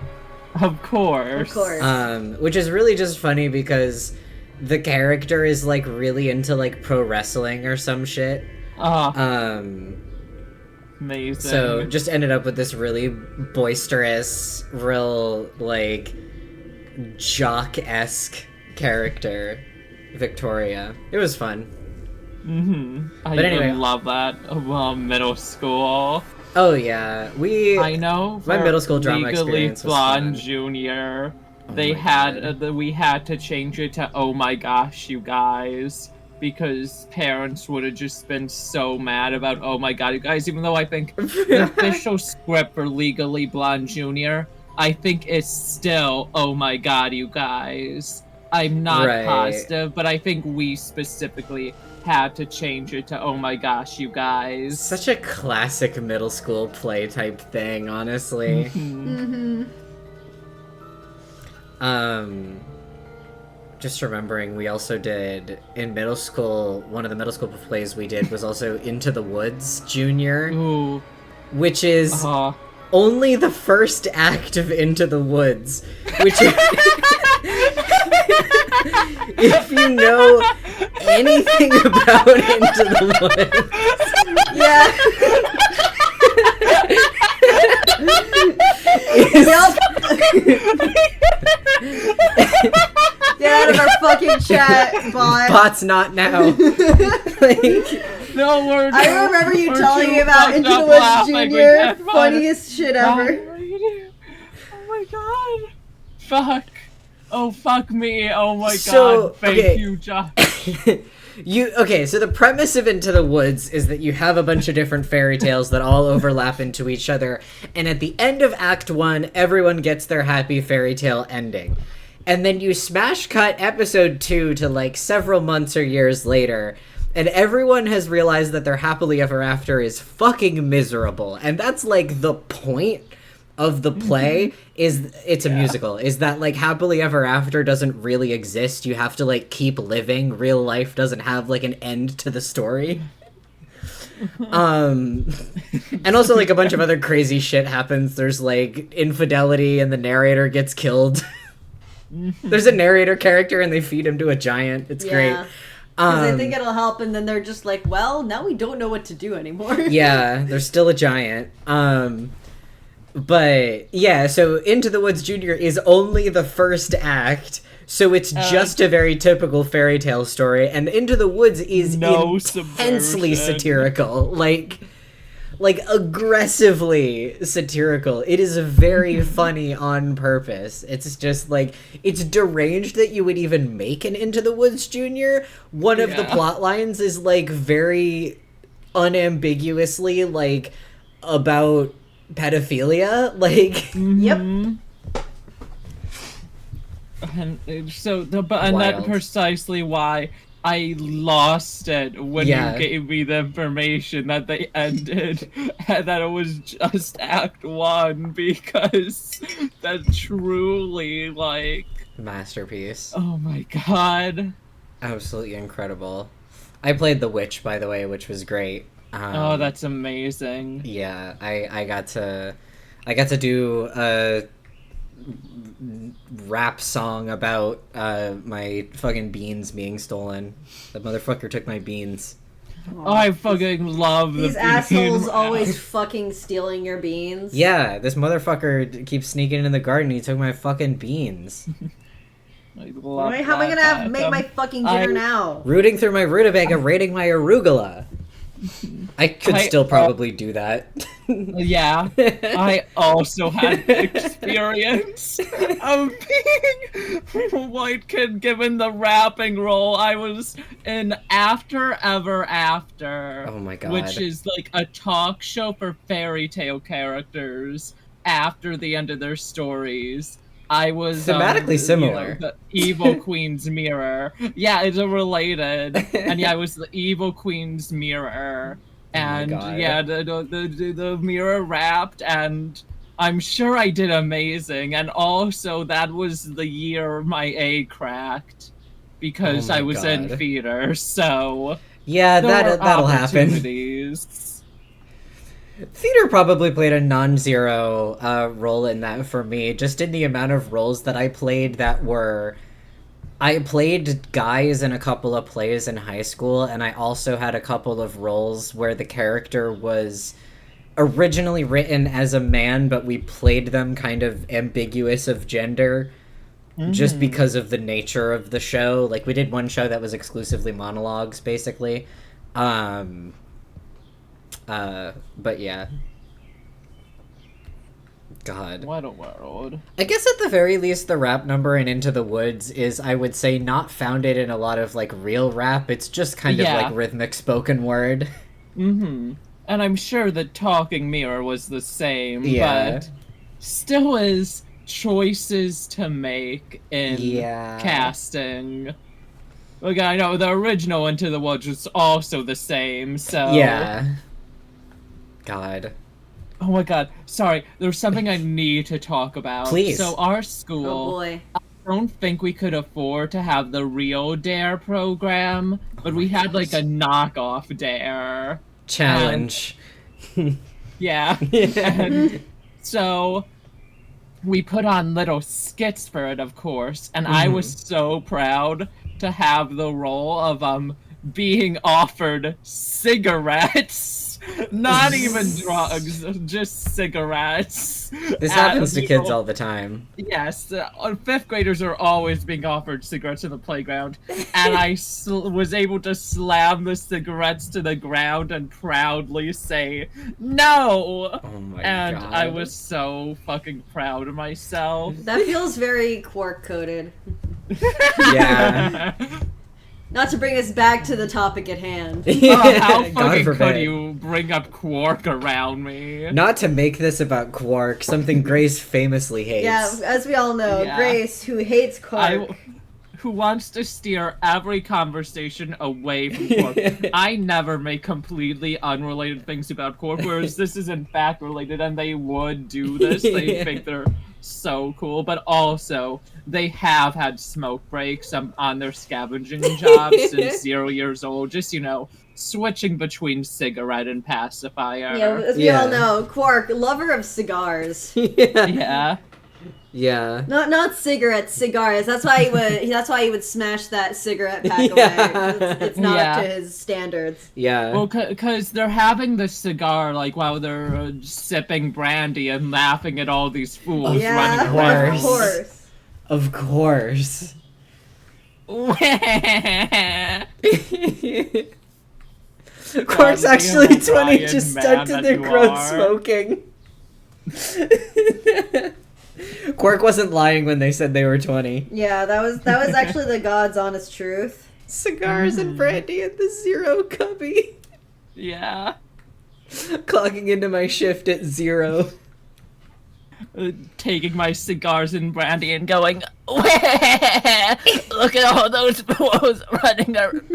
Of course. Of course. Which is really just funny because the character is like really into like pro wrestling or some shit. Amazing. So just ended up with this really boisterous, real like jock-esque character, Victoria. It was fun. I But anyway, love that. Middle school. Oh yeah, I know. My middle school drama experience was Blonde fun. Junior. They had we had to change it to "Oh my gosh, you guys," because parents would have just been so mad about "Oh my god, you guys." Even though I think the official script for Legally Blonde Junior, I think it's still "Oh my god, you guys." I'm not positive, but I think we specifically had to change it to "Oh my gosh, you guys." Such a classic middle school play type thing, honestly. Just remembering we also did in middle school, one of the middle school plays we did was also Into the Woods Junior. Ooh. Which is only the first act of Into the Woods, which if you know anything about Into the Woods, Get out of our fucking chat, bot. Bot's not now. No word. I remember you telling me about Into the Woods Junior. Funniest shit ever. Oh my god. Fuck. Oh, fuck me. Oh my god. Thank you, Josh. So the premise of Into the Woods is that you have a bunch of different fairy tales that all overlap into each other, and at the end of Act 1, everyone gets their happy fairy tale ending. And then you smash cut episode 2 to like several months or years later, and everyone has realized that their happily ever after is fucking miserable. And that's like the point of the play, is it's a musical, is that like happily ever after doesn't really exist. You have to like keep living. Real life doesn't have like an end to the story. And also like a bunch of other crazy shit happens. There's like infidelity and the narrator gets killed. There's a narrator character and they feed him to a giant. It's great. Because they think it'll help, and then they're just like, well, now we don't know what to do anymore. Yeah, there's still a giant. But yeah, so Into the Woods Junior is only the first act. So it's just a very typical fairy tale story, and Into the Woods is No intensely subversion. satirical, like aggressively satirical. It is very funny on purpose. It's just like, it's deranged that you would even make an Into the Woods Junior. One of the plot lines is like very unambiguously like about pedophilia, like Yep. And so, and that's precisely why I lost it when you gave me the information that they ended, and that it was just Act 1, because that's truly, like... masterpiece. Oh my god. Absolutely incredible. I played The Witch, by the way, which was great. Oh, that's amazing. Yeah, I got to do a rap song about my fucking beans being stolen. The motherfucker took my beans. Oh, I fucking love these assholes always fucking stealing your beans. Yeah, this motherfucker keeps sneaking in the garden. He took my fucking beans. How am I gonna make my fucking dinner now? Rooting through my rutabaga, raiding my arugula. I could still probably do that. Yeah, I also had the experience of being a white kid given the rapping role. I was in After Ever After. Oh my god. Which is like a talk show for fairy tale characters after the end of their stories. I was thematically similar. The Evil Queen's Mirror. Yeah, it's related. And yeah, I was the Evil Queen's Mirror. And yeah, the mirror rapped, and I'm sure I did amazing. And also, that was the year my A cracked, because I was in theater. So yeah, that'll happen. Theater probably played a non-zero role in that for me, just in the amount of roles that I played that were... I played guys in a couple of plays in high school, and I also had a couple of roles where the character was originally written as a man, but we played them kind of ambiguous of gender, just because of the nature of the show. Like, we did one show that was exclusively monologues, basically. But yeah. God. What a world. I guess at the very least, the rap number in Into the Woods is, I would say, not founded in a lot of, like, real rap. It's just kind of, like, rhythmic spoken word. Mm-hmm. And I'm sure the Talking Mirror was the same, but still is choices to make in casting. Like, I know the original Into the Woods was also the same, so... Yeah. God. Oh my god, sorry, there's something I need to talk about. Please. So our school, Oh boy. I don't think we could afford to have the real DARE program, but we had like a knockoff DARE. Challenge. Yeah. And so we put on little skits for it, of course, and I was so proud to have the role of being offered cigarettes. Not even drugs, just cigarettes. This happens to kids all the time. Yes, fifth graders are always being offered cigarettes in the playground, and I was able to slam the cigarettes to the ground and proudly say, no! Oh my and god. I was so fucking proud of myself. That feels very quark-coded. Yeah. Not to bring us back to the topic at hand. How God fucking forbid. could you bring up Quark around me? Not to make this about Quark, something Grace famously hates. Yeah, as we all know, Yeah. Grace, who hates Quark. Who wants to steer every conversation away from Quark. I never make completely unrelated things about Quark, whereas this is in fact related, and they would do this. They think they're so cool, but also they have had smoke breaks on their scavenging jobs since 0 years old, just, you know, switching between cigarette and pacifier. Yeah, as we all know, Quark, lover of cigars. Yeah. Yeah. Not cigarettes, cigars. That's why he would smash that cigarette pack away. It's not up to his standards. Yeah. Well, because they're having the cigar, like, while they're sipping brandy and laughing at all these fools running around. Of course. Of course. Quark's actually 20, O'Brien just man stunted that their you growth are. smoking. Quark wasn't lying when they said they were 20. Yeah, that was actually the God's honest truth. Cigars and brandy at the zero cubby. Yeah. Clocking into my shift at 0. Taking my cigars and brandy and going, look at all those fools running around.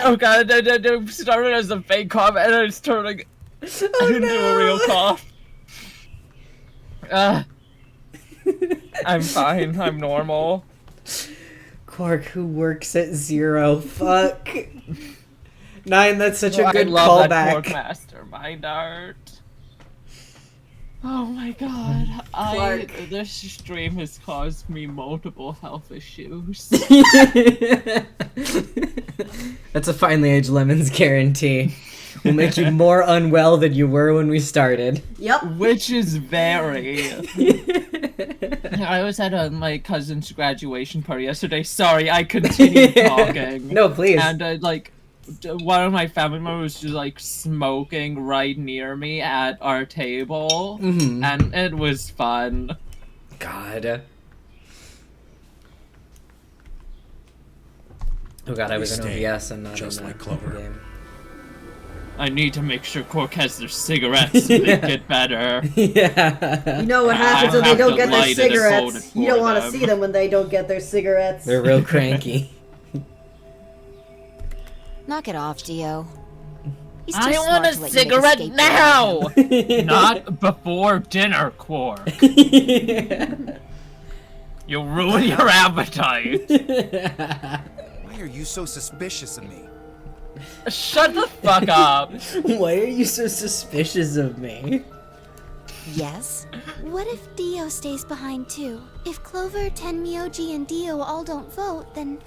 Oh god, it started as a fake cough and it's turning into a real cough. I'm fine, I'm normal. Quark, who works at 0. Fuck. 9, that's such a good I love that callback. Quark mastermind art. Oh my god, this stream has caused me multiple health issues. That's a finely aged lemons guarantee. Will make you more unwell than you were when we started. Yep. Which is very. I was at my cousin's graduation party yesterday. Sorry, I continued talking. No, please. And one of my family members was just like smoking right near me at our table, and it was fun. God. Oh god, I was in OBS and not just in like the Clover. game. I need to make sure Quark has their cigarettes so they get better. Yeah. You know what happens when they don't get their cigarettes? You don't want to see them when they don't get their cigarettes. They're real cranky. Knock it off, Dio. He's too I smart want a to let you make cigarette escape now! Not before dinner, Quark. You'll ruin your appetite. Why are you so suspicious of me? Shut the fuck up. Why are you so suspicious of me? Yes? What if Dio stays behind too? If Clover, Tenmyoji, and Dio all don't vote, then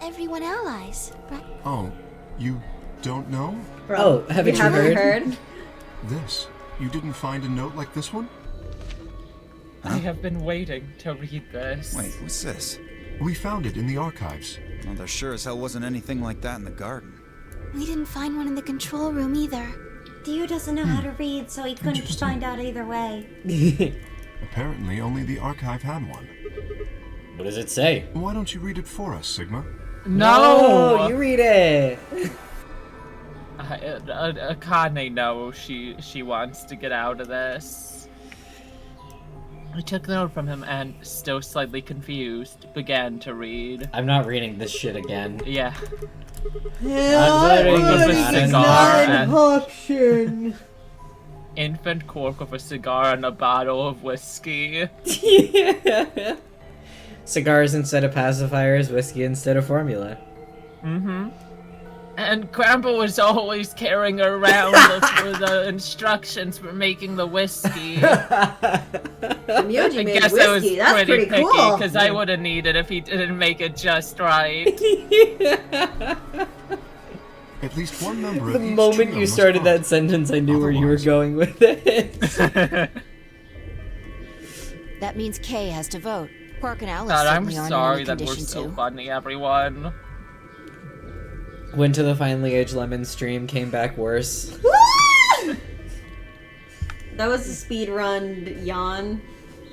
everyone allies, right? Oh, you don't know? Oh, haven't you heard? This. You didn't find a note like this one? I have been waiting to read this. Wait, what's this? We found it in the archives. Well, there sure as hell wasn't anything like that in the garden. We didn't find one in the control room either. Dio doesn't know how to read, so he couldn't find out either way. Apparently, only the archive had one. What does it say? Why don't you read it for us, Sigma? No! You read it! Akane knows she wants to get out of this. I took the note from him and, still slightly confused, began to read. I'm not reading this shit again. Yeah. Option. Infant Quark with a cigar and a bottle of whiskey. Yeah. Cigars instead of pacifiers, whiskey instead of formula. Mm-hmm. And Grandpa was always carrying around the instructions for making the whiskey. Myoji I made guess whiskey. I was That's pretty picky, cool. because I would have needed if he didn't make it just right. At least one member of The each moment trio you must started vote. that sentence, I knew where you were going with it. That means Kay has to vote. Quark and Alice God, I'm certainly aren't sorry in that any we're condition so to. funny, everyone. Went to the Finally Aged Lemon stream, came back worse. That was a speed run yawn.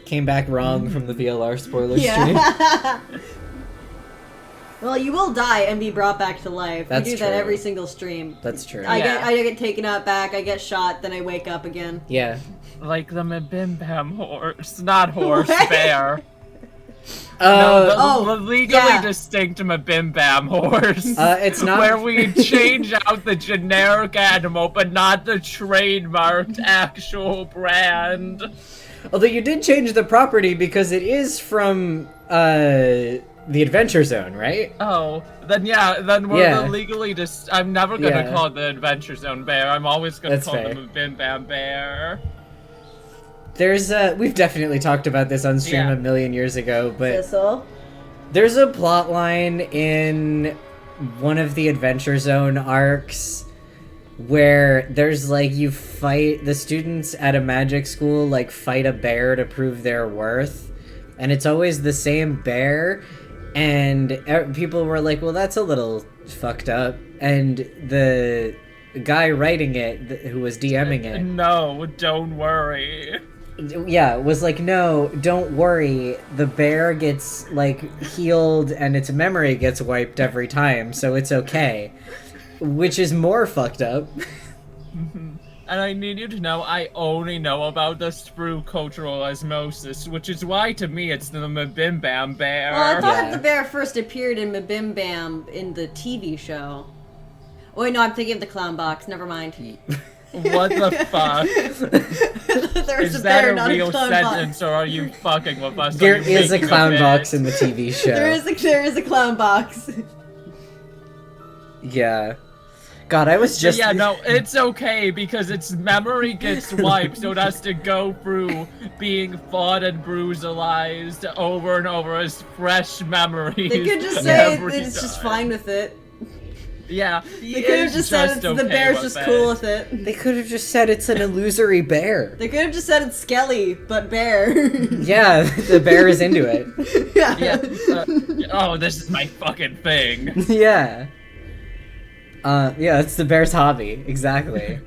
Came back wrong from the VLR spoiler stream. Yeah. Well, you will die and be brought back to life. That's we do that true. every single stream. That's true. I get taken out back, I get shot, then I wake up again. Yeah. Like the Mabim Bam horse. Not horse, What? bear. Oh, the legally distinct Mabim Bam horse. It's not where we change out the generic animal, but not the trademarked actual brand. Although you did change the property because it is from the Adventure Zone, right? Oh, then we're Yeah. the legally I'm never gonna Yeah. call it the Adventure Zone bear. I'm always gonna That's call fair. them a Bim Bam bear. There's we've definitely talked about this on stream Yeah. a million years ago, but Thistle. there's a plot line in one of the Adventure Zone arcs where there's like you fight the students at a magic school like fight a bear to prove their worth, and it's always the same bear, And people were like, well, that's a little fucked up. And the guy writing it, who was DMing it... No, don't worry. Yeah, was like, no, don't worry. The bear gets, like, healed and its memory gets wiped every time, so it's okay. Which is more fucked up. And I need you to know, I only know about this through cultural osmosis, which is why, to me, it's the Mabim Bam Bear. Well, I thought the bear first appeared in Mabim Bam in the TV show. Oh, wait, no, I'm thinking of the clown box. Never mind. What the fuck? Is that a real sentence, or are you fucking with us? There is a clown box in the TV show. There is a clown box. Yeah. God, I was just... Yeah, no, it's okay, because its memory gets wiped, so it has to go through being fought and brutalized over and over as fresh memories. They could just say it's just fine with it. Yeah, they could have just said the bear's just cool with it. They could have just said it's an illusory bear. They could have just said it's Skelly, but bear. Yeah, the bear is into it. Oh, this is my fucking thing. Yeah. Yeah, it's the bear's hobby. Exactly.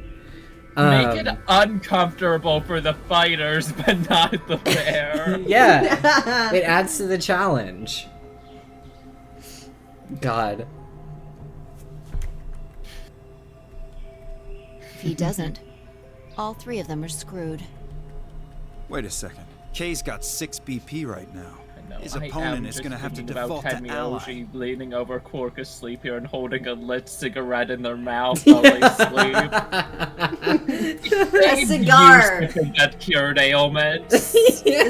Make it uncomfortable for the fighters, but not the bear. Yeah. It adds to the challenge. God. If he doesn't, all three of them are screwed. Wait a second. Kay's got 6 BP right now. His I opponent is going to have to default to Ally. Leaning over Quark asleep here and holding a lit cigarette in their mouth while they sleep. A cigar. Used to get cured ailments. A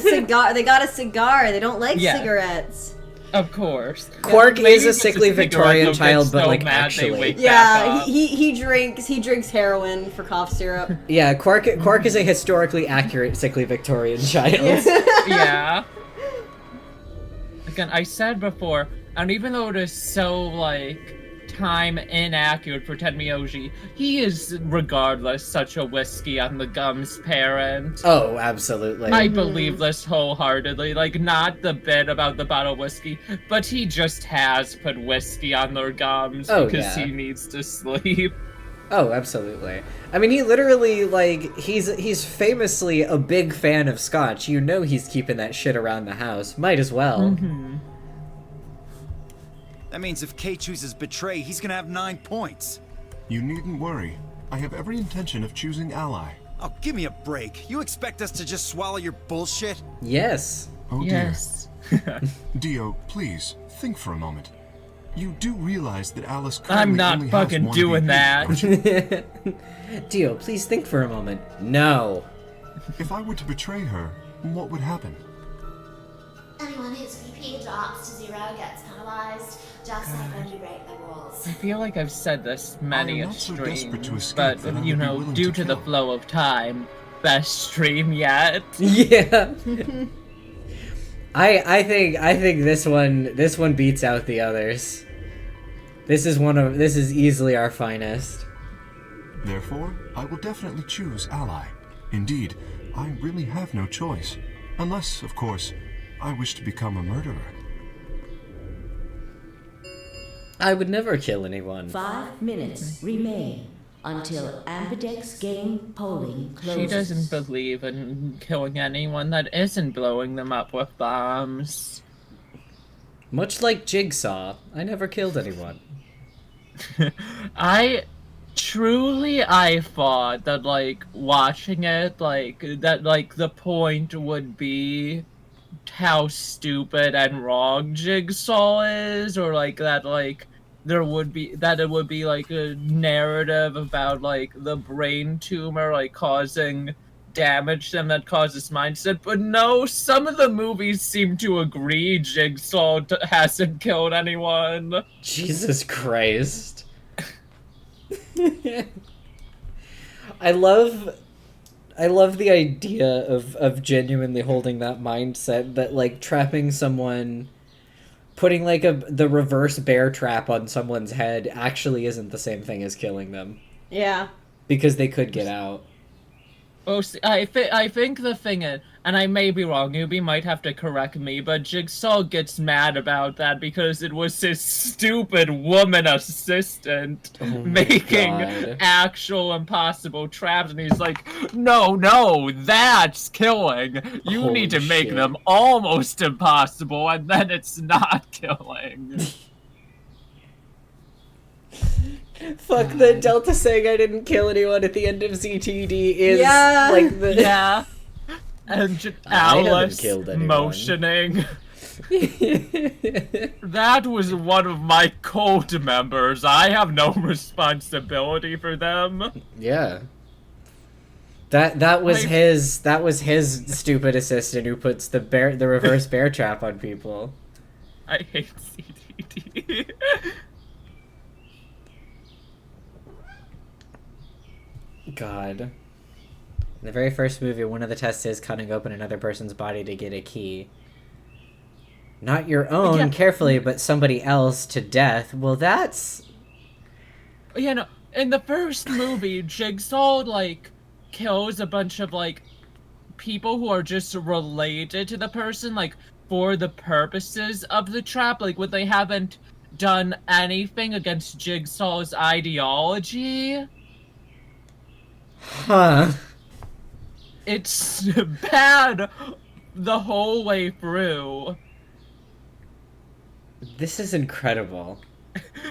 cigar. They got a cigar. They don't like cigarettes. Of course. Quark is a sickly Victorian child, but like actually. Yeah, he drinks heroin for cough syrup. Yeah, Quark is a historically accurate sickly Victorian child. Yeah. Again, I said before, and even though it is so, like, time inaccurate for Ted Miyagi, he is, regardless, such a whiskey on the gums parent. Oh, absolutely. I believe this wholeheartedly. Like, not the bit about the bottle of whiskey, but he just has put whiskey on their gums because he needs to sleep. Oh, absolutely. I mean, he literally, like, he's famously a big fan of scotch. You know he's keeping that shit around the house. Might as well. Mm-hmm. That means if Kay chooses Betray, he's gonna have 9 points. You needn't worry. I have every intention of choosing Ally. Oh, give me a break. You expect us to just swallow your bullshit? Yes. Oh, yes. dear. Dio, please, think for a moment. You do realize that Alice currently I'm not only fucking has 1 doing BP, that. Dio, please think for a moment. No. If I were to betray her, what would happen? Anyone whose VP drops to 0 gets penalized, just like when you break the rules. I feel like I've said this many a stream, to escape but, that I you would be know, willing due to to the kill. flow of time, best stream yet. Yeah. I think this one beats out the others. This is easily our finest. Therefore, I will definitely choose Ally. Indeed, I really have no choice. Unless, of course, I wish to become a murderer. I would never kill anyone. 5 minutes remain until Ambidex game polling closes. She doesn't believe in killing anyone that isn't blowing them up with bombs. Much like Jigsaw, I never killed anyone. I thought that, like, watching it, like, that, like, the point would be how stupid and wrong Jigsaw is, or, like, that, like, it would be, like, a narrative about, like, the brain tumor, like, causing damage to them that causes mindset, but no, some of the movies seem to agree Jigsaw hasn't killed anyone. Jesus Christ. I love the idea of genuinely holding that mindset that, like, trapping someone, putting, like, the reverse bear trap on someone's head actually isn't the same thing as killing them. Yeah. Because they could get out. Oh, see, I think the thing is, and I may be wrong, Newbie might have to correct me, but Jigsaw gets mad about that because it was his stupid woman assistant making actual impossible traps, and he's like, no, that's killing. You need to make them almost impossible, and then it's not killing. Fuck, the Delta saying I didn't kill anyone at the end of ZTD is like the... Yeah. And Alice motioning. That was one of my cult members. I have no responsibility for them. Yeah. That was his stupid assistant who puts the reverse bear trap on people. I hate ZTD. God. In the very first movie, one of the tests is cutting open another person's body to get a key. Not your own, carefully, but somebody else to death. Well, that's... Yeah, no, in the first movie, Jigsaw, like, kills a bunch of, like, people who are just related to the person, like, for the purposes of the trap, like, when they haven't done anything against Jigsaw's ideology. Huh. It's bad the whole way through. This is incredible.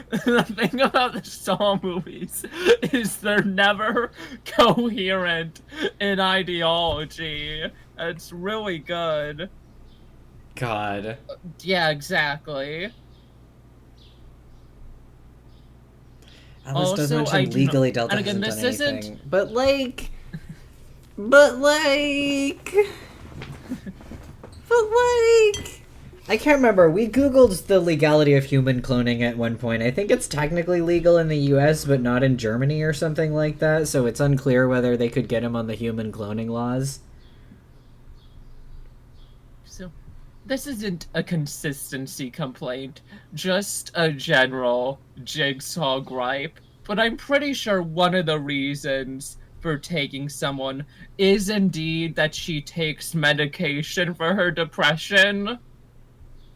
The thing about the Saw movies is they're never coherent in ideology. It's really good. God. Yeah, exactly. Alice does mention legally Delta hasn't done anything. Isn't... But like... I can't remember. We googled the legality of human cloning at one point. I think it's technically legal in the US, but not in Germany or something like that, so it's unclear whether they could get him on the human cloning laws. So, this isn't a consistency complaint, just a general Jigsaw gripe, but I'm pretty sure one of the reasons for taking someone is indeed that she takes medication for her depression.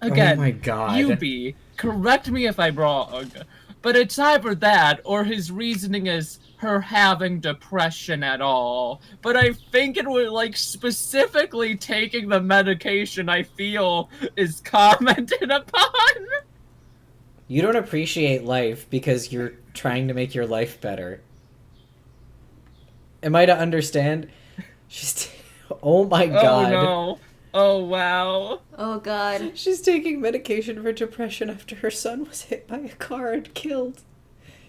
Again, oh my God. Yubi, correct me if I'm wrong, but it's either that or his reasoning is her having depression at all. But I think it was, like, specifically taking the medication I feel is commented upon. You don't appreciate life because you're trying to make your life better. Am I to understand? She's... oh my God. Oh no. Oh wow. Oh God. She's taking medication for depression after her son was hit by a car and killed.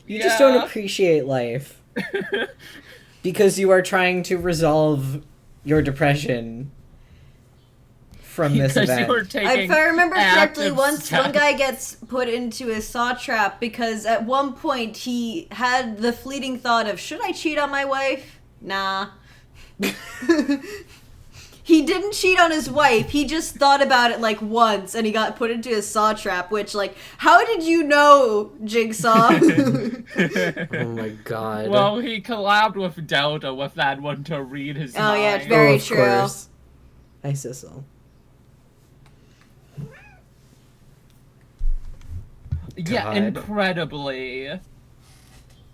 You just don't appreciate life. Because you are trying to resolve your depression from this event. You were taking if I remember correctly, one steps. guy gets put into a saw trap because at one point he had the fleeting thought of, should I cheat on my wife? Nah. He didn't cheat on his wife, he just thought about it like once and he got put into a saw trap, which, like, how did you know, Jigsaw? Oh my God. Well, he collabed with Delta with that one to read his mind. Yeah, it's very true. Course. Hi, Sissel. Yeah, incredibly.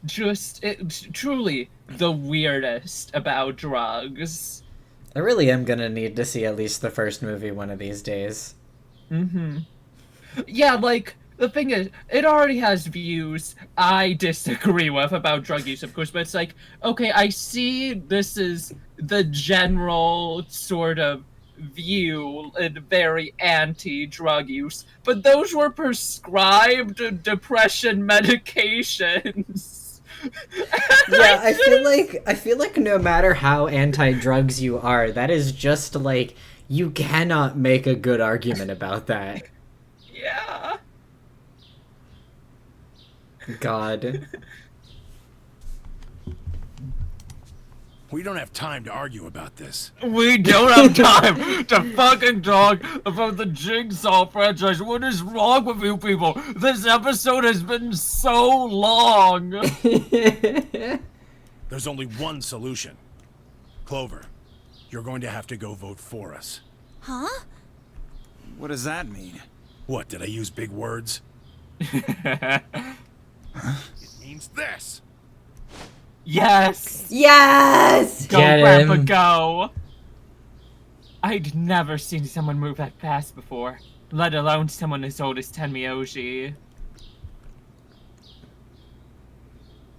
Just, truly the weirdest about drugs. I really am gonna need to see at least the first movie one of these days. Mm-hmm. Yeah, like, the thing is, it already has views I disagree with about drug use, of course, but it's like, okay, I see this is the general sort of view, very anti-drug use, but those were prescribed depression medications. Yeah, I feel like no matter how anti-drugs you are, that is just like, you cannot make a good argument about that. Yeah. God. We don't have time to argue about this. We don't have time to fucking talk about the Jigsaw franchise. What is wrong with you people? This episode has been so long. There's only one solution. Clover, you're going to have to go vote for us. Huh? What does that mean? What, did I use big words? It means this! Yes! Yes! Go, Get Grandpa, him. go! I'd never seen someone move that fast before, let alone someone as old as Tenmyoji.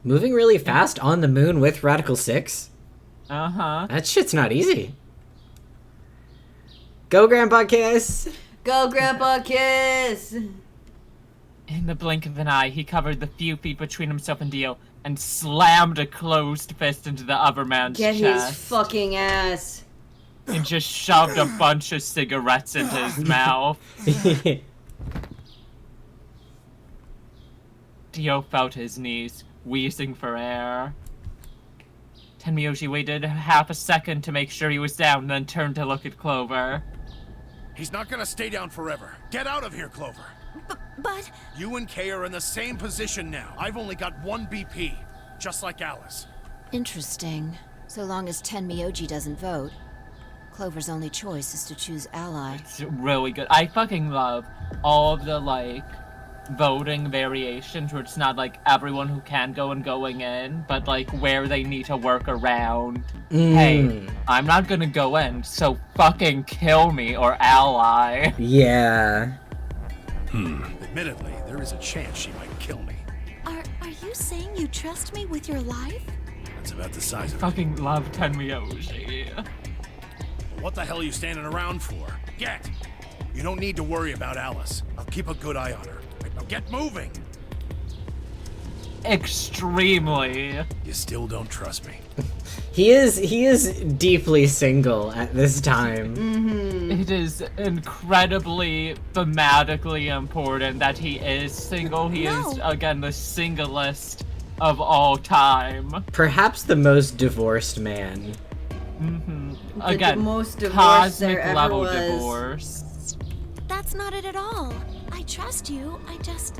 Moving really fast on the moon with Radical 6? Uh-huh. That shit's not easy. Go, Grandpa Kiss! Go, Grandpa Kiss! In the blink of an eye, he covered the few feet between himself and Dio and slammed a closed fist into the other man's Get chest. his fucking ass. And just shoved a bunch of cigarettes into his mouth. Dio felt his knees, wheezing for air. Tenmyoji waited half a second to make sure he was down, then turned to look at Clover. He's not gonna stay down forever. Get out of here, Clover. But... You and Kay are in the same position now. I've only got 1 BP, just like Alice. Interesting. So long as Tenmyoji doesn't vote, Clover's only choice is to choose Ally. It's really good. I fucking love all of the, like, voting variations where it's not, like, everyone who can go and going in, but, like, where they need to work around. Hey, I'm not gonna go in, so fucking kill me or Ally. Yeah. Admittedly, there is a chance she might kill me. Are you saying you trust me with your life? That's about the size of it. Fucking love Tenmyoji. What the hell are you standing around for? Get! You don't need to worry about Alice. I'll keep a good eye on her. Right, now get moving! Extremely. You still don't trust me. He is deeply single at this time. It is incredibly thematically important that he is single. He is, again, the singlest of all time. Perhaps the most divorced man. Again, most divorce cosmic there ever level was. divorce. That's not it at all. I trust you. I just...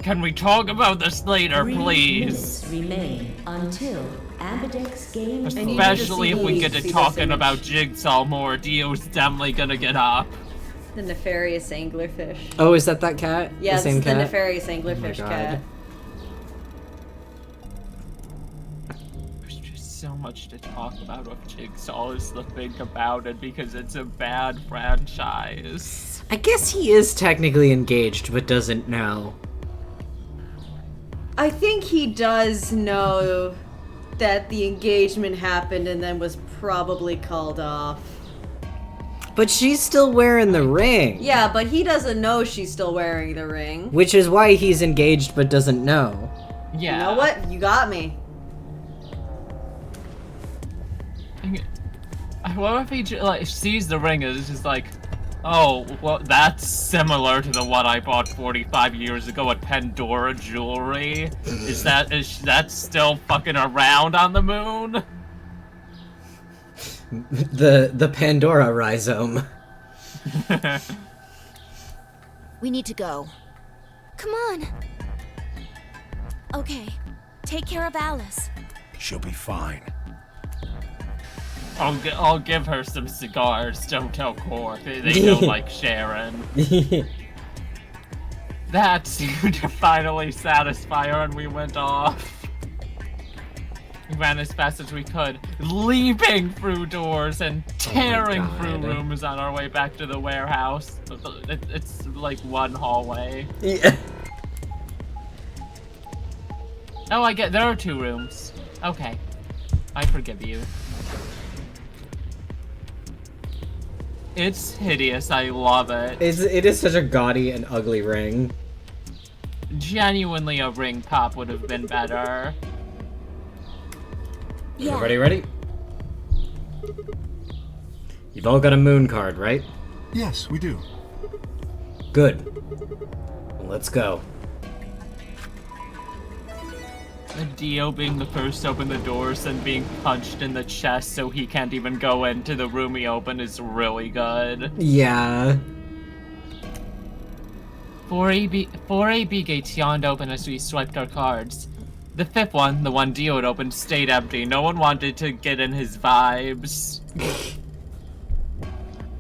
Can we talk about this later, 3 please? minutes remain until Ambidex game Especially if we get to see this talking image. about Jigsaw more, Dio's definitely gonna get up. The nefarious anglerfish. Oh, is that cat? Yeah, the this same is the cat? nefarious Oh my anglerfish God. cat. There's just so much to talk about with Jigsaw is the thing about it because it's a bad franchise. I guess he is technically engaged, but doesn't know. I think he does know that the engagement happened and then was probably called off. But she's still wearing the ring. Yeah, but he doesn't know she's still wearing the ring. Which is why he's engaged but doesn't know. Yeah. You know what? You got me. What if he like sees the ring and is just like, oh, well, that's similar to the one I bought 45 years ago at Pandora Jewelry. Is that still fucking around on the moon? The Pandora rhizome. We need to go. Come on. Okay. Take care of Alice. She'll be fine. I'll give her some cigars. Don't tell Cork. They don't like Sharon. That seemed to finally satisfy her, and we went off. We ran as fast as we could, leaping through doors and tearing through rooms on our way back to the warehouse. It's like one hallway. Yeah. Oh, I get there are 2 rooms. Okay, I forgive you. It's hideous. I love it. It is such a gaudy and ugly ring. Genuinely, a ring pop would have been better. Yeah. Everybody ready? You've all got a moon card, right? Yes, we do. Good. Let's go. Dio being the first to open the doors and being punched in the chest so he can't even go into the room he opened is really good. Yeah. 4 AB gates yawned open as we swiped our cards. The fifth one, the one Dio had opened, stayed empty. No one wanted to get in his vibes.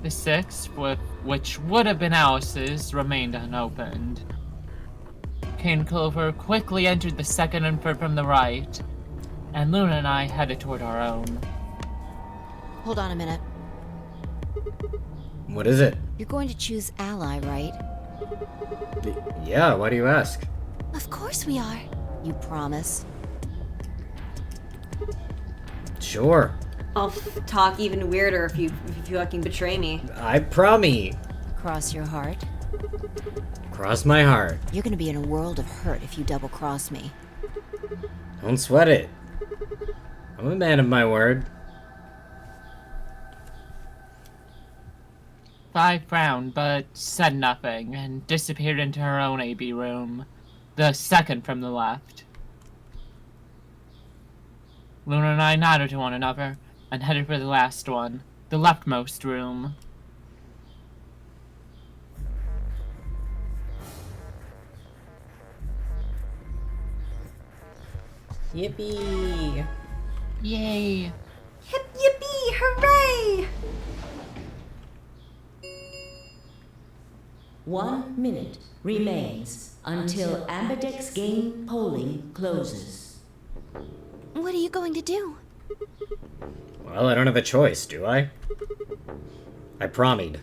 The sixth, which would have been Alice's, remained unopened. Kane Clover quickly entered the second and third from the right, and Luna and I headed toward our own. Hold on a minute. What is it? You're going to choose Ally, right? Yeah, why do you ask? Of course we are. You promise? Sure. I'll talk even weirder if you fucking betray me. I promise. Cross your heart? Cross my heart. You're gonna be in a world of hurt if you double-cross me. Don't sweat it. I'm a man of my word. Vi frowned, but said nothing, and disappeared into her own AB room, the second from the left. Luna and I nodded to one another, and headed for the last one, the leftmost room. Yippee! Yay! Hip yippee! Hooray! 1 minute remains until Ambidex game polling closes. What are you going to do? Well, I don't have a choice, do I? I promised.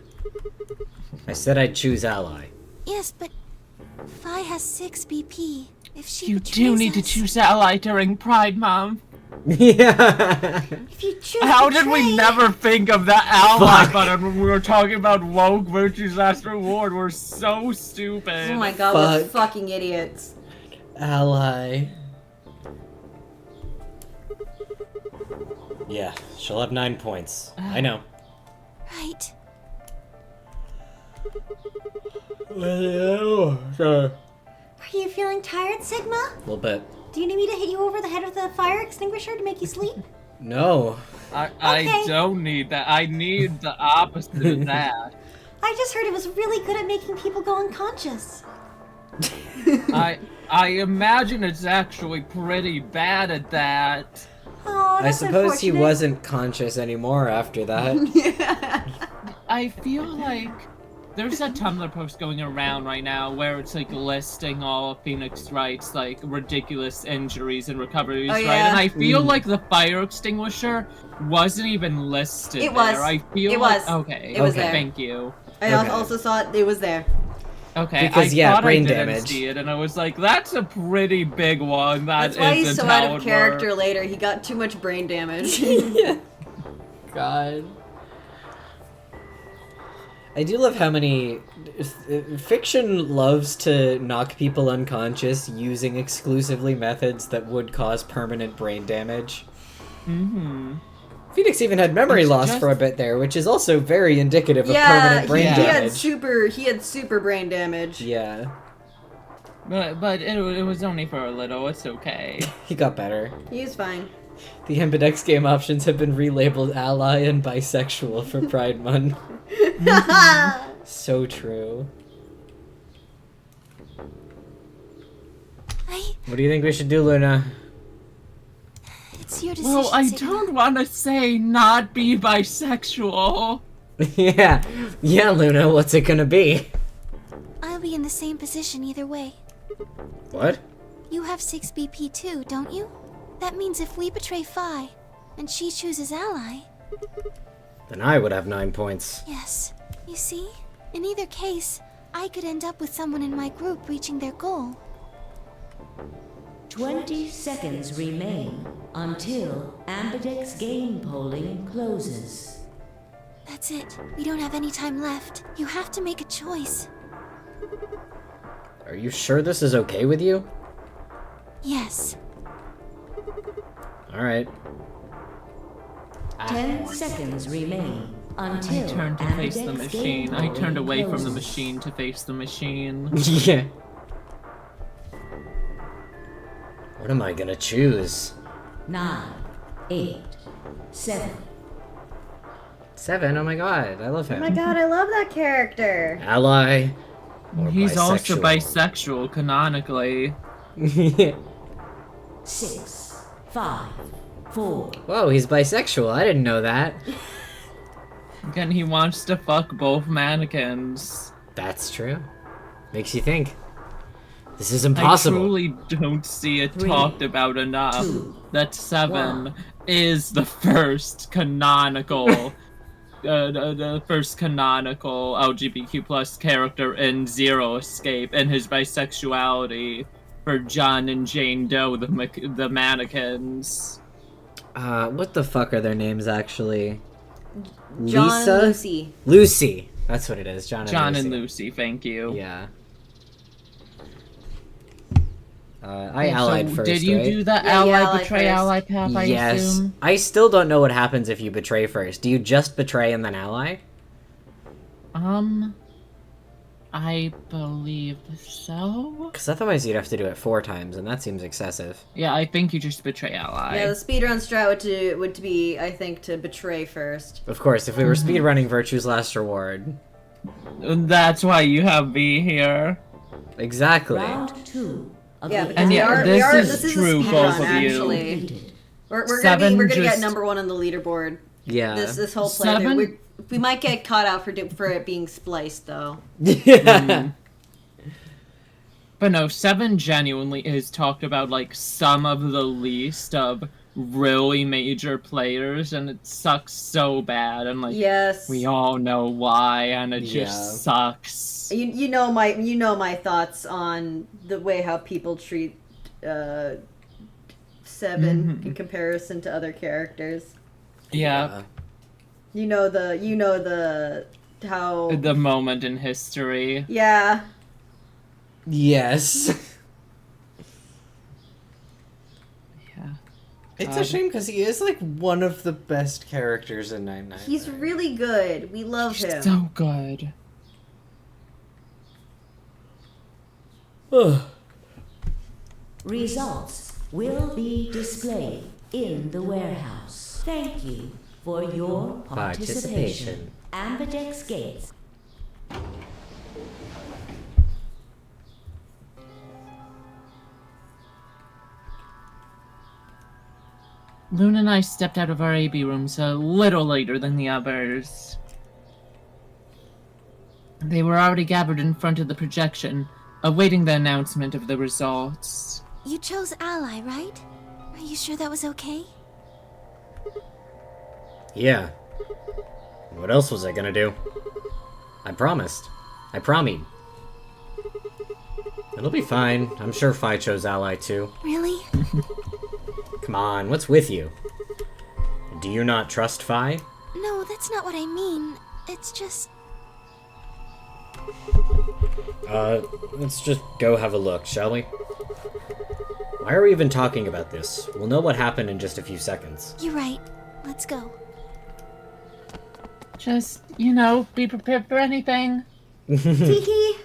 I said I'd choose Ally. Yes, but Vi has 6 BP. If she You betrays do need to us- choose Ally during Pride Month. Yeah. If you choose How did we betray- never think of that ally Fuck. button when we were talking about woke virtues last reward? We're so stupid. Oh my god, we're Fuck. fucking idiots. Ally. Yeah, she'll have 9 points. I know. Right. Sure. Are you feeling tired, Sigma? A little bit. Do you need me to hit you over the head with a fire extinguisher to make you sleep? No. I Okay. don't need that. I need the opposite of that. I just heard it was really good at making people go unconscious. I imagine it's actually pretty bad at that. Oh, I that's suppose he unfortunate. wasn't conscious anymore after that. I feel like there's a Tumblr post going around right now where it's like listing all of Phoenix Wright's like ridiculous injuries and recoveries, Oh, right? yeah. And I feel like the fire extinguisher wasn't even listed It was. there. I feel It like was. okay. It was okay, there. Thank you. I Okay. also saw it was there. Okay, Because, I yeah, thought brain I didn't damage. see it, and I was like, that's a pretty big one. That's why he's isn't so how out it of works. character later. He got too much brain damage. God. I do love how many fiction loves to knock people unconscious using exclusively methods that would cause permanent brain damage. Mm-hmm. Phoenix even had memory It's loss just- for a bit there, which is also very indicative of yeah, permanent brain he damage. had super brain damage. Yeah, But it was only for a little. It's okay. he got better. He was fine. The Ambidex game options have been relabeled ally and bisexual for Pride Month. So true. What do you think we should do, Luna? It's your decision, Well, I Sigma. don't want to say not be bisexual. yeah, Luna, what's it gonna be? I'll be in the same position either way. What? You have 6 BP too, don't you? That means if we betray Phi, and she chooses Ally, Then I would have 9 points. yes. You see? In either case, I could end up with someone in my group reaching their goal. 20 seconds remain until Ambidex game polling closes. That's it. We don't have any time left. You have to make a choice. Are you sure this is okay with you? Yes. Alright. 10 seconds remain until I turned to face the Ambidex machine. game I turned polling away from the closes. machine to face the machine. Yeah. What am I gonna choose? 9, 8, 7. 7, oh my god, I love Oh him. my god, I love that character. Ally. Or He's also bisexual. bisexual, canonically. 6, 5, 4. Whoa, he's bisexual. I didn't know that. Again, he wants to fuck both mannequins. That's true. Makes you think. This is impossible. I truly don't see it talked about enough that 7 is the first canonical the first canonical LGBTQ plus character in Zero Escape, and his bisexuality for John and Jane Doe, the mannequins. What the fuck are their names actually? John Lisa? and Lucy. Lucy. That's what it is. John and Lucy, thank you. Yeah. I allied first, did you right? do the betray ally path, I assume? I still don't know what happens if you betray first. Do you just betray and then ally? I believe so. Because otherwise you'd have to do it 4 times, and that seems excessive. Yeah, I think you just betray ally. Yeah, the speedrun strat would be, I think, to betray first. Of course, if we were speedrunning Virtue's Last Reward. That's why you have me here. Exactly. Round 2. Yeah, and this is true, both of actually. you. We're gonna get number 1 on the leaderboard. Yeah. This whole playthrough. We might get caught out for it being spliced, though. Yeah. But no, 7 genuinely is talked about like some of the least of really major players, and it sucks so bad, and like we all know why, and it just sucks. You know my thoughts on the way how people treat 7 in comparison to other characters. Yeah. You know how the moment in history. Yeah. Yes. Yeah. It's a shame because he is like one of the best characters in 999. He's really good. We love him. So good. Results will be displayed in the warehouse. Thank you for your participation. Ambidex Gates. Luna and I stepped out of our AB rooms a little later than the others. They were already gathered in front of the projection, awaiting the announcement of the results. You chose Ally, right? Are you sure that was okay? Yeah. What else was I gonna do? I promised. I promised. It'll be fine. I'm sure Phi chose Ally too. Really? Come on, what's with you? Do you not trust Phi? No, that's not what I mean. It's just... Let's just go have a look, shall we? Why are we even talking about this? We'll know what happened in just a few seconds. You're right. Let's go. Just, be prepared for anything. Tee-hee.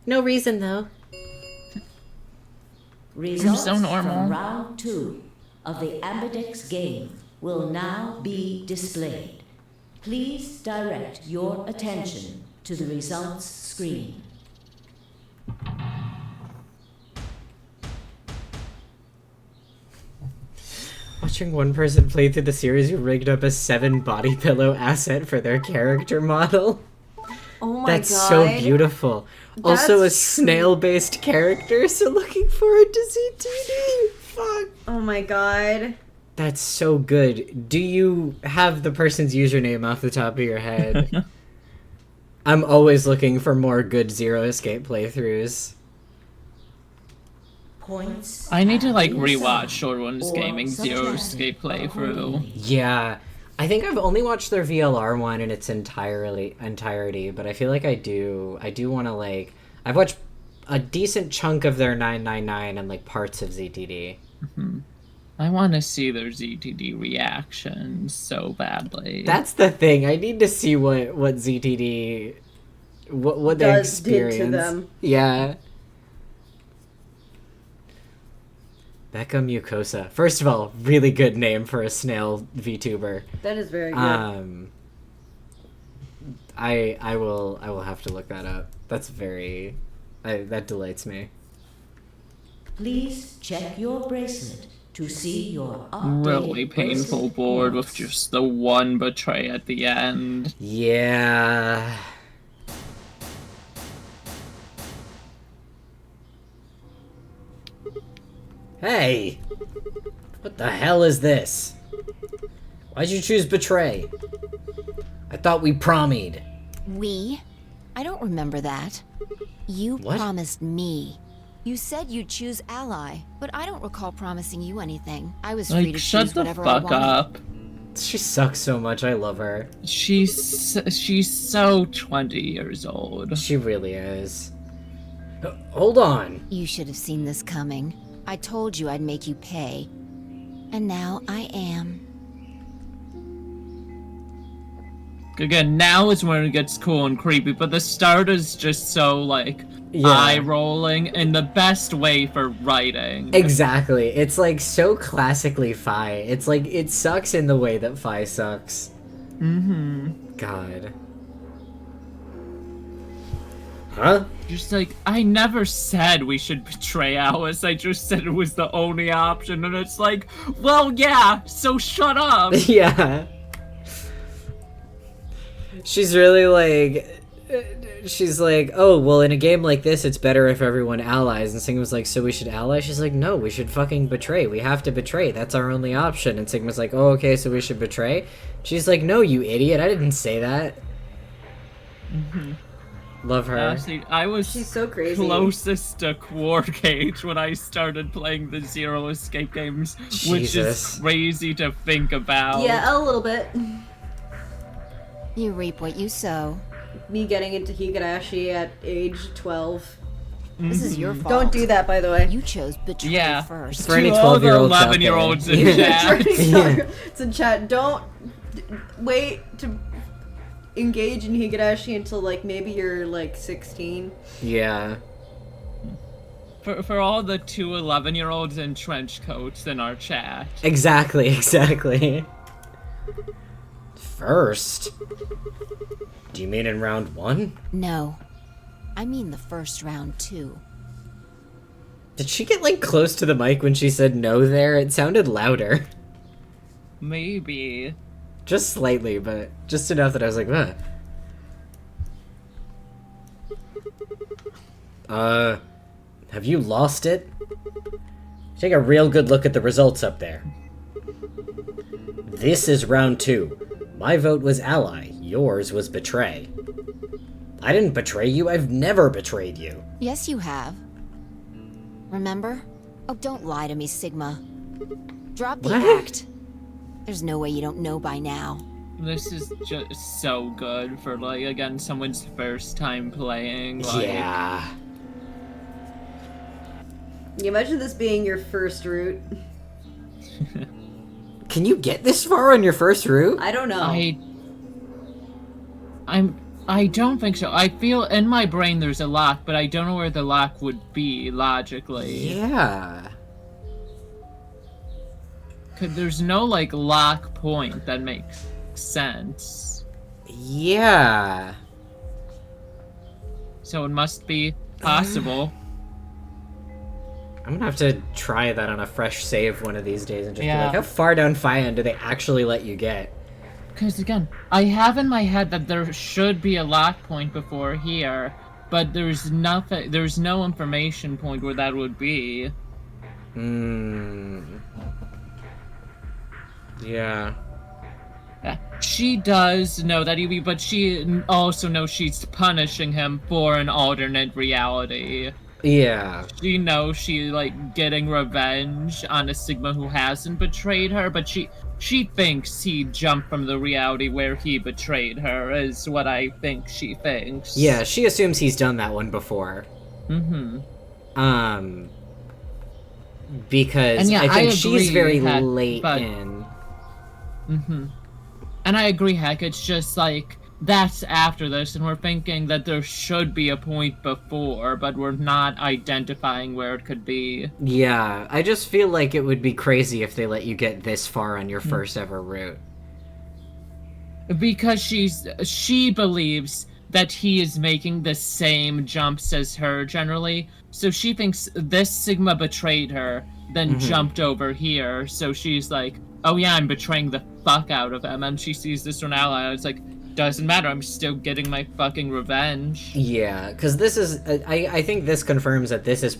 No reason, though. Results so normal. from round 2 of the Ambidex game will now be displayed. Please direct your attention to the results screen. Watching one person play through the series who rigged up a 7 body pillow asset for their character model. Oh my god. That's so beautiful. Also a snail-based character, so looking forward to ZTD. Fuck. Oh my god. That's so good. Do you have the person's username off the top of your head? I'm always looking for more good Zero Escape playthroughs. Points. I need to rewatch Shorewin's Gaming Zero Escape playthrough. Yeah. I think I've only watched their VLR one in its entirety, but I feel like I do want to I've watched a decent chunk of their 999 and parts of ZTD. Mm-hmm. I want to see their ZTD reactions so badly. That's the thing. I need to see what ZTD what they experience. Did to them. Yeah. Becca Mucosa. First of all, really good name for a snail VTuber. That is very good. I will have to look that up. That's very that delights me. Please check your bracelet to see your updated Really painful bracelet board logs. with just the one betray at the end. Yeah. Hey! What the hell is this? Why'd you choose betray? I thought we promied. We? I don't remember that. You What? promised me. You said you'd choose ally, but I don't recall promising you anything. I was free Like, to shut choose the whatever I fuck wanted. up. She sucks so much, I love her. She's so 20 years old. She really is. Hold on. You should have seen this coming. I told you I'd make you pay. And now I am. Again, now is when it gets cool and creepy, but the start is just so, like, Yeah. eye-rolling in the best way for writing. Exactly. It's like so classically Fi. It's like it sucks in the way that Fi sucks. Mm-hmm. God. Huh? Just like, I never said we should betray Alice, I just said it was the only option, and it's like, well, yeah, so shut up! Yeah. She's really like... She's like, oh, well, in a game like this, it's better if everyone allies. And Sigma's like, so we should ally? She's like, no, we should fucking betray. We have to betray. That's our only option. And Sigma's like, oh, okay, so we should betray? She's like, no, you idiot. I didn't say that. Mm-hmm. Love her. Honestly, I was She's so crazy. closest to Quark Cage when I started playing the Zero Escape games, which Jesus. is crazy to think about. Yeah, a little bit. You reap what you sow. Me getting into Higurashi at age 12. This is your fault. Don't do that, by the way. You chose betray Yeah. first. For any To all the 12-year-olds out 11-year-olds there. in chat. Yeah. It's in chat. Don't wait to engage in Higurashi until like maybe you're like 16. Yeah. For all the 2 11-year-olds in trench coats in our chat. Exactly, exactly. First? Do you mean in round 1? No. I mean the first round, too. Did she get, like, close to the mic when she said no there? It sounded louder. Maybe. Just slightly, but just enough that I was like, ugh. Have you lost it? Take a real good look at the results up there. This is round 2. My vote was ally, yours was betray. I didn't betray you, I've never betrayed you. Yes, you have. Remember? Oh, don't lie to me, Sigma. Drop the What? act. There's no way you don't know by now. This is just so good for, like, again, someone's first time playing. Like, Yeah. You imagine this being your first route? Can you get this far on your first route? I don't know. I don't think so. I feel in my brain there's a lock, but I don't know where the lock would be logically. Yeah. 'Cause there's no like lock point that makes sense. Yeah. So it must be possible. I'm gonna have to try that on a fresh save one of these days and just be Yeah. like, how far down Fian do they actually let you get? Because again, I have in my head that there should be a lock point before here, but there's nothing. There's no information point where that would be. Yeah. Yeah. She does know that he, but she also knows she's punishing him for an alternate reality. Yeah. She knows she like getting revenge on a Sigma who hasn't betrayed her, but she thinks he jumped from the reality where he betrayed her, is what I think she thinks. Yeah, she assumes he's done that one before. Mm-hmm. Because And yeah, I think I she's agree, very Heck, late but- in. Mm-hmm. And I agree, Heck, it's just like, that's after this, and we're thinking that there should be a point before, but we're not identifying where it could be. Yeah, I just feel like it would be crazy if they let you get this far on your first ever route. Because she believes that he is making the same jumps as her generally. So she thinks this Sigma betrayed her, then jumped over here. So she's like, oh yeah, I'm betraying the fuck out of him. And she sees this one ally. It's like, doesn't matter. I'm still getting my fucking revenge. Yeah, because this is... I think this confirms that this is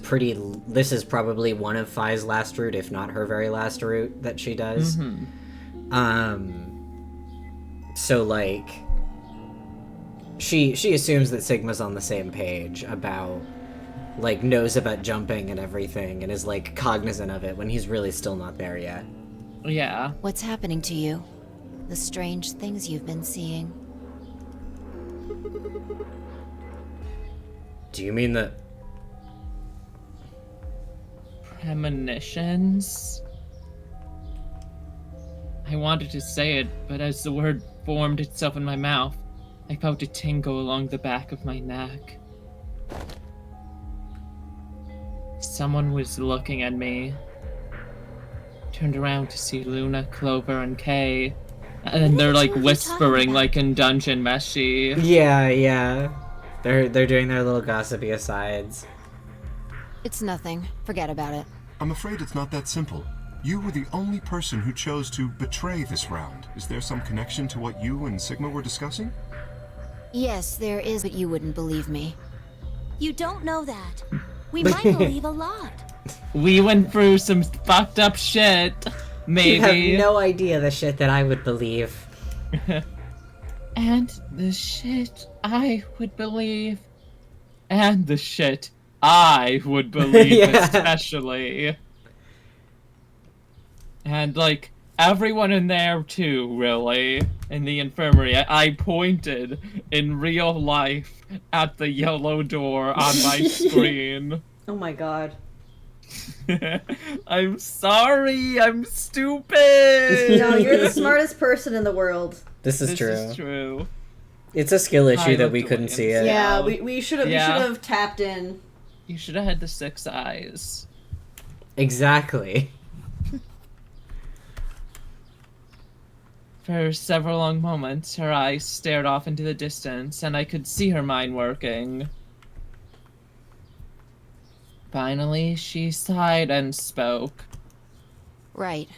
this is probably one of Phi's last route, if not her very last route that she does. So, like... She assumes that Sigma's on the same page about... like, knows about jumping and everything, and is, like, cognizant of it when he's really still not there yet. Yeah. What's happening to you? The strange things you've been seeing. Do you mean that... Premonitions? I wanted to say it, but as the word formed itself in my mouth, I felt a tingle along the back of my neck. Someone was looking at me. Turned around to see Luna, Clover, and Kay. And they're like whispering like in Dungeon Meshi. Yeah. They're doing their little gossipy asides. It's nothing. Forget about it. I'm afraid it's not that simple. You were the only person who chose to betray this round. Is there some connection to what you and Sigma were discussing? Yes, there is, but you wouldn't believe me. You don't know that. We might believe a lot. We went through some fucked up shit. Maybe. You have no idea the shit that I would believe. And the shit I would believe. And the shit I would believe, especially. And, like, everyone in there, too, really. In the infirmary. I pointed in real life at the yellow door on my screen. Oh my god. I'm sorry, I'm stupid! No, you're the smartest person in the world. This is This is true. It's a skill issue that we couldn't see it. Yeah, we should have tapped in. You should have had the 6 eyes. Exactly. For several long moments, her eyes stared off into the distance, and I could see her mind working. Finally, she sighed and spoke. Right.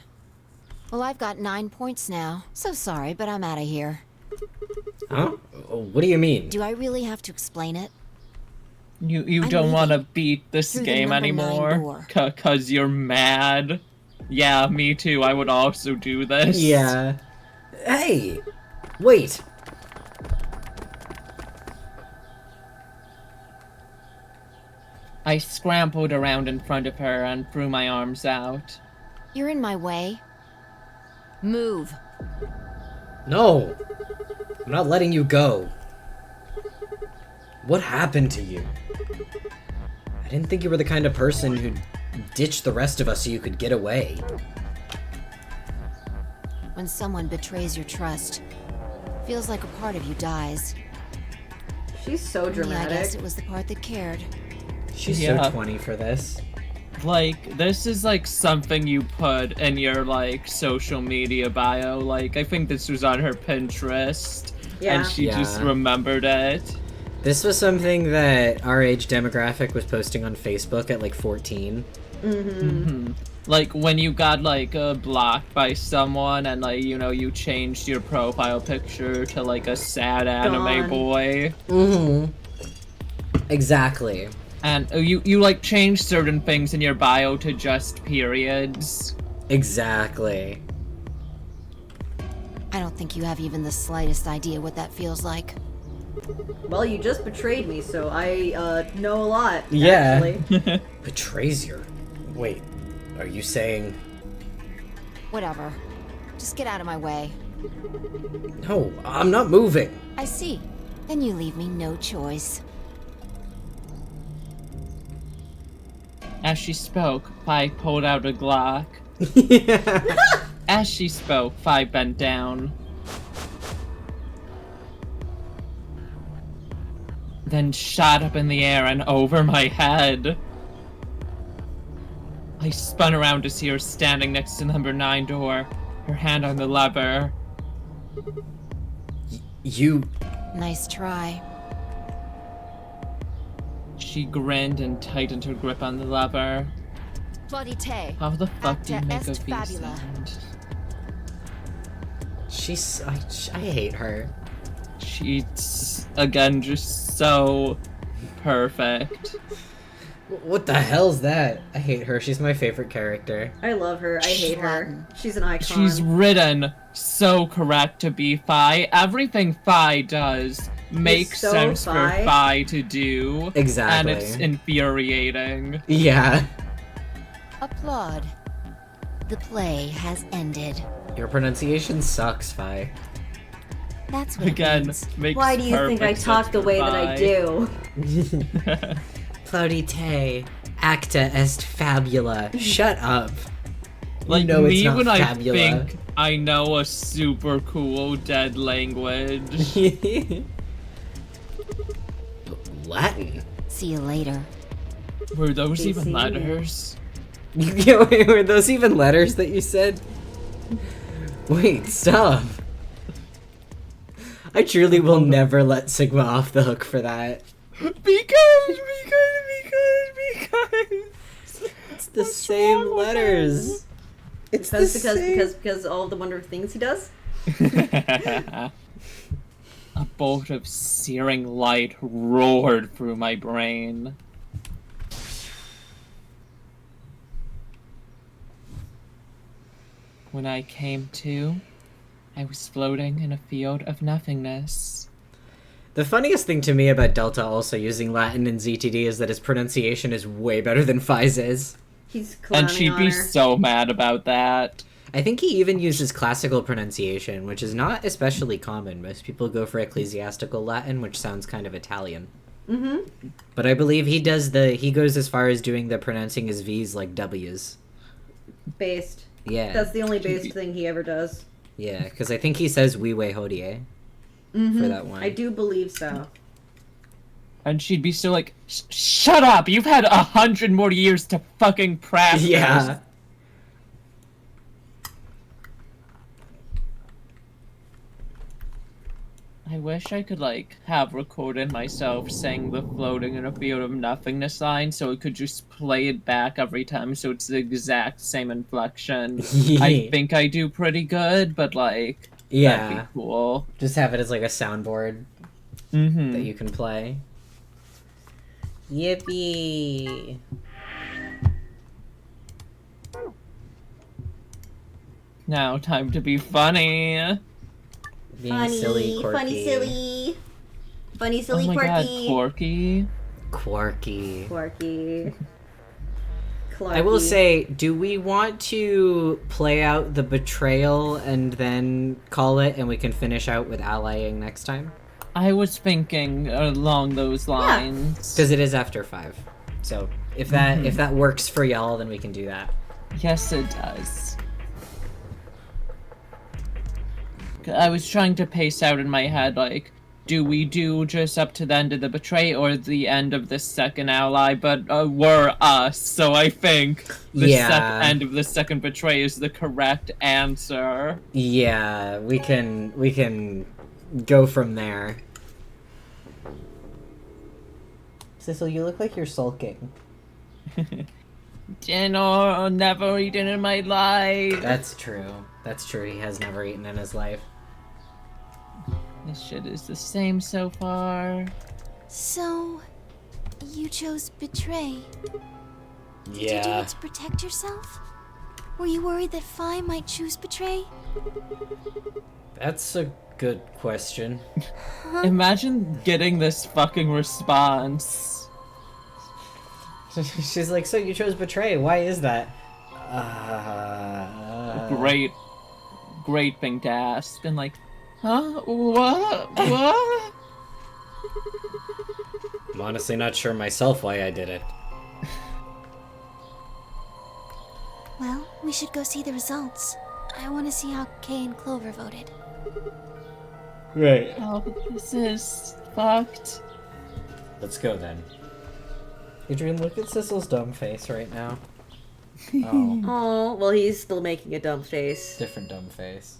Well, I've got 9 points now. So sorry, but I'm out of here. Huh? What do you mean? Do I really have to explain it? You I'm don't want to leaving beat this through the game number 9 anymore? door. Cause you're mad? Yeah, me too. I would also do this. Yeah. Hey! Wait! I scrambled around in front of her and threw my arms out. You're in my way. Move. No! I'm not letting you go. What happened to you? I didn't think you were the kind of person who'd ditch the rest of us so you could get away. When someone betrays your trust, feels like a part of you dies. She's so dramatic. Yeah, I guess it was the part that cared. She's so 20 for this. Like, this is like something you put in your like social media bio. Like, I think this was on her Pinterest. Yeah. And she just remembered it. This was something that our age demographic was posting on Facebook at like 14. Like when you got like blocked by someone and like, you know, you changed your profile picture to like a sad anime boy. Exactly. And you like change certain things in your bio to just periods. Exactly. I don't think you have even the slightest idea what that feels like. Well, you just betrayed me, so I know a lot. Yeah. Actually. Betrays you. Wait, are you saying... Whatever. Just get out of my way. No, I'm not moving. I see. Then you leave me no choice. As she spoke, Phi pulled out a Glock. As she spoke, Phi bent down. Then shot up in the air and over my head. I spun around to see her standing next to the number 9 door, her hand on the lever. You... Nice try. She grinned and tightened her grip on the lever. Claudite. How the fuck do you Acta make a est V fabula. sound? I hate her. She's, again, just so perfect. What the hell's that? I hate her. She's my favorite character. I love her. I hate her. She's an icon. She's written so correct to be Fi. Everything Fi does makes so sense for Fi. Fi to do. Exactly. And it's infuriating. Yeah. Applaud. The play has ended. Your pronunciation sucks, Fi. That's what it Again, means. makes Why do you think I perfect talk sense the for way that I Fi. do? Claudite, acta est fabula. Shut up. Like you know me it's not when fabula. I think I know a super cool dead language. Latin. See you later. Were those PC. even letters? Wait, were those even letters that you said? Wait, stop. I truly will never let Sigma off the hook for that. Because. It's the same letters. It's Because all of the wonderful things he does. A bolt of searing light roared through my brain. When I came to, I was floating in a field of nothingness. The funniest thing to me about Delta also using Latin in ZTD is that his pronunciation is way better than Fi's is. He's clowning And she'd on be her. so mad about that. I think he even uses classical pronunciation, which is not especially common. Most people go for ecclesiastical Latin, which sounds kind of Italian. Mm-hmm. But I believe he goes as far as doing the pronouncing his V's like W's. Based. Yeah. That's the only based thing he ever does. Yeah, because I think he says "we way hodie" for that one. I do believe so. And she'd be still like, shut up! You've had 100 more years to fucking practice! Yeah. I wish I could, like, have recorded myself saying the floating in a field of nothingness line so it could just play it back every time so it's the exact same inflection. I think I do pretty good, but, like, that'd be cool. Just have it as like a soundboard that you can play. Yippee! Now, time to be funny. Being Funny, silly, quirky. funny, silly. Funny, silly, oh my quirky. God, quirky. Quirky. Quirky. I will say, do we want to play out the betrayal and then call it and we can finish out with allying next time? I was thinking along those lines. Because it is after 5. So if that works for y'all, then we can do that. Yes, it does. I was trying to pace out in my head, like, do we do just up to the end of the betray or the end of the second ally? But we're us, so I think the end of the second betray is the correct answer. Yeah, we can go from there. Sissel, you look like you're sulking. Dinner, never eaten in my life. That's true. That's true. He has never eaten in his life. This shit is the same so far. So, you chose betray. Did you do it to protect yourself? Were you worried that Fi might choose betray? That's a good question. Imagine getting this fucking response. She's like, so you chose betray. Why is that? Great thing to ask. And like, huh? What? I'm honestly not sure myself why I did it. Well, we should go see the results. I want to see how Kay and Clover voted. Right. Oh, this is fucked. Let's go then. Adrian, look at Sissel's dumb face right now. Oh. Oh, well, he's still making a dumb face. Different dumb face.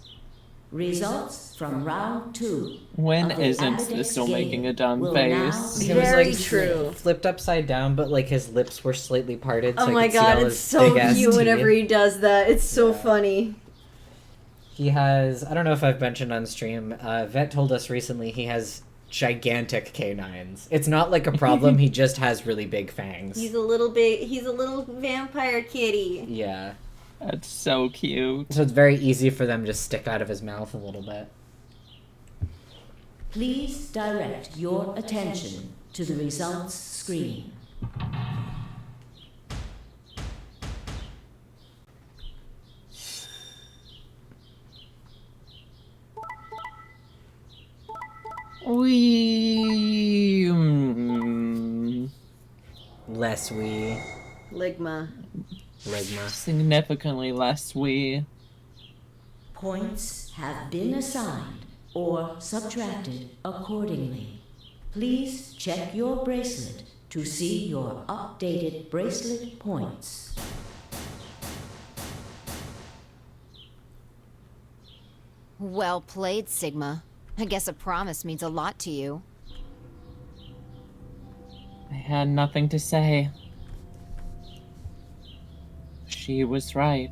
Results from round 2. When of the isn't Ambidex this still game making a dumb will face? now It was Very like true. flipped upside down, but like his lips were slightly parted. Oh so I my could see god, all it's his so big-ass cute whenever teeth. he does that. It's so funny. He has, I don't know if I've mentioned on stream, Vet told us recently he has gigantic canines. It's not like a problem, he just has really big fangs. He's a little vampire kitty. Yeah. That's so cute. So it's very easy for them to stick out of his mouth a little bit. Please direct your attention to the results screen. Less we. Ligma. Significantly less we. Points have been assigned or subtracted accordingly. Please check your bracelet to see your updated bracelet points. Well played, Sigma. I guess a promise means a lot to you. I had nothing to say. She was right.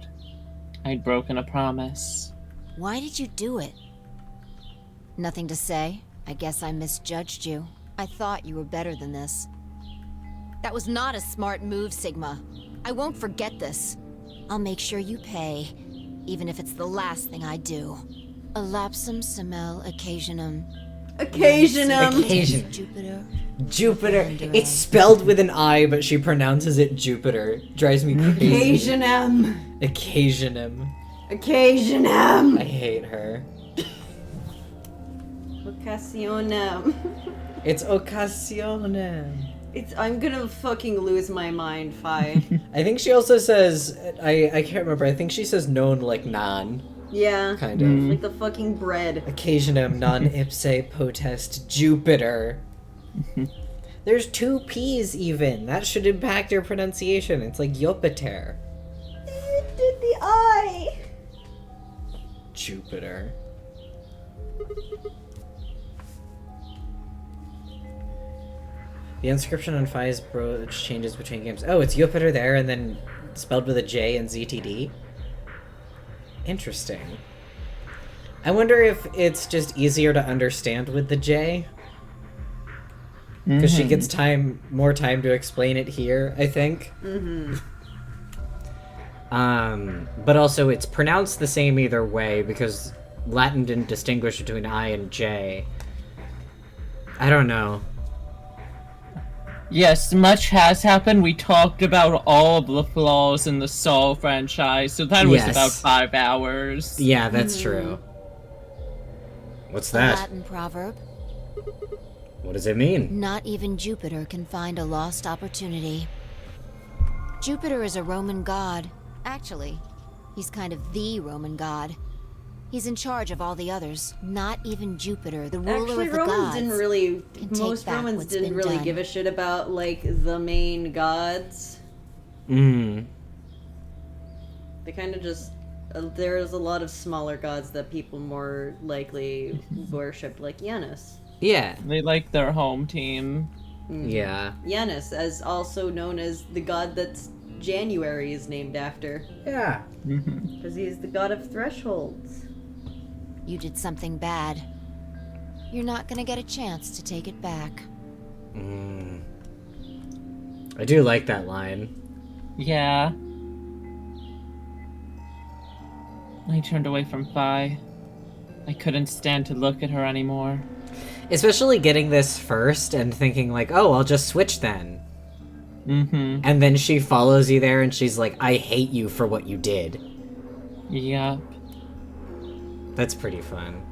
I'd broken a promise. Why did you do it? Nothing to say. I guess I misjudged you. I thought you were better than this. That was not a smart move, Sigma. I won't forget this. I'll make sure you pay, even if it's the last thing I do. Elapsum semel occasionum. Occasionum. Jupiter. Jupiter. It's spelled with an I, but she pronounces it Jupiter. Drives me crazy. Occasionum. Occasionum. Occasionum. I hate her. Occasionum. It's occasionem. I'm gonna fucking lose my mind, Fi. I think she also says, I can't remember, I think she says known like non. Yeah. Kind of. Like the fucking bread. Occasionum non ipse potest Jupiter. There's 2 P's even. That should impact your pronunciation. It's like Jupiter. It did the I. Jupiter. The inscription on Fi's brooch changes between games. Oh, it's Jupiter there and then spelled with a J and ZTD? Interesting. I wonder if it's just easier to understand with the J. Because she gets more time to explain it here, I think. But also it's pronounced the same either way because Latin didn't distinguish between I and J. I don't know. Yes, much has happened. We talked about all of the flaws in the Saw franchise, so that was about 5 hours. Yeah, that's true. What's A that? Latin proverb. What does it mean? Not even Jupiter can find a lost opportunity. Jupiter is a Roman god. Actually, he's kind of the Roman god. He's in charge of all the others. Not even Jupiter, the ruler Actually, of the Romans gods. didn't really. can take Most back Romans what's didn't been really done. give a shit about like the main gods. Mm. They kind of just. There's a lot of smaller gods that people more likely worshipped, like Janus. Yeah. They like their home team. Yeah. Janus, as also known as the god that's January is named after. Yeah. Because he's the god of thresholds. You did something bad. You're not gonna get a chance to take it back. I do like that line. Yeah. I turned away from Fi. I couldn't stand to look at her anymore. Especially getting this first and thinking like, oh, I'll just switch then. And then she follows you there and she's like, I hate you for what you did. Yep. That's pretty fun.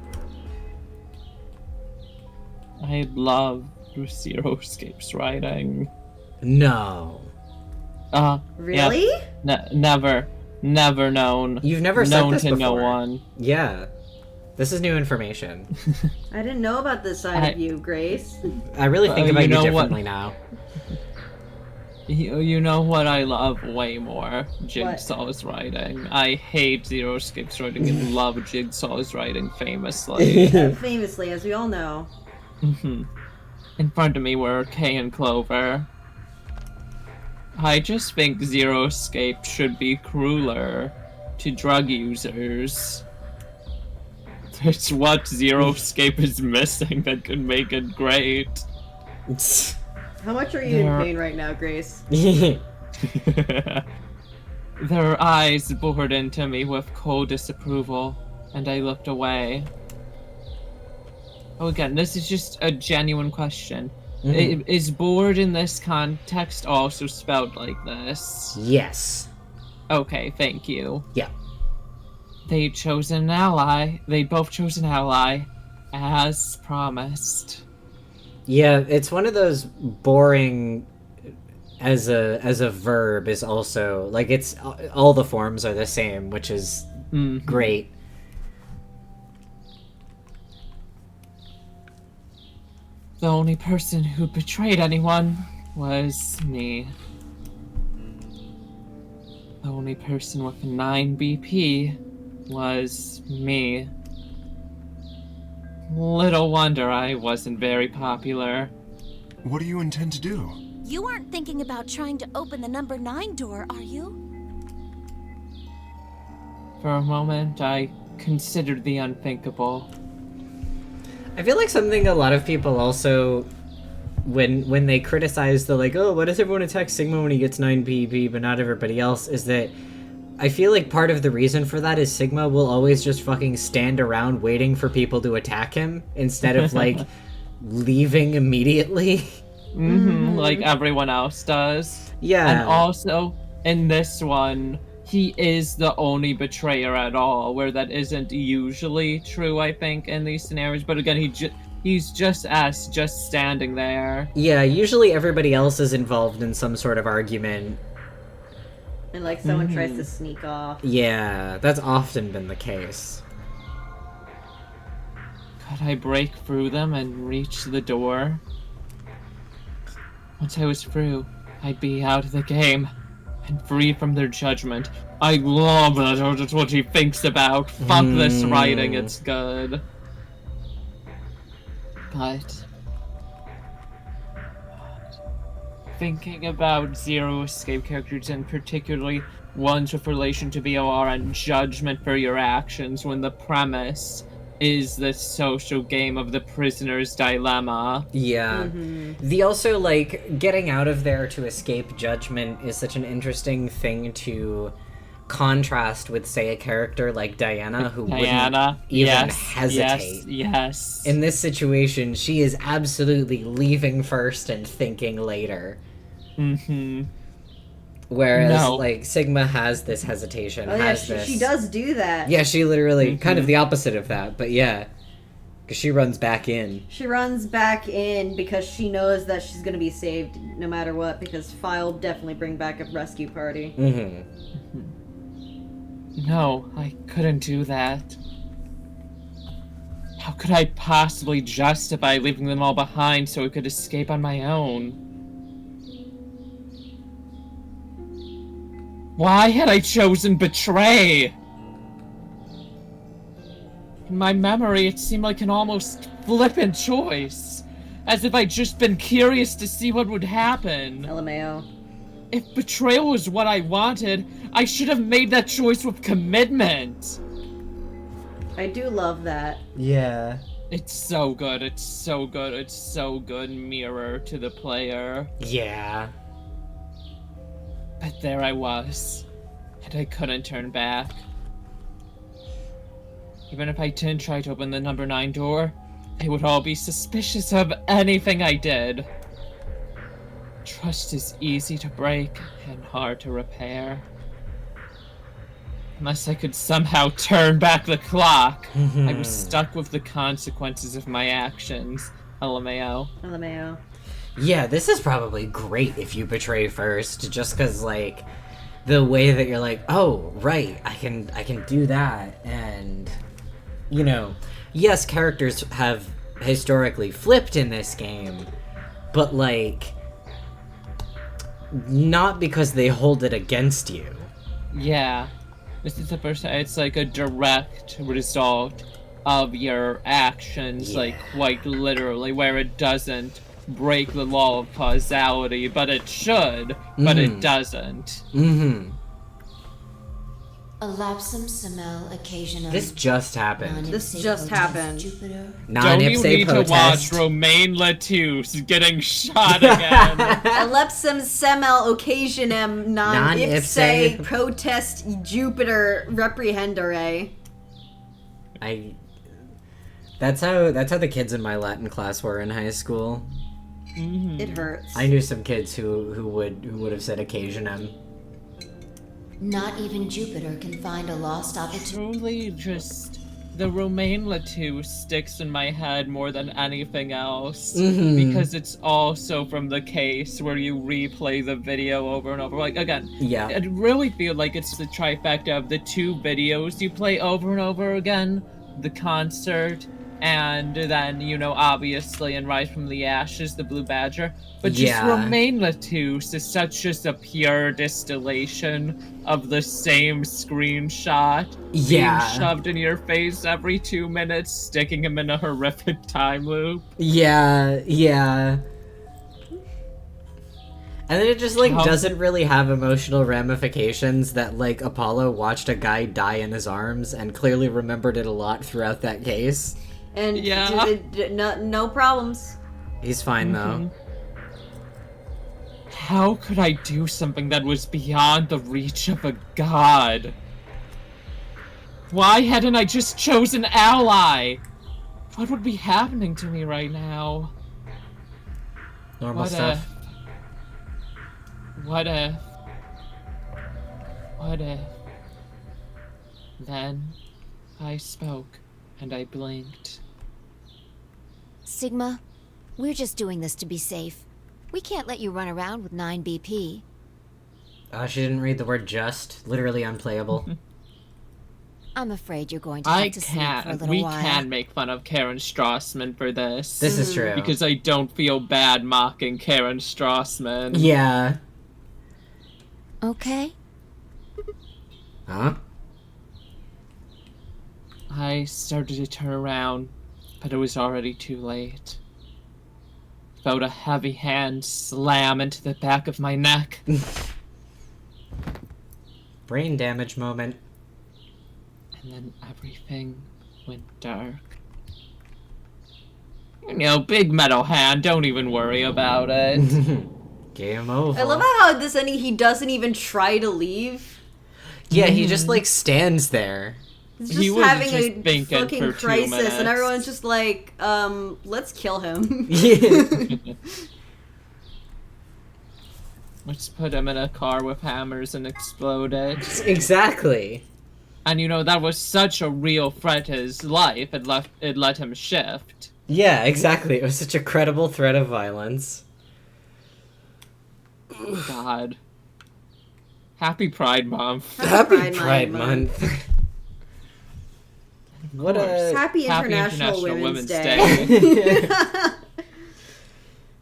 I love Zero Escape's writing. No. Really? Yep. Never known. You've never said known this to before. no one. Yeah. This is new information. I didn't know about this side of you, Grace. I really think about you you know differently now. You know what I love way more? Jigsaw's writing. I hate Zero Escape's writing and love Jigsaw's writing famously. Famously, as we all know. In front of me were Kay and Clover. I just think Zero Escape should be crueler to drug users. It's what Zero Escape is missing that could make it great. How much are you in pain right now, Grace? Their eyes bored into me with cold disapproval, and I looked away. Oh, again, this is just a genuine question. Is bored in this context also spelled like this? Yes. Okay, thank you. Yeah. They chose an ally. They both chose an ally, as promised. Yeah, it's one of those boring as a verb is also like it's all the forms are the same, which is great. The only person who betrayed anyone was me. The only person with 9 BP was me. Little wonder I wasn't very popular. What do you intend to do? You aren't thinking about trying to open the number 9 door, are you? For a moment, I considered the unthinkable. I feel like something a lot of people also, when they criticize the like, oh, why does everyone attack Sigma when he gets 9 BP but not everybody else, is that I feel like part of the reason for that is Sigma will always just fucking stand around waiting for people to attack him instead of like leaving immediately. Like everyone else does. Yeah. And also, in this one, he is the only betrayer at all, where that isn't usually true, I think, in these scenarios. But again, he's just us, just standing there. Yeah, usually everybody else is involved in some sort of argument. And like someone tries to sneak off. Yeah, that's often been the case. Could I break through them and reach the door? Once I was through, I'd be out of the game and free from their judgment. I love that. That's what he thinks about. Fuck this writing, it's good. But thinking about Zero Escape characters, and particularly ones with relation to VOR and judgment for your actions, when the premise is the social game of the prisoner's dilemma. Yeah. The also, like, getting out of there to escape judgment is such an interesting thing to contrast with, say, a character like Diana, who wouldn't even hesitate. Yes. In this situation, she is absolutely leaving first and thinking later. Whereas, like, Sigma has this hesitation. Oh yeah, she does do that. Yeah, she literally, kind of the opposite of that, but yeah. Because she runs back in. She runs back in because she knows that she's gonna be saved no matter what, because File will definitely bring back a rescue party. No, I couldn't do that. How could I possibly justify leaving them all behind so I could escape on my own? Why had I chosen Betray? In my memory, it seemed like an almost flippant choice. As if I'd just been curious to see what would happen. LMAO. If betrayal was what I wanted, I should have made that choice with commitment. I do love that. Yeah. It's so good, it's so good, it's so good mirror to the player. Yeah. But there I was, and I couldn't turn back. Even if I did try to open the number 9 door, they would all be suspicious of anything I did. Trust is easy to break and hard to repair. Unless I could somehow turn back the clock, I was stuck with the consequences of my actions. LMAO. LMAO. Yeah, this is probably great if you betray first, just because, like, the way that you're like, oh, right, I can do that, and, you know, yes, characters have historically flipped in this game, but, like, Not because they hold it against you. Yeah. This is the first time it's like a direct result of your actions, like quite literally, where it doesn't break the law of causality, but it should, but it doesn't. Mm-hmm. Elapsum semel occasionum. This just happened. This just happened. Don't you need to watch Romain Lettuce getting shot again? Elepsum semel occasionem non ipse protest Jupiter reprehendere. That's how the kids in my Latin class were in high school. It hurts. I knew some kids who would have said occasionem. Not even Jupiter can find a lost opportunity. Truly, just the Romain Lettuce sticks in my head more than anything else, because it's also from the case where you replay the video over and over. Like, again, I really feel like it's the trifecta of the two videos you play over and over again, the concert, and then, you know, obviously in Rise from the Ashes, the Blue Badger. But just Romain Lettuce is such just a pure distillation of the same screenshot being shoved in your face every 2 minutes, sticking him in a horrific time loop. Yeah. And then it just, like, doesn't really have emotional ramifications that, like, Apollo watched a guy die in his arms and clearly remembered it a lot throughout that case. And no problems. He's fine, though. How could I do something that was beyond the reach of a god? Why hadn't I just chosen ally? What would be happening to me right now? Normal stuff. What if? Then I spoke and I blinked. Sigma, we're just doing this to be safe. We can't let you run around with 9 BP. She didn't read the word just. Literally unplayable. I'm afraid you're going to have to sleep for a little while. We can make fun of Karen Strassman for this. This is true. Because I don't feel bad mocking Karen Strassman. Yeah. Okay. Huh? I started to turn around, but it was already too late. Felt a heavy hand slam into the back of my neck. Brain damage moment. And then everything went dark. You know, big metal hand, don't even worry about it. Game over. I love how this ending, he doesn't even try to leave. Yeah, he just, like, stands there. He's just having a fucking crisis, and everyone's just like, let's kill him. Let's put him in a car with hammers and explode it. Exactly. And you know, that was such a real threat to his life, it let him shift. Yeah, exactly. It was such a credible threat of violence. God. Happy Pride Month. Happy Pride Month. What a Happy International Women's Day.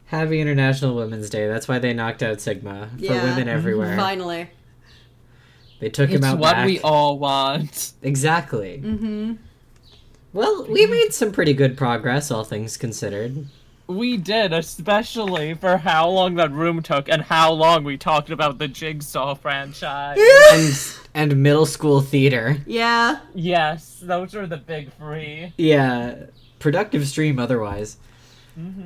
Happy International Women's Day. That's why they knocked out Sigma for women everywhere. Finally. They took him out back. It's what back. we all want. Exactly. Well, we made some pretty good progress, all things considered. We did, especially for how long that room took and how long we talked about the Jigsaw franchise. and middle school theater. Yeah. Yes, those are the big three. Yeah. Productive stream otherwise.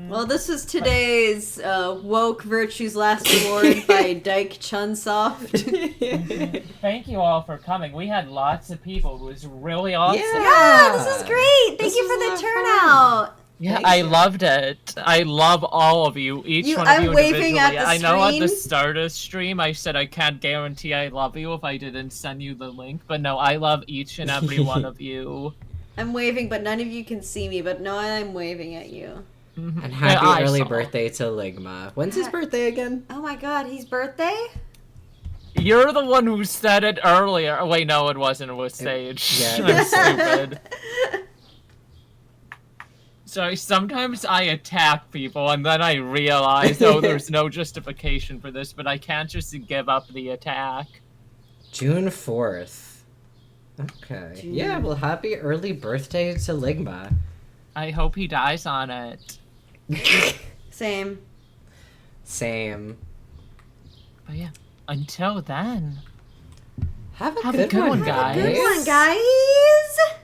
Well, this is today's Woke Virtues Last Award by Dyke Chunsoft. Thank you all for coming. We had lots of people. It was really awesome. Yeah, this is great. Thank you for the turnout. Yeah, I loved it. I love all of you, each one of you waving at individually. the I know at the screen. start of stream I said I can't guarantee I love you if I didn't send you the link, but no, I love each and every one of you. I'm waving, but none of you can see me, but no, I'm waving at you. And happy early birthday to Ligma. When's his birthday again? Oh my god, his birthday? You're the one who said it earlier. Oh, wait, no, it wasn't. It was Sage. Yeah. I'm stupid. So sometimes I attack people and then I realize, oh, there's no justification for this, but I can't just give up the attack. June 4th. Okay. Yeah, well, happy early birthday to Ligma. I hope he dies on it. Same. Same. But yeah, until then. Have a good one, guys. Good one, guys.